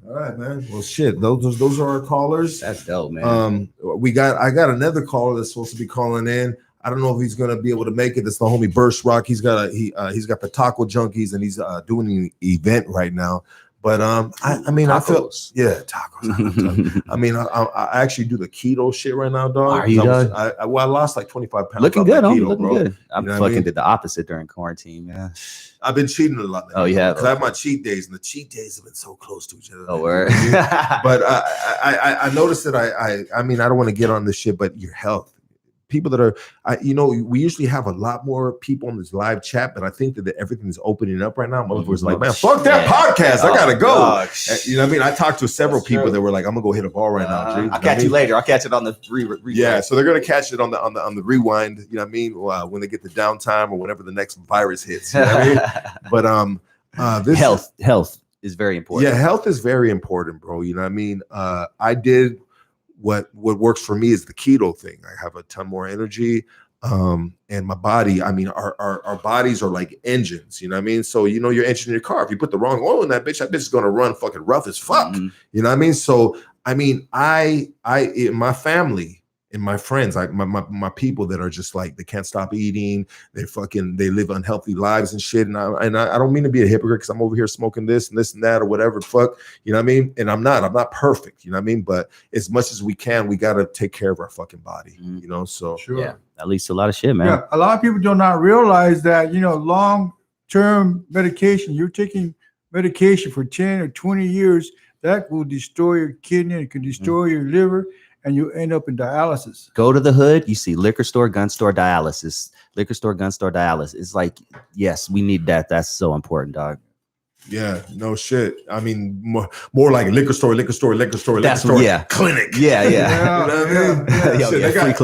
All right, man. Well, shit. Those are our callers. That's dope, man. I got another caller that's supposed to be calling in. I don't know if he's gonna be able to make it. It's the homie Burst Rock. He's got the Taco Junkies, and he's doing an event right now. But I mean, tacos. I feel tacos. I mean, I actually do the keto shit right now, dog. Are you, dog? I lost like 25 pounds. Looking good, keto, homie. Looking bro. good. I did the opposite during quarantine, man. I've been cheating a lot. Oh, yeah. Because I have my cheat days, and the cheat days have been so close to each other. Oh, word. But I noticed that I mean, I don't want to get on this shit, but your health. People that are, we usually have a lot more people on this live chat, but I think that everything is opening up right now. Motherfuckers are like, man, fuck that podcast. I gotta go. God. You know what I mean? I talked to several people that were like, I'm gonna go hit a ball right now. I'll catch you later. I'll catch it on the rewind. Yeah, so they're gonna catch it on the rewind. You know what I mean? When they get the downtime or whenever the next virus hits. You know what I mean? But this health is very important. Yeah, health is very important, bro. You know what I mean? I did. What works for me is the keto thing. I have a ton more energy, and my body. I mean, our bodies are like engines. You know what I mean? So your engine in your car. If you put the wrong oil in that bitch is gonna run fucking rough as fuck. Mm-hmm. You know what I mean? So I mean, in my family. And my friends, like my people that are just like they can't stop eating, they live unhealthy lives and shit. And I don't mean to be a hypocrite because I'm over here smoking this and that or whatever the fuck, you know what I mean? And I'm not perfect, you know what I mean? But as much as we can, we gotta take care of our fucking body, So sure. Yeah, that leads to a lot of shit, man. Yeah, a lot of people do not realize that long-term medication. You're taking medication for 10 or 20 years that will destroy your kidney. It can destroy your liver. And you end up in dialysis. Go to the hood, you see liquor store, gun store, dialysis. Liquor store, gun store, dialysis. It's like, yes, we need that. That's so important, dog. Yeah, no shit. I mean, more like liquor store, clinic. Yeah. You know what I mean?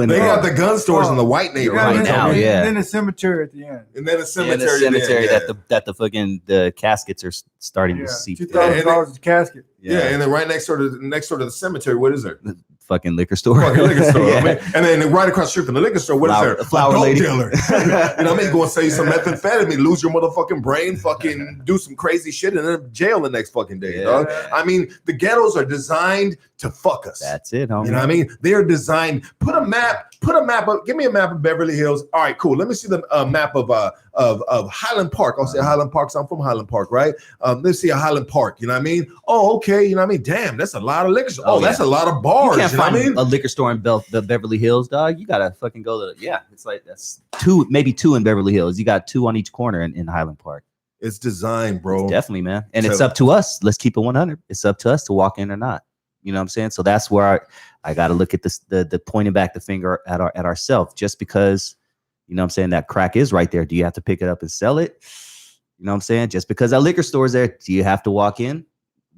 They got the gun stores in the white neighborhood right now. Yeah, and then the cemetery at the end. And then the cemetery, that the caskets are starting to see. $2,000 a casket. Yeah, and then right next door to the cemetery, what is there? Fucking liquor store. Yeah. And then right across the street from the liquor store, what is there? A flower lady. Dealer. You know what I mean? Go and sell you some methamphetamine, lose your motherfucking brain, fucking do some crazy shit, and then jail the next fucking day, dog. I mean, the ghettos are designed to fuck us. That's it, homie. You know what I mean? They are designed. Put a map up. Give me a map of Beverly Hills. All right, cool. Let me see the map of Highland Park. I'll say Highland Park. So I'm from Highland Park, right? Let's see a Highland Park. You know what I mean? Oh, okay. You know what I mean? Damn, that's a lot of liquor stores. Oh, that's a lot of bars. You can't find I mean? a liquor store in the Beverly Hills, dog. You gotta fucking go to it's like that's maybe two in Beverly Hills. You got two on each corner in Highland Park. It's designed, bro. It's definitely, man. And it's up to us. Let's keep it 100. It's up to us to walk in or not. You know what I'm saying? So that's where I got to look at this, the pointing back the finger at ourselves. Just because, you know what I'm saying, that crack is right there. Do you have to pick it up and sell it? You know what I'm saying? Just because that liquor store is there, do you have to walk in?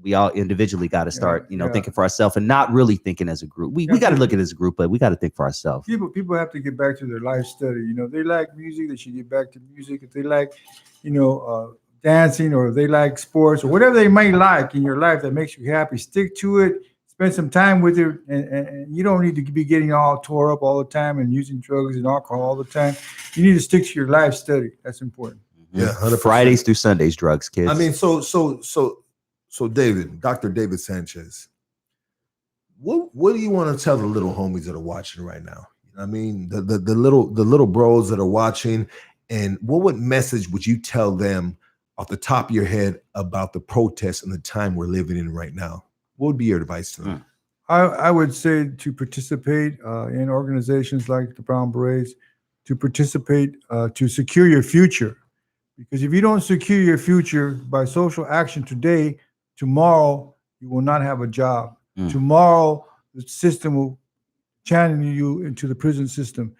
We all individually got to start, thinking for ourselves and not really thinking as a group. We got to look at it as a group, but we got to think for ourselves. People have to get back to their life study. They like music. They should get back to music. If they like, dancing, or if they like sports, or whatever they might like in your life that makes you happy, stick to it. Spend some time with it, and you don't need to be getting all tore up all the time and using drugs and alcohol all the time. You need to stick to your life study. That's important. Yeah, 100%. Fridays through Sundays, drugs, kids. I mean, so David, Dr. David Sanchez, what do you want to tell the little homies that are watching right now? You know what I mean, the little bros that are watching, And what message would you tell them off the top of your head about the protests and the time we're living in right now? What would be your advice to them? I would say to participate in organizations like the Brown Berets, to participate to secure your future. Because if you don't secure your future by social action today, tomorrow you will not have a job. Tomorrow the system will channel you into the prison system.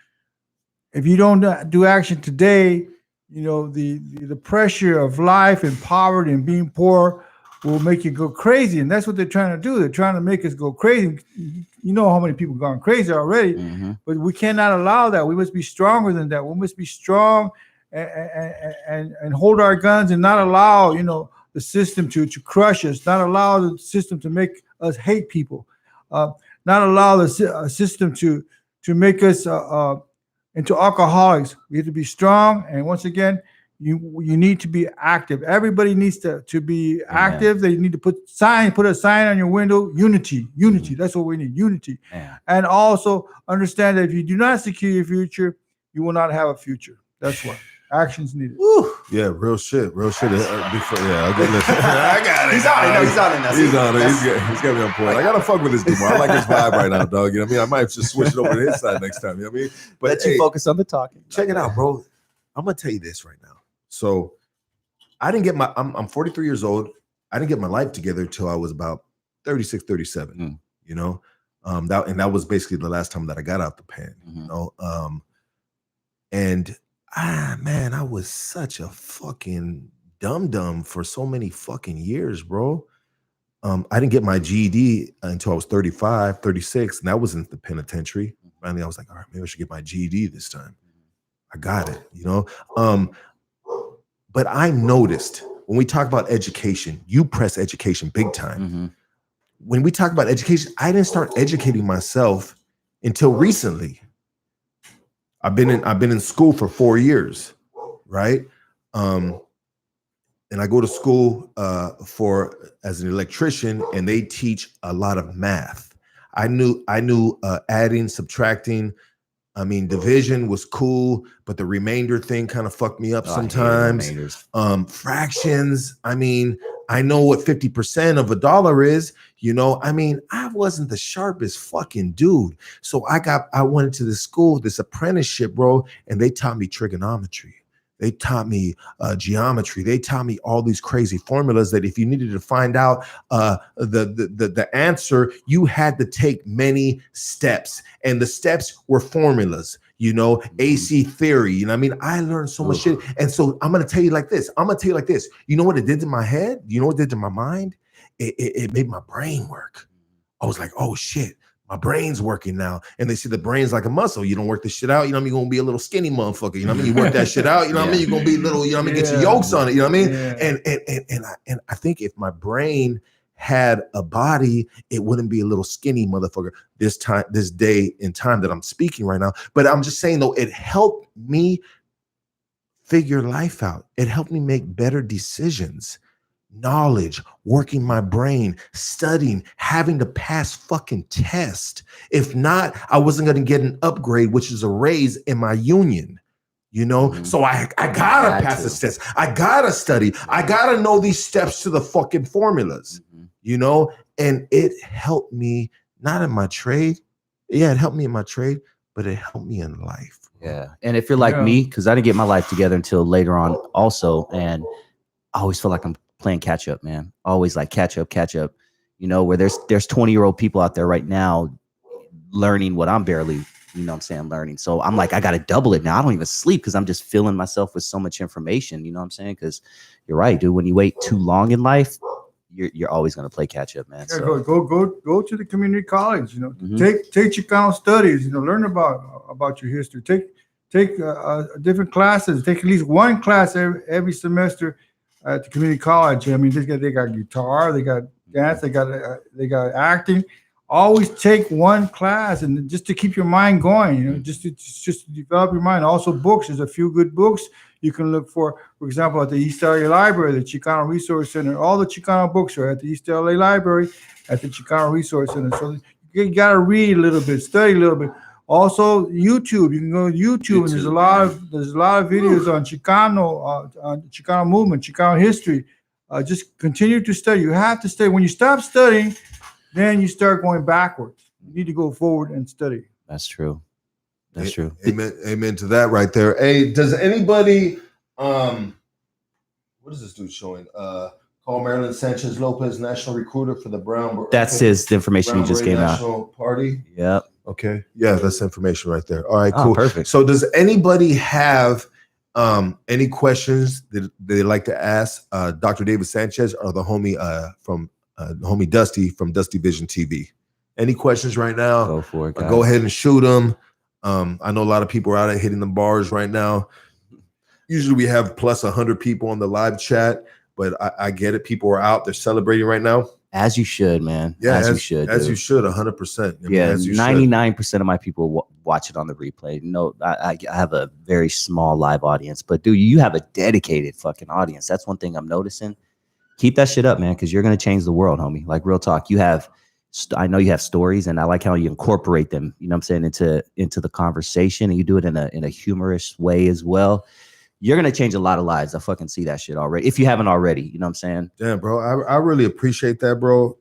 If you don't do action today, you know, the pressure of life and poverty and being poor will make you go crazy. And that's what they're trying to do. They're trying to make us go crazy. You know how many people have gone crazy already, but we cannot allow that. We must be stronger than that. We must be strong and hold our guns and not allow, you know, the system to crush us, not allow the system to make us hate people, not allow the system to make us into alcoholics. We have to be strong. And once again, you need to be active. Everybody needs to be active. They need to put a sign on your window, unity. That's what we need, unity. And also understand that if you do not secure your future, you will not have a future. That's what actions needed. Woo. Yeah, real shit. Before, I'll get listen. I got it. He's on it. He's on it. He's got me on point. I gotta fuck with this dude more. I like his vibe right now, dog. You know what I mean? I might just switch it over to his side next time. You know what I mean? But let you focus on the talking. Check it out, bro. I'm gonna tell you this right now. So I didn't get I'm 43 years old. I didn't get my life together until I was about 36, 37. You know, that was basically the last time that I got out the pen. You know, man, I was such a fucking dum-dum for so many fucking years, bro. I didn't get my GED until I was 35, 36, and that was in the penitentiary. Finally, I was like, all right, maybe I should get my GED this time. I got it, you know? But I noticed when we talk about education, you press education big time. When we talk about education, I didn't start educating myself until recently. I've been in school for 4 years, right? And I go to school as an electrician, and they teach a lot of math. I knew adding, subtracting. I mean, division was cool, but the remainder thing kind of fucked me up sometimes. Fractions. I mean, I know what 50% of a dollar is. You know, I mean, I wasn't the sharpest fucking dude. So I went into this school, this apprenticeship, bro, and they taught me trigonometry. They taught me geometry. They taught me all these crazy formulas that if you needed to find out the answer, you had to take many steps, and the steps were formulas. You know, AC theory. You know what I mean? I learned so much shit, and so I'm gonna tell you like this. You know what it did to my head? You know what it did to my mind? It made my brain work. I was like, oh shit. My brain's working now. And they say the brain's like a muscle. You don't work this shit out, you know what I mean? You're gonna be a little skinny motherfucker. You know what I mean? You work that shit out, you know what I mean? You're gonna be little, you know what I mean? Get your yolks on it, you know what I mean? And I think if my brain had a body, it wouldn't be a little skinny motherfucker this day in time that I'm speaking right now. But I'm just saying though, it helped me figure life out. It helped me make better decisions. Knowledge, working my brain, studying, having to pass fucking test. If not, I wasn't going to get an upgrade, which is a raise in my union, you know? So I gotta pass this test. I gotta study. I gotta know these steps to the fucking formulas, you know? And it helped me, not in my trade. Yeah, it helped me in my trade, but it helped me in life. Yeah. And if you're like me, because I didn't get my life together until later on also, and I always feel like I'm playing catch up, man. Always like catch up, you know, where there's 20-year-old people out there right now learning what I'm barely, you know what I'm saying, learning. So I'm like, I got to double it now. I don't even sleep because I'm just filling myself with so much information, you know what I'm saying? Because you're right, dude. When you wait too long in life, you're always going to play catch up, man. Yeah, so go to the community college, you know, take Chicano studies, you know, learn about your history, take different classes, take at least one class every semester at the community college. I mean, they got guitar, they got dance, they got acting. Always take one class, and just to keep your mind going, you know, just to develop your mind. Also, books. There's a few good books you can look for example, at the East LA Library, the Chicano Resource Center. All the Chicano books are at the East LA Library, at the Chicano Resource Center. So you got to read a little bit, study a little bit. Also, YouTube. You can go to YouTube, and there's a lot of videos on Chicano movement, Chicano history. Just continue to study. You have to study. When you stop studying, then you start going backwards. You need to go forward and study. That's true. That's true. Amen to that right there. Hey, does anybody what is this dude showing? Call Marilyn Sanchez Lopez, national recruiter for the Brown. That's the information Brown you just Beret gave out. National Party. Yep. Okay. Yeah, that's information right there. All right, cool. Perfect. So does anybody have any questions that they'd like to ask Dr. David Sanchez or the homie from homie Dusty from Dusty Vision TV? Any questions right now? Go for it, guys. Go ahead and shoot them. I know a lot of people are out there hitting the bars right now. Usually we have plus 100 people on the live chat, but I get it. People are out. They're celebrating right now. As you should, man. Yeah, as you should. As dude. you should, 100%. Yeah, 99% of my people watch it on the replay. No, I have a very small live audience, but dude, you have a dedicated fucking audience. That's one thing I'm noticing. Keep that shit up, man, because you're gonna change the world, homie. Like real talk. You have, I know you have stories, and I like how you incorporate them. You know what I'm saying, into the conversation, and you do it in a humorous way as well. You're going to change a lot of lives. I fucking see that shit already. If you haven't already, you know what I'm saying? Damn, bro. I really appreciate that, bro.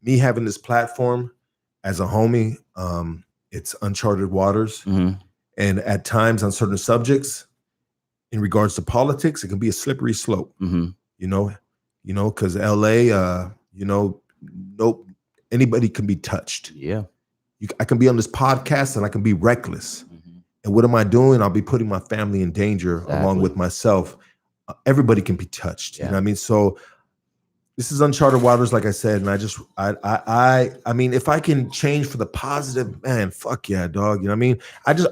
Me having this platform as a homie, it's uncharted waters. Mm-hmm. And at times on certain subjects, in regards to politics, it can be a slippery slope. Mm-hmm. You know, because LA, nope, anybody can be touched. Yeah. I can be on this podcast and I can be reckless. And what am I doing? I'll be putting my family in danger along with myself. Everybody can be touched. You know what I mean? So this is uncharted waters, like I said. And I mean, if I can change for the positive, man, fuck yeah, dog. You know what I mean?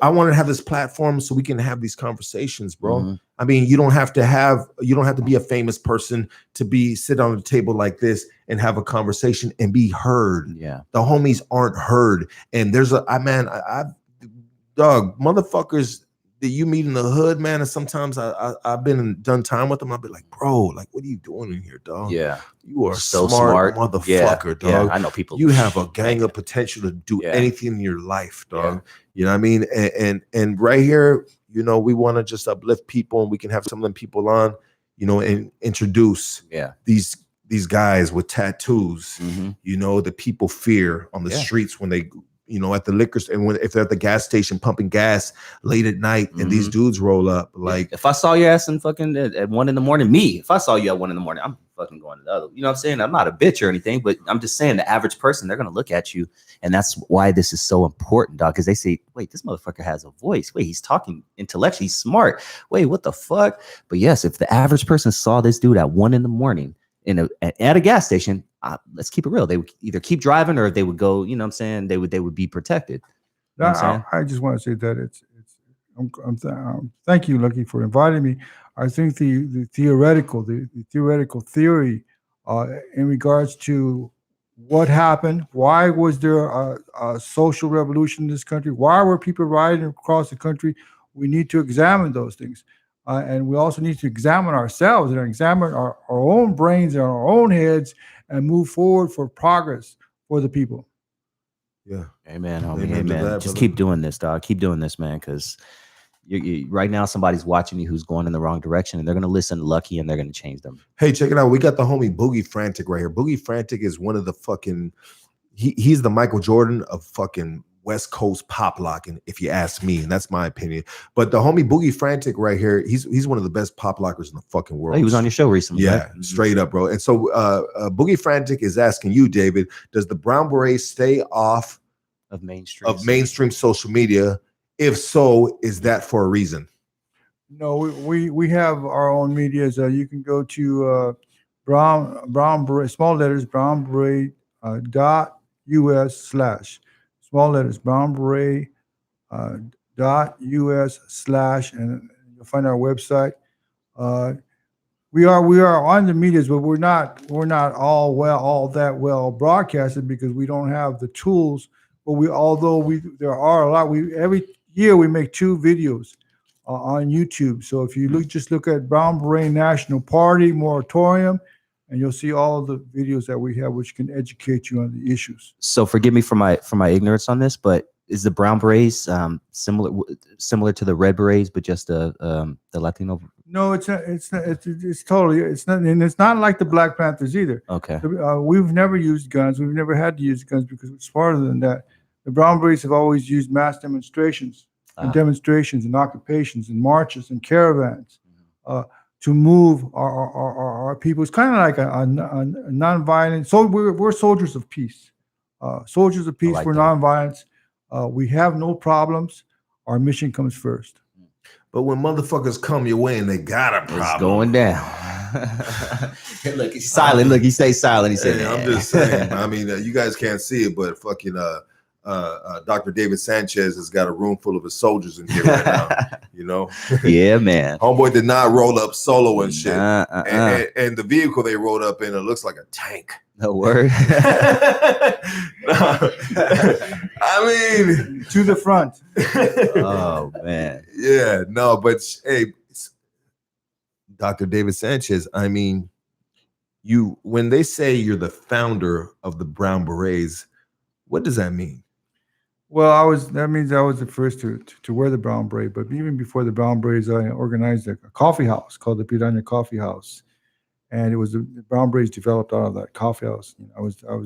I want to have this platform so we can have these conversations, bro. Mm-hmm. I mean, you don't have to be a famous person to sit on a table like this and have a conversation and be heard. Yeah. The homies aren't heard. And there's dog, motherfuckers that you meet in the hood, man, and sometimes I've been and done time with them. I'll be like, bro, like, what are you doing in here, dog? Yeah. You are so smart motherfucker, dog. Yeah, I know people. You have a gang of potential to do anything in your life, dog. Yeah. You know what I mean? And right here, we want to just uplift people, and we can have some of them people on, and introduce these guys with tattoos, that people fear on the streets when they at the liquor store, and if they're at the gas station pumping gas late at night, and these dudes roll up. Like, if I saw your ass in fucking at 1 a.m, if I saw you at 1 a.m, I'm fucking going to the other. You know what I'm saying? I'm not a bitch or anything, but I'm just saying the average person, they're gonna look at you, and that's why this is so important, dog. Because they say, wait, this motherfucker has a voice. Wait, he's talking intellectually, he's smart. Wait, what the fuck? But yes, if the average person saw this dude at 1 a.m. At a gas station, let's keep it real. They would either keep driving or they would go. You know what I'm saying? They would be protected. You know I just want to say that thank you, Lucky, for inviting me. I think the theoretical theory in regards to what happened, why was there a social revolution in this country? Why were people rioting across the country? We need to examine those things. And we also need to examine ourselves and examine our own brains and our own heads and move forward for progress for the people. Yeah. Amen, homie. Amen. Just keep doing this, dog. Keep doing this, man, because you right now somebody's watching you who's going in the wrong direction, and they're going to listen to Lucky, and they're going to change them. Hey, check it out. We got the homie Boogie Frantic right here. Boogie Frantic is one of the fucking, he's the Michael Jordan of fucking West Coast pop locking, if you ask me, and that's my opinion. But the homie Boogie Frantic right here, he's one of the best pop lockers in the fucking world. Oh, he was on your show recently. Yeah, right? Straight up, bro. And so Boogie Frantic is asking you, David, does the Brown Berets stay off of mainstream social media? If so, is that for a reason? No, we have our own medias. You can go to Brown Beret, small letters, Brown Beret .us/ small letters, Brown Beret .us/ and you'll find our website. We are on the medias, but we're not all that well broadcasted because we don't have the tools. But there are a lot. Every year we make 2 videos on YouTube. So if you look at Brown Beret National Party Moratorium, and you'll see all of the videos that we have, which can educate you on the issues. So forgive me for my ignorance on this, but is the Brown Berets similar to the Red Berets, but just the Latino? No, it's not. It's totally. It's not, and it's not like the Black Panthers either. Okay. We've never used guns. We've never had to use guns because it's farther than that. The Brown Berets have always used mass demonstrations and occupations and marches and caravans to move our people. It's kind of like a nonviolent. So we're soldiers of peace. Soldiers of peace. Like we're that. nonviolence. We have no problems. Our mission comes first. But when motherfuckers come your way and they got a problem, It's going down. Look, he's silent. Look, he stays silent. He said, Hey, I'm just saying. I mean, you guys can't see it, but fucking Dr. David Sanchez has got a room full of his soldiers in here right now. You know, yeah, man. homeboy did not roll up solo and shit. And the vehicle they rolled up in, it looks like a tank. no word. I mean, To the front. Oh man. yeah, no, but hey, Dr. David Sanchez, I mean, when they say you're the founder of the Brown Berets, what does that mean? Well, that means I was the first to wear the brown beret. But even before the brown berets, I organized a coffee house called the Piranha Coffee House, and it was the brown berets developed out of that coffee house. I was the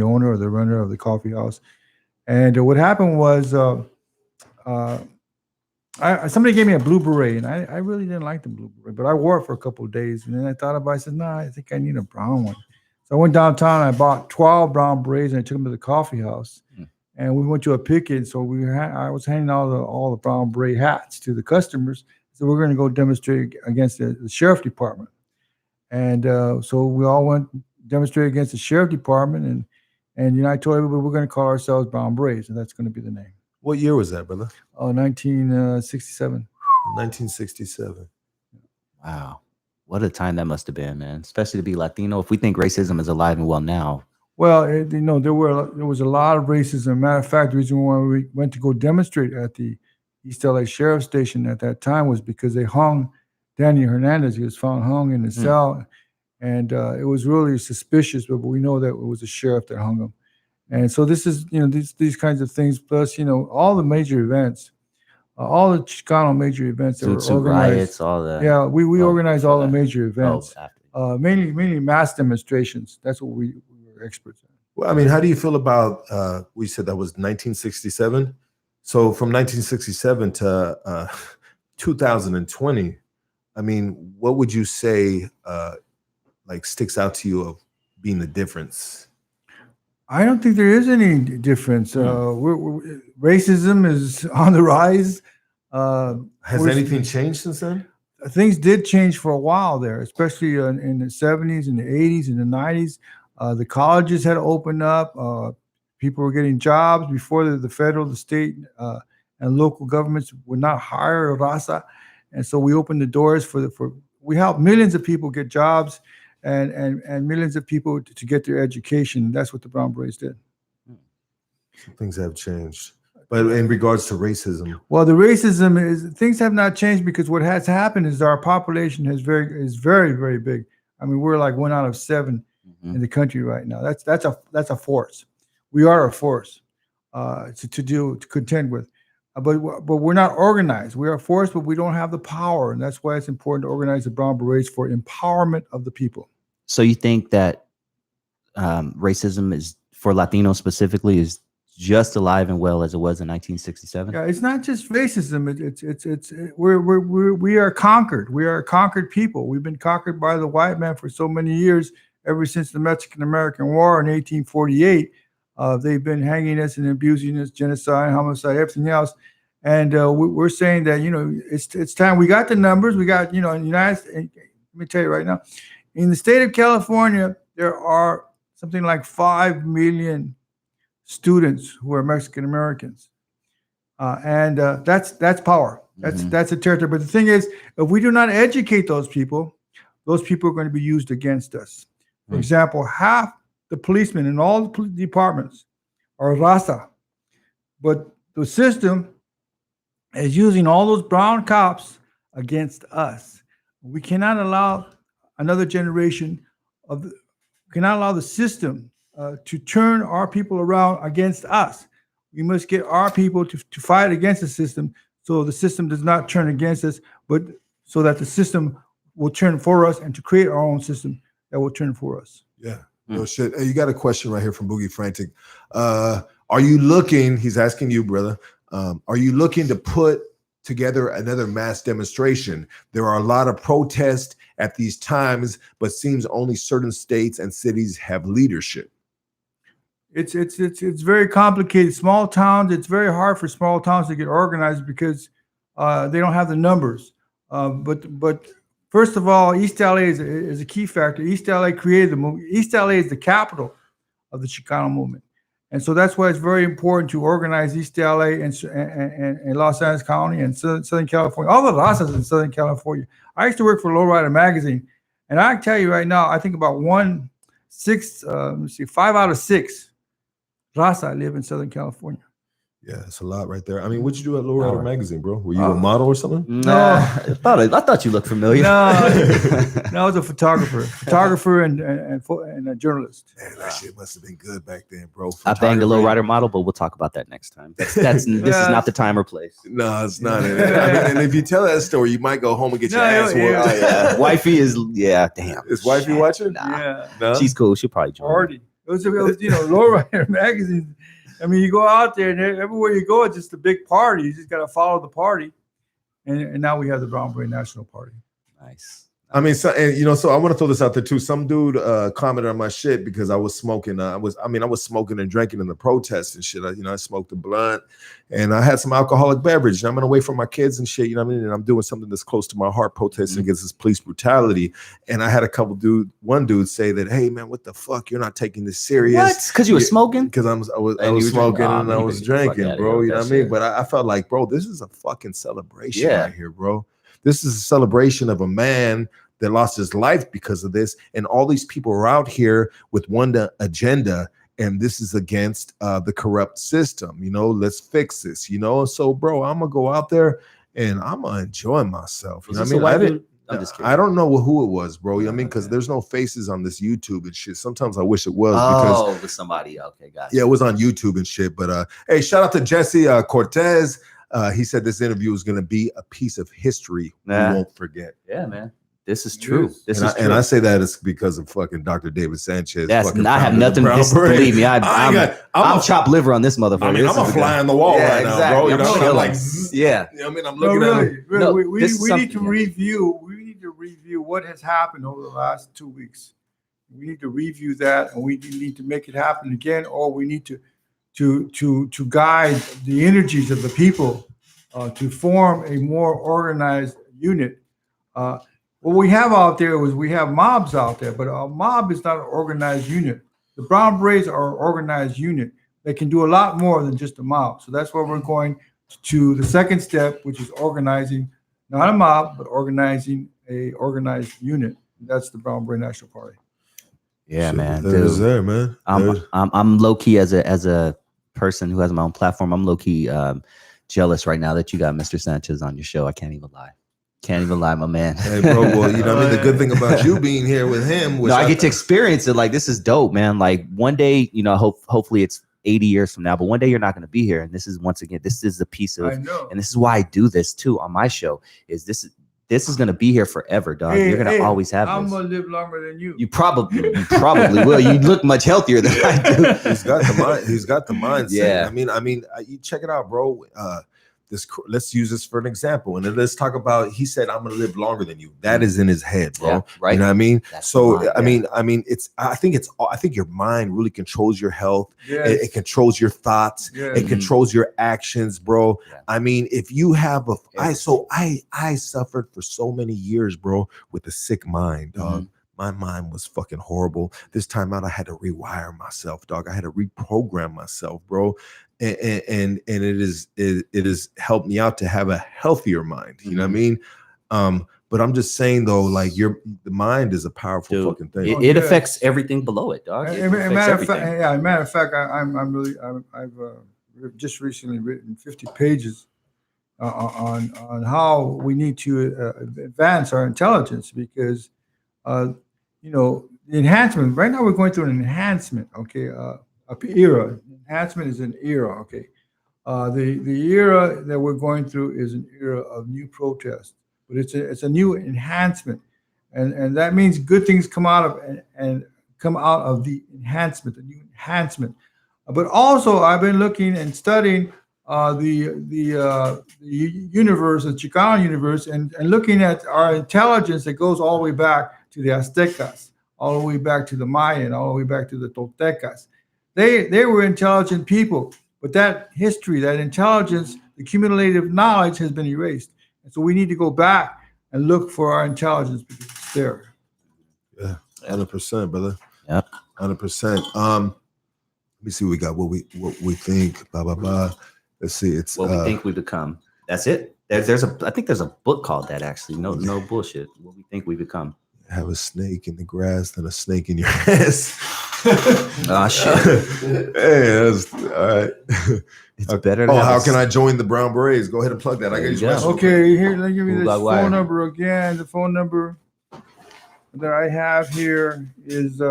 owner or the runner of the coffee house, and what happened was somebody gave me a blue beret, and I really didn't like the blue beret, but I wore it for a couple of days, and then I thought about it. I said, "Nah, I think I need a brown one." So I went downtown and I bought 12 brown berets and I took them to the coffee house. And we went to a picket. So I was handing out all the brown beret hats to the customers. So we're going to go demonstrate against the sheriff department. And so we all went demonstrate against the sheriff department. And I told everybody we're going to call ourselves Brown Berets, and that's going to be the name. What year was that, brother? 1967. 1967. Wow. What a time that must have been, man. Especially to be Latino. If we think racism is alive and well now. Well, there was a lot of racism. Matter of fact, the reason why we went to go demonstrate at the East LA Sheriff's Station at that time was because they hung Danny Hernandez. He was found hung in the cell, and it was really suspicious. But we know that it was the sheriff that hung him. And so this is, these kinds of things. Plus, all the major events, all the Chicano major events that were organized. Riots, all the. Yeah, we organized all the major events. Mainly mass demonstrations. That's what we were experts in. Well, I mean, how do you feel about, we said that was 1967. So from 1967 to 2020, I mean, what would you say sticks out to you of being the difference? I don't think there is any difference. Racism is on the rise. Has anything changed since then? Things did change for a while there, especially in the 70s and the 80s and the 90s. The colleges had opened up. People were getting jobs before the federal, the state, and local governments would not hire RAZA. And so we opened the doors we helped millions of people get jobs and millions of people to get their education. That's what the Brown Berets did. Things have changed. But in regards to racism, well, the racism is things have not changed because what has happened is our population is very, very big. I mean, we're like 1 out of 7 in the country right now. That's a force. We are a force to contend with. But we're not organized. We are a force, but we don't have the power, and that's why it's important to organize the Brown Berets for empowerment of the people. So you think that racism is for Latinos specifically is just alive and well as it was in 1967? Yeah, it's not just racism. We are conquered. We are a conquered people. We've been conquered by the white man for so many years, ever since the Mexican-American War in 1848. They've been hanging us and abusing us, genocide, homicide, everything else. And we're saying that, it's time. We got the numbers. We got, in the United States, let me tell you right now, in the state of California, there are something like 5 million students who are Mexican Americans. And that's power. That's a territory. But the thing is, if we do not educate those people are going to be used against us. For example, half the policemen in all the departments are RAZA, but the system is using all those brown cops against us. We cannot allow another generation cannot allow the system to turn our people around against us. We must get our people to fight against the system, so the system does not turn against us, but so that the system will turn for us, and to create our own system that will turn for us. Yeah. No shit. Hey, you got a question right here from Boogie Frantic. Are you looking, he's asking you, brother, are you looking to put together another mass demonstration? There are a lot of protests at these times, but seems only certain states and cities have leadership. It's very complicated. Small towns, it's very hard for small towns to get organized because they don't have the numbers. But first of all, East LA is a key factor. East LA created the movement. East LA is the capital of the Chicano movement. And so that's why it's very important to organize East LA and Los Angeles County and Southern California, all the RAZAs in Southern California. I used to work for Lowrider Magazine, and I can tell you right now, I think about 5 out of 6 RAZA live in Southern California. Yeah, it's a lot right there. I mean, what'd you do at Lowrider Magazine, bro? Were you a model or something? No, I thought you looked familiar. No, I was a photographer and a journalist. Man, that shit must have been good back then, bro. I banged a Lowrider model, but we'll talk about that next time. This is not the time or place. No, it's not. I mean, and if you tell that story, you might go home and get your ass whooped. Oh, yeah. Wifey is, damn. Is wifey watching? Nah. Yeah. No? She's cool. She'll probably join. Party. It was Lowrider Magazine. I mean, you go out there and everywhere you go, it's just a big party. You just got to follow the party. And now we have the Brown Beret National Party. Nice. I mean, so I want to throw this out there too. Some dude commented on my shit because I was smoking. I was smoking and drinking in the protest and shit. I smoked a blunt and I had some alcoholic beverage. And I'm gonna wait for my kids and shit. You know what I mean? And I'm doing something that's close to my heart, protesting against this police brutality. And I had one dude say that, hey man, what the fuck? You're not taking this serious. What? Because you were smoking? Because I was smoking and I was drinking, bro. You know what I mean? But I felt like, bro, this is a fucking celebration right here, bro. This is a celebration of a man that lost his life because of this. And all these people are out here with one agenda. And this is against the corrupt system. Let's fix this, So, bro, I'm going to go out there and I'm going to enjoy myself. You know what I mean? I'm just kidding. I don't know who it was, bro. You know what I mean? Because there's no faces on this YouTube and shit. Sometimes I wish it was. Because with somebody. Okay, gotcha. Yeah, it was on YouTube and shit. But hey, shout out to Jesse Cortez. He said this interview is going to be a piece of history we won't forget. Yeah, man. This is true. And I say that it's because of fucking Dr. David Sanchez. I have nothing to believe me. I'm chopped liver on this motherfucker. I mean, I'm a fly on the wall right now, bro. You know, I'm like, yeah. You know what I mean? I'm looking at him. Really, we need to review. We need to review what has happened over the last 2 weeks. We need to review that, and we need to make it happen again, or we need to guide the energies of the people to form a more organized unit. What we have out there is we have mobs out there, but a mob is not an organized unit. The Brown Berets are an organized unit. They can do a lot more than just a mob. So that's why we're going to the second step, which is organizing, not a mob, but organizing a organized unit. That's the Brown Beret National Party. Yeah, man. There's there, man. I'm low key as a person who has my own platform. I'm low key jealous right now that you got Mr. Sanchez on your show. I can't even lie. Can't even lie, my man. Hey, bro. Well, you know what I mean? The good thing about you being here with him, I get to experience it. Like, this is dope, man. Like, one day, hopefully it's 80 years from now, but one day you're not going to be here. And this is, once again, this is a piece of, and this is why I do this too on my show. Is this is going to be here forever, dog. You're going to always have I'm this. going to live longer than you. You probably will. You look much healthier than I do. He's got the mind. He's got the mindset. Yeah. I mean, you check it out, bro. Let's use this for an example, and then let's talk about. He said, "I'm gonna live longer than you." That is in his head, bro. Yeah, right. You know what I mean? That's so, I mean, I think your mind really controls your health. Yes. It controls your thoughts. Yes. It controls your actions, bro. Yeah. I mean, if you have I suffered for so many years, bro, with a sick mind, dog. My mind was fucking horrible. This time out, I had to rewire myself, dog. I had to reprogram myself, bro. And it has helped me out to have a healthier mind. You know what I mean? But I'm just saying though, like the mind is a powerful fucking thing. It affects everything below it, dog. Matter of fact, I've just recently written 50 pages on how we need to advance our intelligence because the enhancement. Right now, we're going through an enhancement. Okay, era. Enhancement is an era. Okay, The era that we're going through is an era of new protest, but it's a new enhancement, and that means good things come out of and come out of the enhancement, the new enhancement. But also, I've been looking and studying the universe, the Chicano universe, and looking at our intelligence that goes all the way back to the Aztecas, all the way back to the Mayan, all the way back to the Toltecas. They were intelligent people, but that history, that intelligence, the cumulative knowledge has been erased. And so we need to go back and look for our intelligence because it's there. Yeah, 100%, brother. Yep. 100%. Let me see what we got. What we think. Blah blah blah. Let's see. It's What we think we become. That's it. I think there's a book called that actually. No bullshit. What we think we become. Have a snake in the grass than a snake in your ass. Oh shit. Hey, that's all right. It's better. To how can I join the Brown Berets? Go ahead and plug that. I got you. Okay, here, let me give you this phone number again. The phone number that I have here is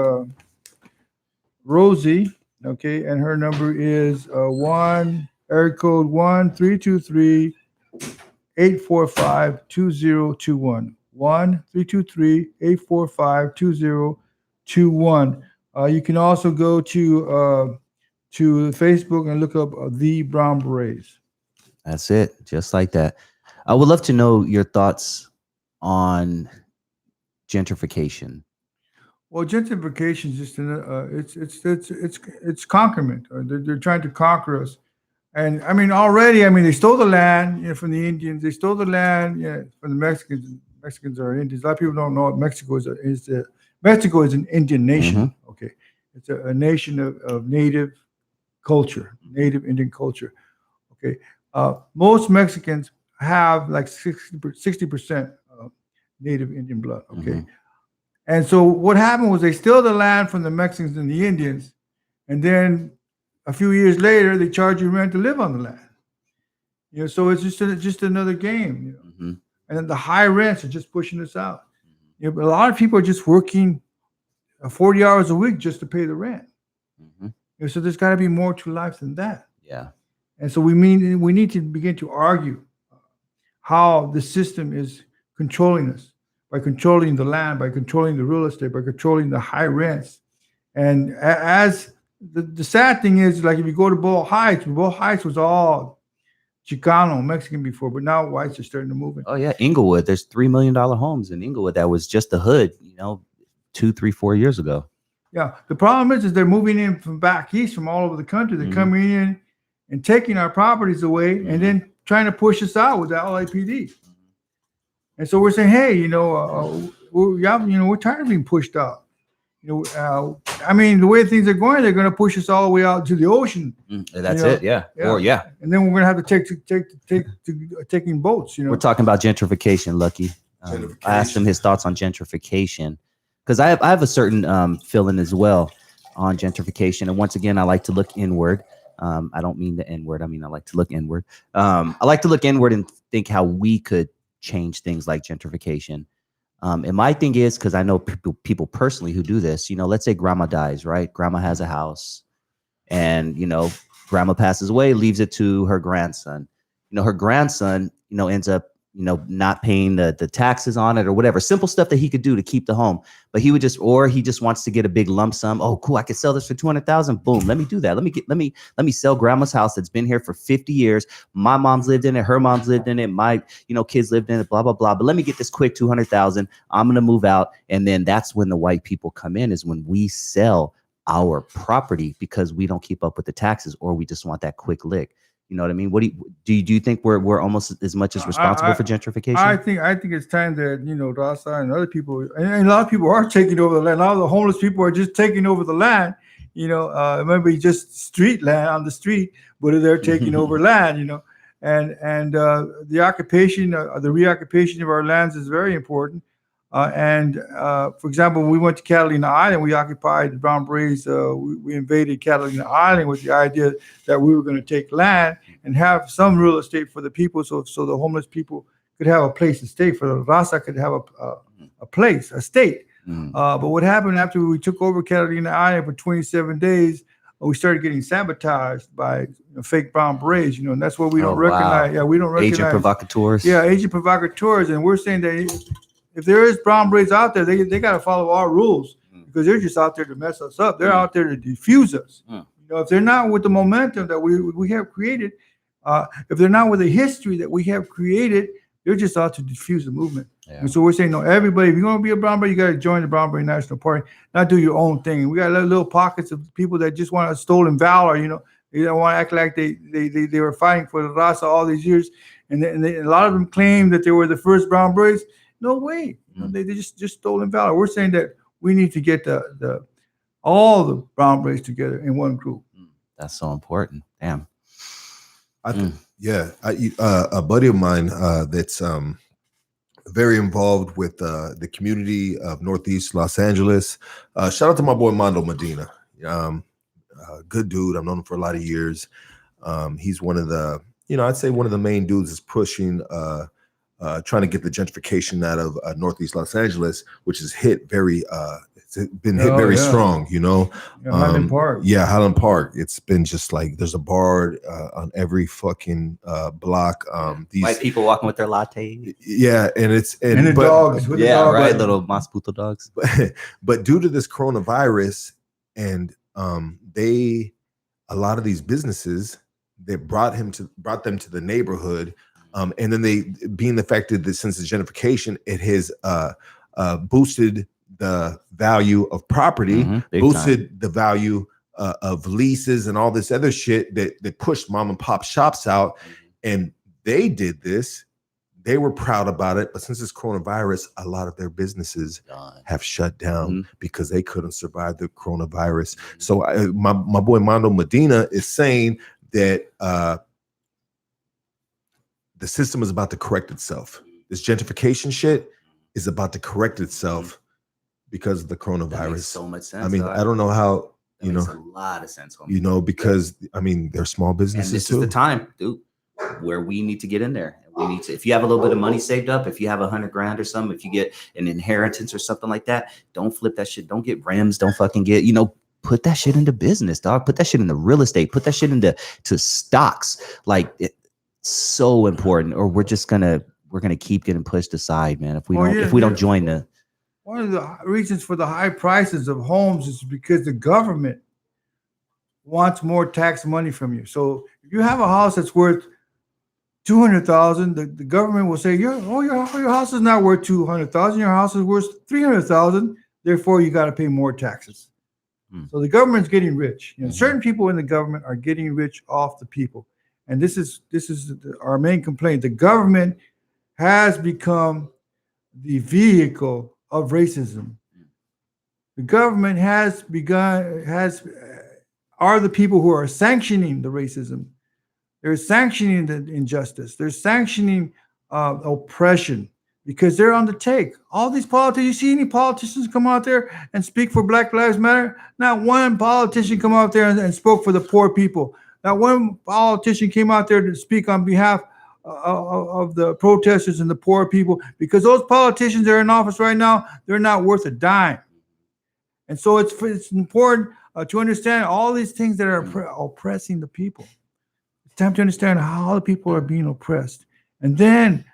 Rosie. Okay, and her number is area code 1-323-845-2021. 1-323-845-2021. You can also go to Facebook and look up the Brown Berets. That's it, just like that. I would love to know your thoughts on gentrification. Well, gentrification is just it's conquerment. They're trying to conquer us, and I mean already. I mean they stole the land, from the Indians. They stole the land, from the Mexicans. Mexicans are Indians. A lot of people don't know what Mexico is. Mexico is an Indian nation. Mm-hmm. Okay, it's a nation of native culture, native Indian culture. Okay, most Mexicans have like 60% native Indian blood. Okay. Mm-hmm. And so what happened was they steal the land from the Mexicans and the Indians, and then a few years later they charge you rent to live on the land. So it's just another game. Mm-hmm. And then the high rents are just pushing us out. But a lot of people are just working 40 hours a week just to pay the rent. Mm-hmm. So there's got to be more to life than that. Yeah. And so we need to begin to argue how the system is controlling us. By controlling the land, by controlling the real estate, by controlling the high rents. And as the sad thing is, like if you go to Boyle Heights was all Chicano, Mexican before, but now whites are starting to move in. Oh yeah, Inglewood. There's $3 million homes in Inglewood that was just the hood, 2, 3, 4 years ago. Yeah, the problem is they're moving in from back east, from all over the country. They're coming in and taking our properties away, and then trying to push us out with the LAPD. And so we're saying, hey, we're tired of being pushed out. I mean, the way things are going, they're going to push us all the way out to the ocean. That's it, yeah. Or yeah. And then we're going to have to taking boats. We're talking about gentrification, Lucky. I asked him his thoughts on gentrification because I have a certain feeling as well on gentrification. And once again, I like to look inward. I don't mean the N-word. I mean, I like to look inward. I like to look inward and think how we could change things like gentrification. And my thing is, because I know people personally who do this, let's say grandma dies, right? Grandma has a house and, grandma passes away, leaves it to her grandson. Her grandson, ends up, not paying the taxes on it or whatever, simple stuff that he could do to keep the home. But he just wants to get a big lump sum. Oh, cool. I could sell this for 200,000. Boom. Let me do that. Let me sell grandma's house that's been here for 50 years. My mom's lived in it. Her mom's lived in it. My, kids lived in it, blah, blah, blah. But let me get this quick 200,000. I'm going to move out. And then that's when the white people come in, is when we sell our property because we don't keep up with the taxes, or we just want that quick lick. You know what I mean? What do you think we're almost as much as responsible for gentrification? I think it's time that RAZA and other people, and a lot of people are taking over the land. A lot of the homeless people are just taking over the land. It might be just street land on the street, but they're taking over land. And the occupation, the reoccupation of our lands is very important. For example, when we went to Catalina Island, we occupied the Brown Berets. We invaded Catalina Island with the idea that we were going to take land and have some real estate for the people, so the homeless people could have a place to stay, for the RAZA could have a place, a state. But what happened after we took over Catalina Island for 27 days, we started getting sabotaged by fake brown berets, and that's what we don't recognize. Wow. Yeah, we don't recognize. Agent provocateurs. Yeah, agent provocateurs. And we're saying that if there is brown berets out there, they got to follow our rules because they're just out there to mess us up. They're out there to defuse us. If they're not with the momentum that we have created, if they're not with the history that we have created, they're just out to defuse the movement. Yeah. And so we're saying, no, everybody, if you're going to be a brown beret, you got to join the Brown Beret National Party, not do your own thing. And we got little pockets of people that just want a stolen valor, They don't want to act like they were fighting for the RAZA all these years. And a lot of them claim that they were the first brown berets. No way. They just stolen valor. We're saying that we need to get all the brown berets together in one group. That's so important. Damn. A buddy of mine that's very involved with the community of Northeast Los Angeles. Shout out to my boy Mondo Medina. Good dude. I've known him for a lot of years. He's one of the, I'd say one of the main dudes is pushing, trying to get the gentrification out of Northeast Los Angeles, which is hit very, it's been hit very strong, Highland Park. Yeah, Highland Park. It's been just like there's a bar on every fucking block. These white people walking with their latte. Yeah, and the dogs. With the dogs. Right, little Mas Puto dogs. But due to this coronavirus, and a lot of these businesses, they brought them to the neighborhood, and then they being the fact that since the gentrification, it has boosted the value of property, boosted the value of leases and all this other shit that pushed mom and pop shops out. And they did this. They were proud about it. But since this coronavirus, a lot of their businesses have shut down because they couldn't survive the coronavirus. So my boy Mondo Medina is saying that the system is about to correct itself. This gentrification shit is about to correct itself because of the coronavirus. That makes so much sense. I mean, I don't know how, that makes a lot of sense, homie. Because I mean, they're small businesses and this too. is the time, dude, where we need to get in there. We need to, if you have a little bit of money saved up, if you have $100,000 or something, if you get an inheritance or something like that, don't flip that shit. Don't get rims. Don't fucking get, put that shit into business, dog. Put that shit into real estate. Put that shit into stocks. Like, it's so important, or we're gonna keep getting pushed aside, man. If we don't join the. One of the reasons for the high prices of homes is because the government wants more tax money from you. So if you have a house that's worth $200,000, the government will say, your house is not worth $200,000. Your house is worth $300,000. Therefore, you got to pay more taxes. So the government's getting rich. Certain people in the government are getting rich off the people, and this is our main complaint. The government has become the vehicle of racism. The government are the people who are sanctioning the racism. They're sanctioning the injustice. They're sanctioning oppression because they're on the take. All these politicians, you see any politicians come out there and speak for Black Lives Matter? Not one politician come out there and spoke for the poor people. Not one politician came out there to speak on behalf of the protesters and the poor people, because those politicians that are in office right now, they're not worth a dime. And so it's important to understand all these things that are oppressing the people. It's time to understand how the people are being oppressed. And then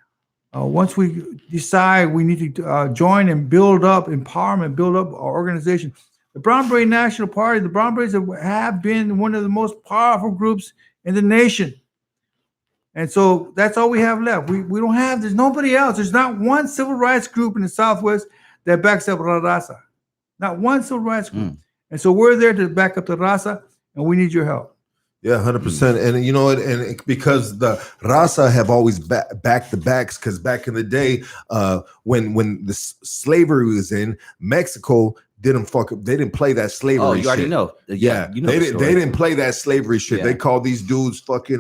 once we decide we need to join and build up empowerment, build up our organization, the Brown Beret National Party, the Brown Berets have been one of the most powerful groups in the nation. And so that's all we have left. We don't have, there's nobody else. There's not one civil rights group in the Southwest that backs up RAZA. Not one civil rights group. And so we're there to back up the RAZA, and we need your help. Yeah, 100%. And you know what? And because the RAZA have always backed the backs, because back in the day, when the slavery was in Mexico, they didn't play that slavery. Oh, you already shit. know. Yeah, you know they didn't play that slavery shit. Yeah. They call these dudes fucking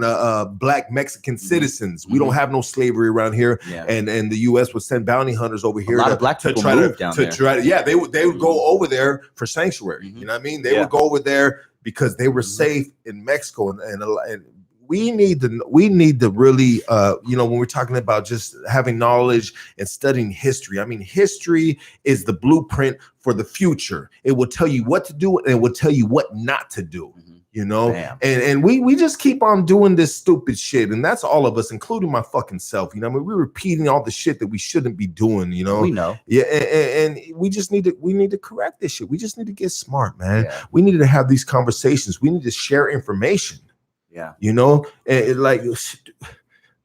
black Mexican citizens. We don't have no slavery around here. Yeah. And the U.S. would send bounty hunters over here. A lot of black people moved down there. Yeah, they would go over there for sanctuary. You know what I mean? They would go over there because they were safe in Mexico, and we need to really, when we're talking about just having knowledge and studying history. I mean, history is the blueprint for the future. It will tell you what to do, and it will tell you what not to do. You know, Bam. and we just keep on doing this stupid shit, and that's all of us, including my fucking self. You know, I mean, we're repeating all the shit that we shouldn't be doing. You know, We know. yeah, and we just need to correct this shit. We just need to get smart, man. Yeah. We need to have these conversations. We need to share information. Yeah. You know, and like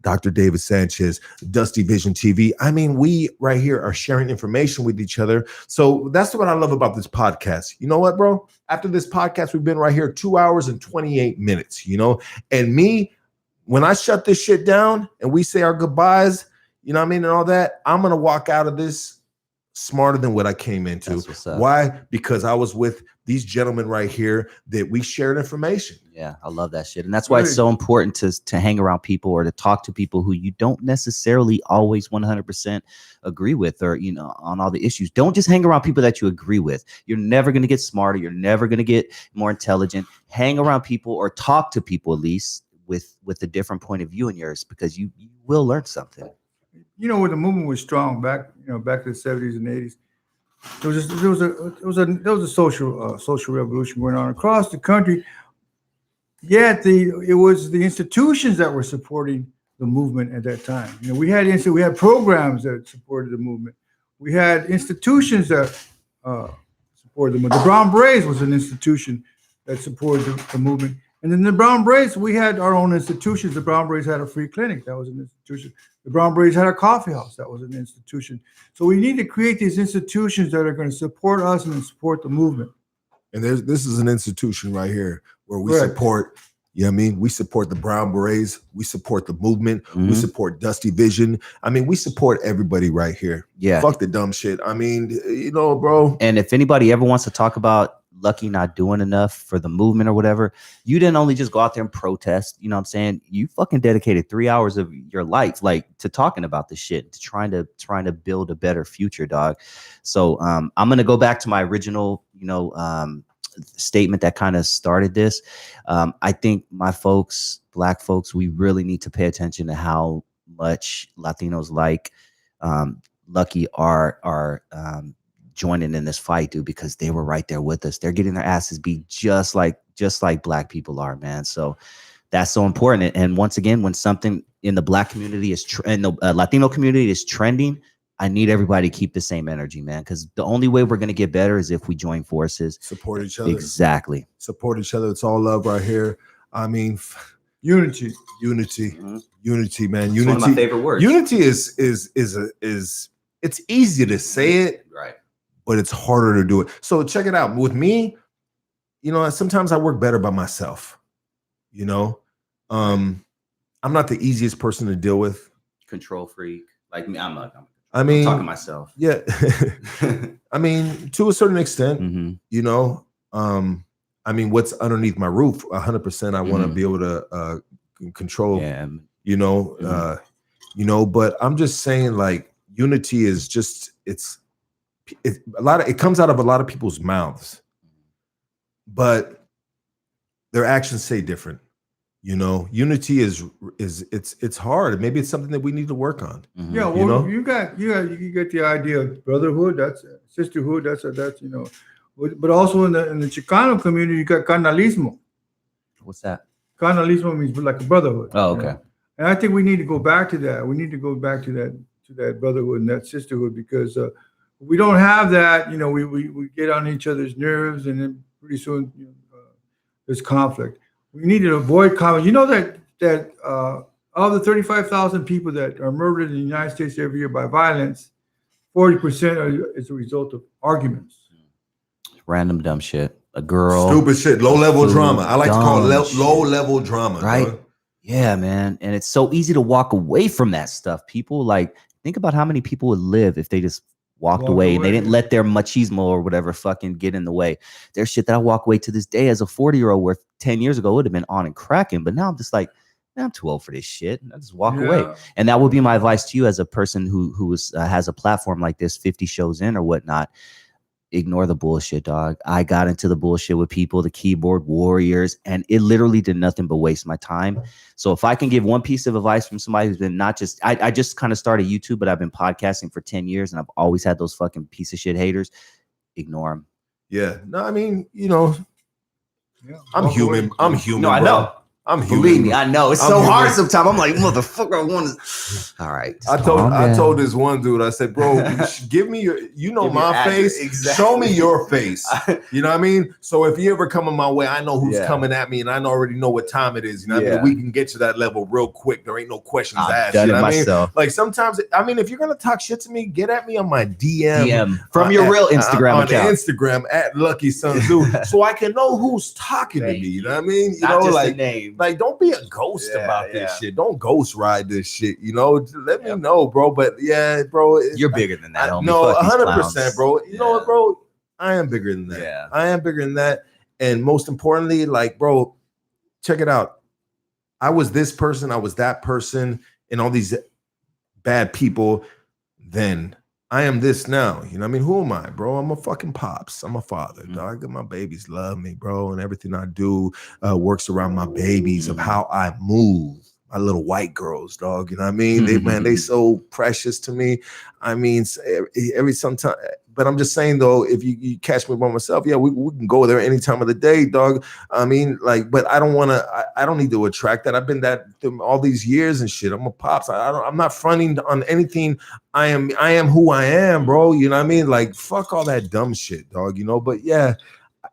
Dr. David Sanchez, Dusty Vision TV. I mean, we right here are sharing information with each other. So that's what I love about this podcast. You know what, bro? After this podcast, we've been right here 2 hours and 28 minutes, you know? And me, when I shut this shit down and we say our goodbyes, you know what I mean, and all that, I'm going to walk out of this smarter than what I came into. That's what's up. Why? Because I was with these gentlemen right here that we shared information. Yeah, I love that shit. And that's why it's so important to hang around people or to talk to people who you don't necessarily always 100% agree with, or, you know, on all the issues. Don't just hang around people that you agree with. You're never going to get smarter. You're never going to get more intelligent. Hang around people, or talk to people at least with a different point of view in yours, because you will learn something. You know, when the movement was strong back to the 70s and 80s, there was a social revolution going on across the country. Yet it was the institutions that were supporting the movement at that time. You know, we had programs that supported the movement. We had institutions that supported the movement. The Brown Berets was an institution that supported the movement. And then the Brown Berets, we had our own institutions. The Brown Berets had a free clinic. That was an institution. The Brown Berets had a coffee house. That was an institution. So we need to create these institutions that are going to support us and support the movement. And this is an institution right here where we Correct. support, you know what I mean? We support the Brown Berets. We support the movement. Mm-hmm. We support Dusty Vision. I mean, we support everybody right here. Yeah. Fuck the dumb shit. I mean, you know, bro. And if anybody ever wants to talk about Lucky not doing enough for the movement or whatever, you didn't only just go out there and protest. You know what I'm saying? You fucking dedicated 3 hours of your life, like, to talking about this shit, to trying to build a better future, dog. So I'm gonna go back to my original, statement that kind of started this. I think my folks, Black folks, we really need to pay attention to how much Latinos like Lucky are joining in this fight, dude, because they were right there with us. They're getting their asses beat just like Black people are, man. So that's so important. And once again, when something in the Black community and the Latino community is trending, I need everybody to keep the same energy, man, because the only way we're going to get better is if we join forces. Support each other. Exactly. Support each other. It's all love right here. I mean, Unity. mm-hmm. Unity, man. It's Unity. one of my favorite words. Unity is it's easy to say it, Right. but it's harder to do it. So check it out. With me, you know, sometimes I work better by myself. You know, I'm not the easiest person to deal with. Control freak. Like me, I'm talking to myself. Yeah. I mean, to a certain extent, Mm-hmm. you know, I mean, what's underneath my roof, 100%, I want to be able to control, Yeah. you know, but I'm just saying, like, unity is just, it comes out of a lot of people's mouths, but their actions say different. You know, unity is it's hard. Maybe it's something that we need to work on. Mm-hmm. Yeah, well, You know? you get the idea of brotherhood. That's sisterhood. That's you know, but also in the Chicano community, you got carnalismo. What's that? Carnalismo means like a brotherhood. Oh, you okay. know? And I think we need to go back to that. We need to go back to that brotherhood and that sisterhood, because we don't have that. You know, we get on each other's nerves, and then pretty soon there's conflict. We need to avoid conflict. You know that of the 35,000 people that are murdered in the United States every year by violence, 40% is a result of arguments. Random dumb shit. A girl. Stupid shit, low level drama. I like to call it Dumb low level drama, right? dog. Yeah, man. And it's so easy to walk away from that stuff. People, like, think about how many people would live if they just walked away and they didn't let their machismo or whatever fucking get in the way. There's shit that I walk away to this day as a 40-year-old where 10 years ago would have been on and cracking. But now I'm just like, man, I'm too old for this shit. I just walk away. And that would be my advice to you as a person who has a platform like this, 50 shows in or whatnot. Ignore the bullshit, dog. I got into the bullshit with people, the keyboard warriors, and it literally did nothing but waste my time. So if I can give one piece of advice from somebody who's been not just, I just kind of started YouTube, but I've been podcasting for 10 years and I've always had those fucking piece of shit haters. Ignore them. Yeah. No, I mean, you know, Yeah. I'm Walk human. away. I'm human. No, I bro. know. I'm human. Believe me, I know. It's I'm so human. hard sometimes. I'm like, motherfucker, I want to. All right. I told this one dude, I said, bro, give me your, Give me my your face. address. Exactly. Show me your face. You know what I mean? So if you ever come in my way, I know who's Yeah. coming at me and I already know what time it is. You know what I Yeah. mean? We can get to that level real quick. There ain't no questions I've asked. done You know it what I mean? myself. Like sometimes, I mean, if you're going to talk shit to me, get at me on my DM. From your real Instagram on account. Instagram at Lucky Sons Dude, so I can know who's talking to me. You know what I mean? You Not know, just like, the name. like, don't be a ghost about this shit. Don't ghost ride this shit. You know, let me know, bro. But yeah, bro, You're bigger than that, homie. No, Fuck these 100%, clowns. bro. You know what, bro? I am bigger than that. Yeah. I am bigger than that. And most importantly, like, bro, check it out. I was this person, I was that person, and all these bad people. Then I am this now. You know what I mean? Who am I, bro? I'm a fucking pops. I'm a father, dog. My babies love me, bro. And everything I do works around my babies of how I move. My little white girls, dog. You know what I mean? They so precious to me. I mean, every sometime. But I'm just saying though, if you catch me by myself, yeah, we can go there any time of the day, dog. I mean, like, but I don't want to. I don't need to attract that. I've been that through all these years and shit. I'm a pops. I'm not fronting on anything. I am who I am, bro. You know what I mean? Like, fuck all that dumb shit, dog. You know. But yeah,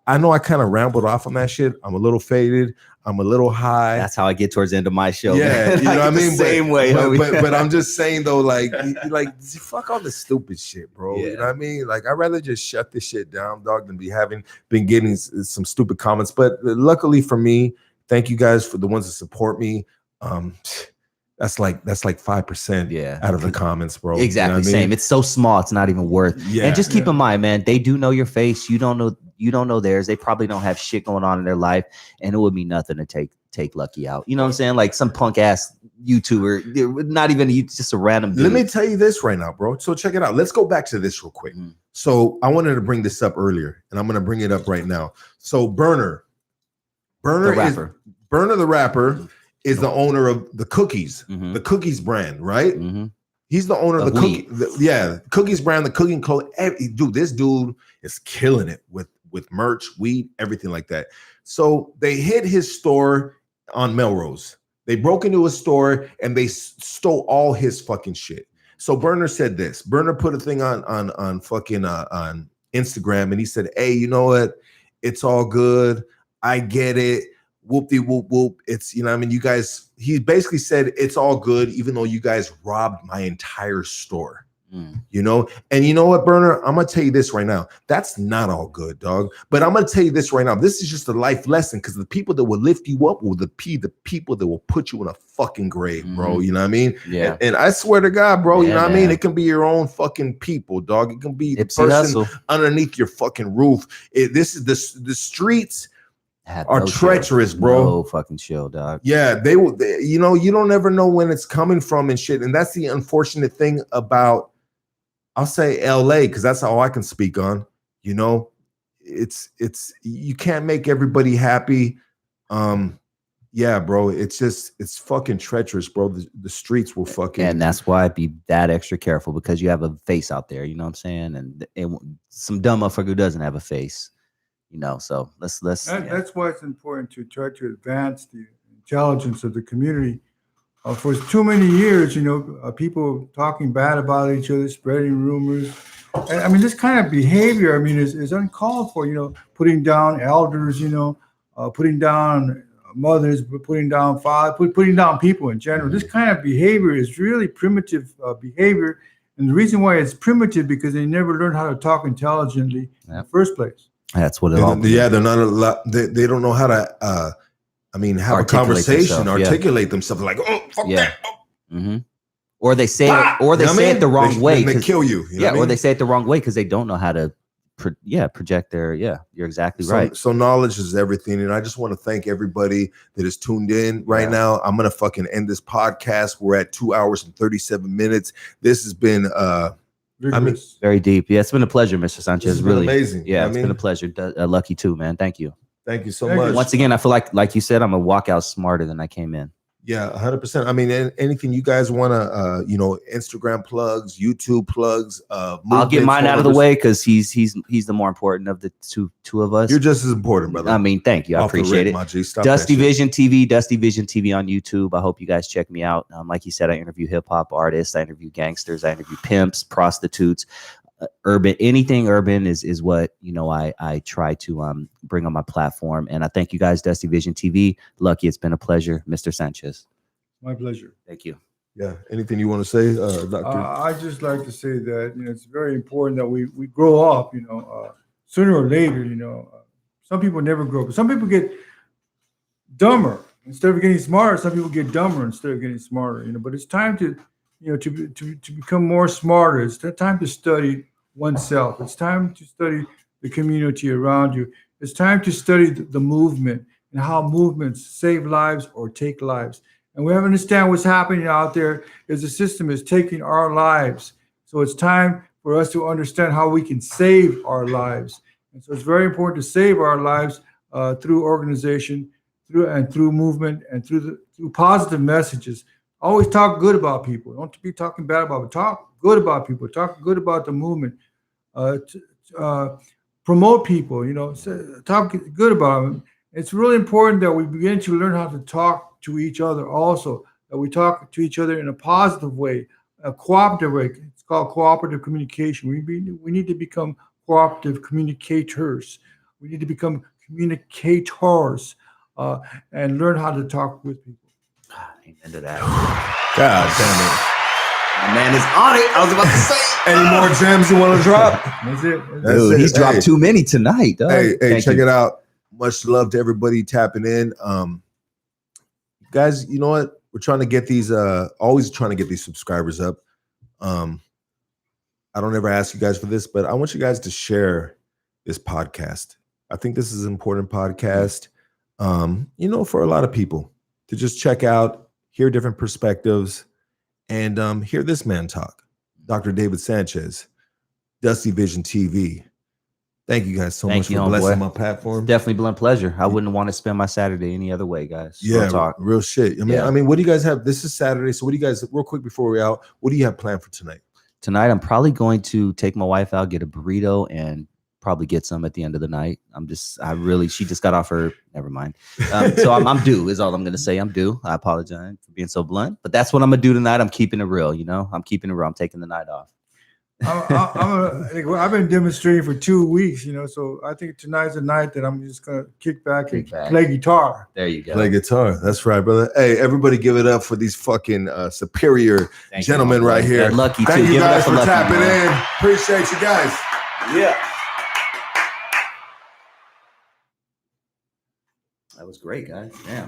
I know I kind of rambled off on that shit. I'm a little faded. I'm a little high. That's how I get towards the end of my show. Yeah, man. you know what I mean? Same way. But I'm just saying though, like fuck all the stupid shit, bro. Yeah. You know what I mean? Like I'd rather just shut this shit down, dog, than been getting some stupid comments. But luckily for me, thank you guys for the ones that support me. That's like 5% out of the comments, bro. Exactly, you know what I same. mean? It's so small, it's not even worth. Yeah. And just keep in mind, man, they do know your face. You don't know theirs. They probably don't have shit going on in their life, and it would mean nothing to take Lucky out. You know what I'm saying? Like some punk ass YouTuber, not even just a random dude. Let me tell you this right now, bro. So check it out. Let's go back to this real quick. So I wanted to bring this up earlier, and I'm gonna bring it up right now. So Burner the rapper is the owner of the Cookies, the Cookies brand, right? He's the owner of the Cookies brand, the cooking code. Dude, this dude is killing it with merch, weed, everything like that. So they hit his store on Melrose. They broke into his store and they stole all his fucking shit. So Burner said this. Burner put a thing on fucking on Instagram, and he said, "Hey, you know what? It's all good. I get it. Whoop-de whoop whoop. It's, you know, I mean, you guys." He basically said it's all good, even though you guys robbed my entire store. You know, and you know what, Burner? I'm gonna tell you this right now. That's not all good, dog. But I'm gonna tell you this right now. This is just a life lesson, because the people that will lift you up will the people that will put you in a fucking grave, bro. You know what I mean? Yeah. And I swear to God, bro, you know what I mean? man. It can be your own fucking people, dog. It can be the Ipsy person Hussle. underneath your fucking roof. This is the streets are No treacherous, chill. bro. No fucking chill, dog. Yeah, they will. You know, you don't ever know when it's coming from and shit. And that's the unfortunate thing about, I'll say LA, because that's all I can speak on. You know, it's you can't make everybody happy. Yeah, bro. It's fucking treacherous, bro. The streets will fucking. And that's why I'd be that extra careful, because you have a face out there. You know what I'm saying? And some dumb motherfucker who doesn't have a face. You know, so let's. That's why it's important to try to advance the intelligence of the community. For too many years, you know, people talking bad about each other, spreading rumors. And I mean, this kind of behavior, I mean, is uncalled for. You know, putting down elders, you know, putting down mothers, putting down fathers, putting down people in general. This kind of behavior is really primitive behavior, and the reason why it's primitive because they never learned how to talk intelligently in the first place. That's what it all. Yeah, they're not a lot. They don't know how to. I mean, have a conversation, articulate themselves. Like, oh, fuck that. Oh. Or they say it, or they say it the wrong way. They kill you. You know or they say it the wrong way because they don't know how to. Project their. Yeah, you're exactly right. So knowledge is everything, and I just want to thank everybody that is tuned in right now. I'm gonna fucking end this podcast. We're at 2 hours and 37 minutes. This has been very deep. Yeah, it's been a pleasure, Mr. Sanchez. Really amazing. Yeah, it's been a pleasure. Lucky too, man. Thank you. Thank you so much. Once again, I feel like you said, I'm gonna walk out smarter than I came in. Yeah, 100%. I mean, anything you guys want to, Instagram plugs, YouTube plugs. I'll get mine out of the way because he's the more important of the two of us. You're just as important, brother. I mean, thank you. I appreciate it. Dusty Vision TV on YouTube. I hope you guys check me out. Like you said, I interview hip hop artists, I interview gangsters, I interview pimps, prostitutes. Anything urban is what I try to bring on my platform, and I thank you guys, Dusty Vision TV. Lucky, it's been a pleasure, Mr. Sanchez. My pleasure. Thank you. Yeah. Anything you want to say, Doctor? I just like to say that it's very important that we grow up. Sooner or later. Some people never grow up. Some people get dumber instead of getting smarter. Some people get dumber instead of getting smarter. But it's time to to become more smarter. It's time to study oneself. It's time to study the community around you. It's time to study the movement and how movements save lives or take lives. And we have to understand what's happening out there is the system is taking our lives. So it's time for us to understand how we can save our lives. And so it's very important to save our lives through organization, through movement, and through positive messages. Always talk good about people. Don't be talking bad about them. Talk good about people. Talk good about the movement. Promote people. Talk good about them. It's really important that we begin to learn how to talk to each other. Also, that we talk to each other in a positive way, a cooperative way. It's called cooperative communication. We need to become cooperative communicators. We need to become communicators and learn how to talk with people. Amen to that. God damn it. My man is on it. I was about to say. Any more gems you want to drop? That's it. Dude, he's dropped too many tonight. Dog. Hey, check it out. Much love to everybody tapping in. Guys, you know what? We're trying to get these, always trying to get these subscribers up. I don't ever ask you guys for this, but I want you guys to share this podcast. I think this is an important podcast, for a lot of people to just check out, hear different perspectives, and hear this man talk. Dr. David Sanchez, Dusty Vision TV. Thank you guys so much for blessing my platform. Definitely been a pleasure. I wouldn't want to spend my Saturday any other way, guys. Yeah, real shit. I mean, what do you guys have? This is Saturday, so what do you guys, real quick before we're out, what do you have planned for tonight? Tonight, I'm probably going to take my wife out, get a burrito, and probably get some at the end of the night. She just got off her, never mind. So I'm due is all I'm going to say. I'm due. I apologize for being so blunt, but that's what I'm going to do tonight. I'm keeping it real. I'm keeping it real. I'm taking the night off. I've been demonstrating for 2 weeks, so I think tonight's the night that I'm just going to kick back and play guitar. There you go. Play guitar. That's right, brother. Hey, everybody give it up for these fucking superior gentlemen right here. Lucky too. Thank you guys for tapping in. Appreciate you guys. Yeah. That was great, guys. Damn.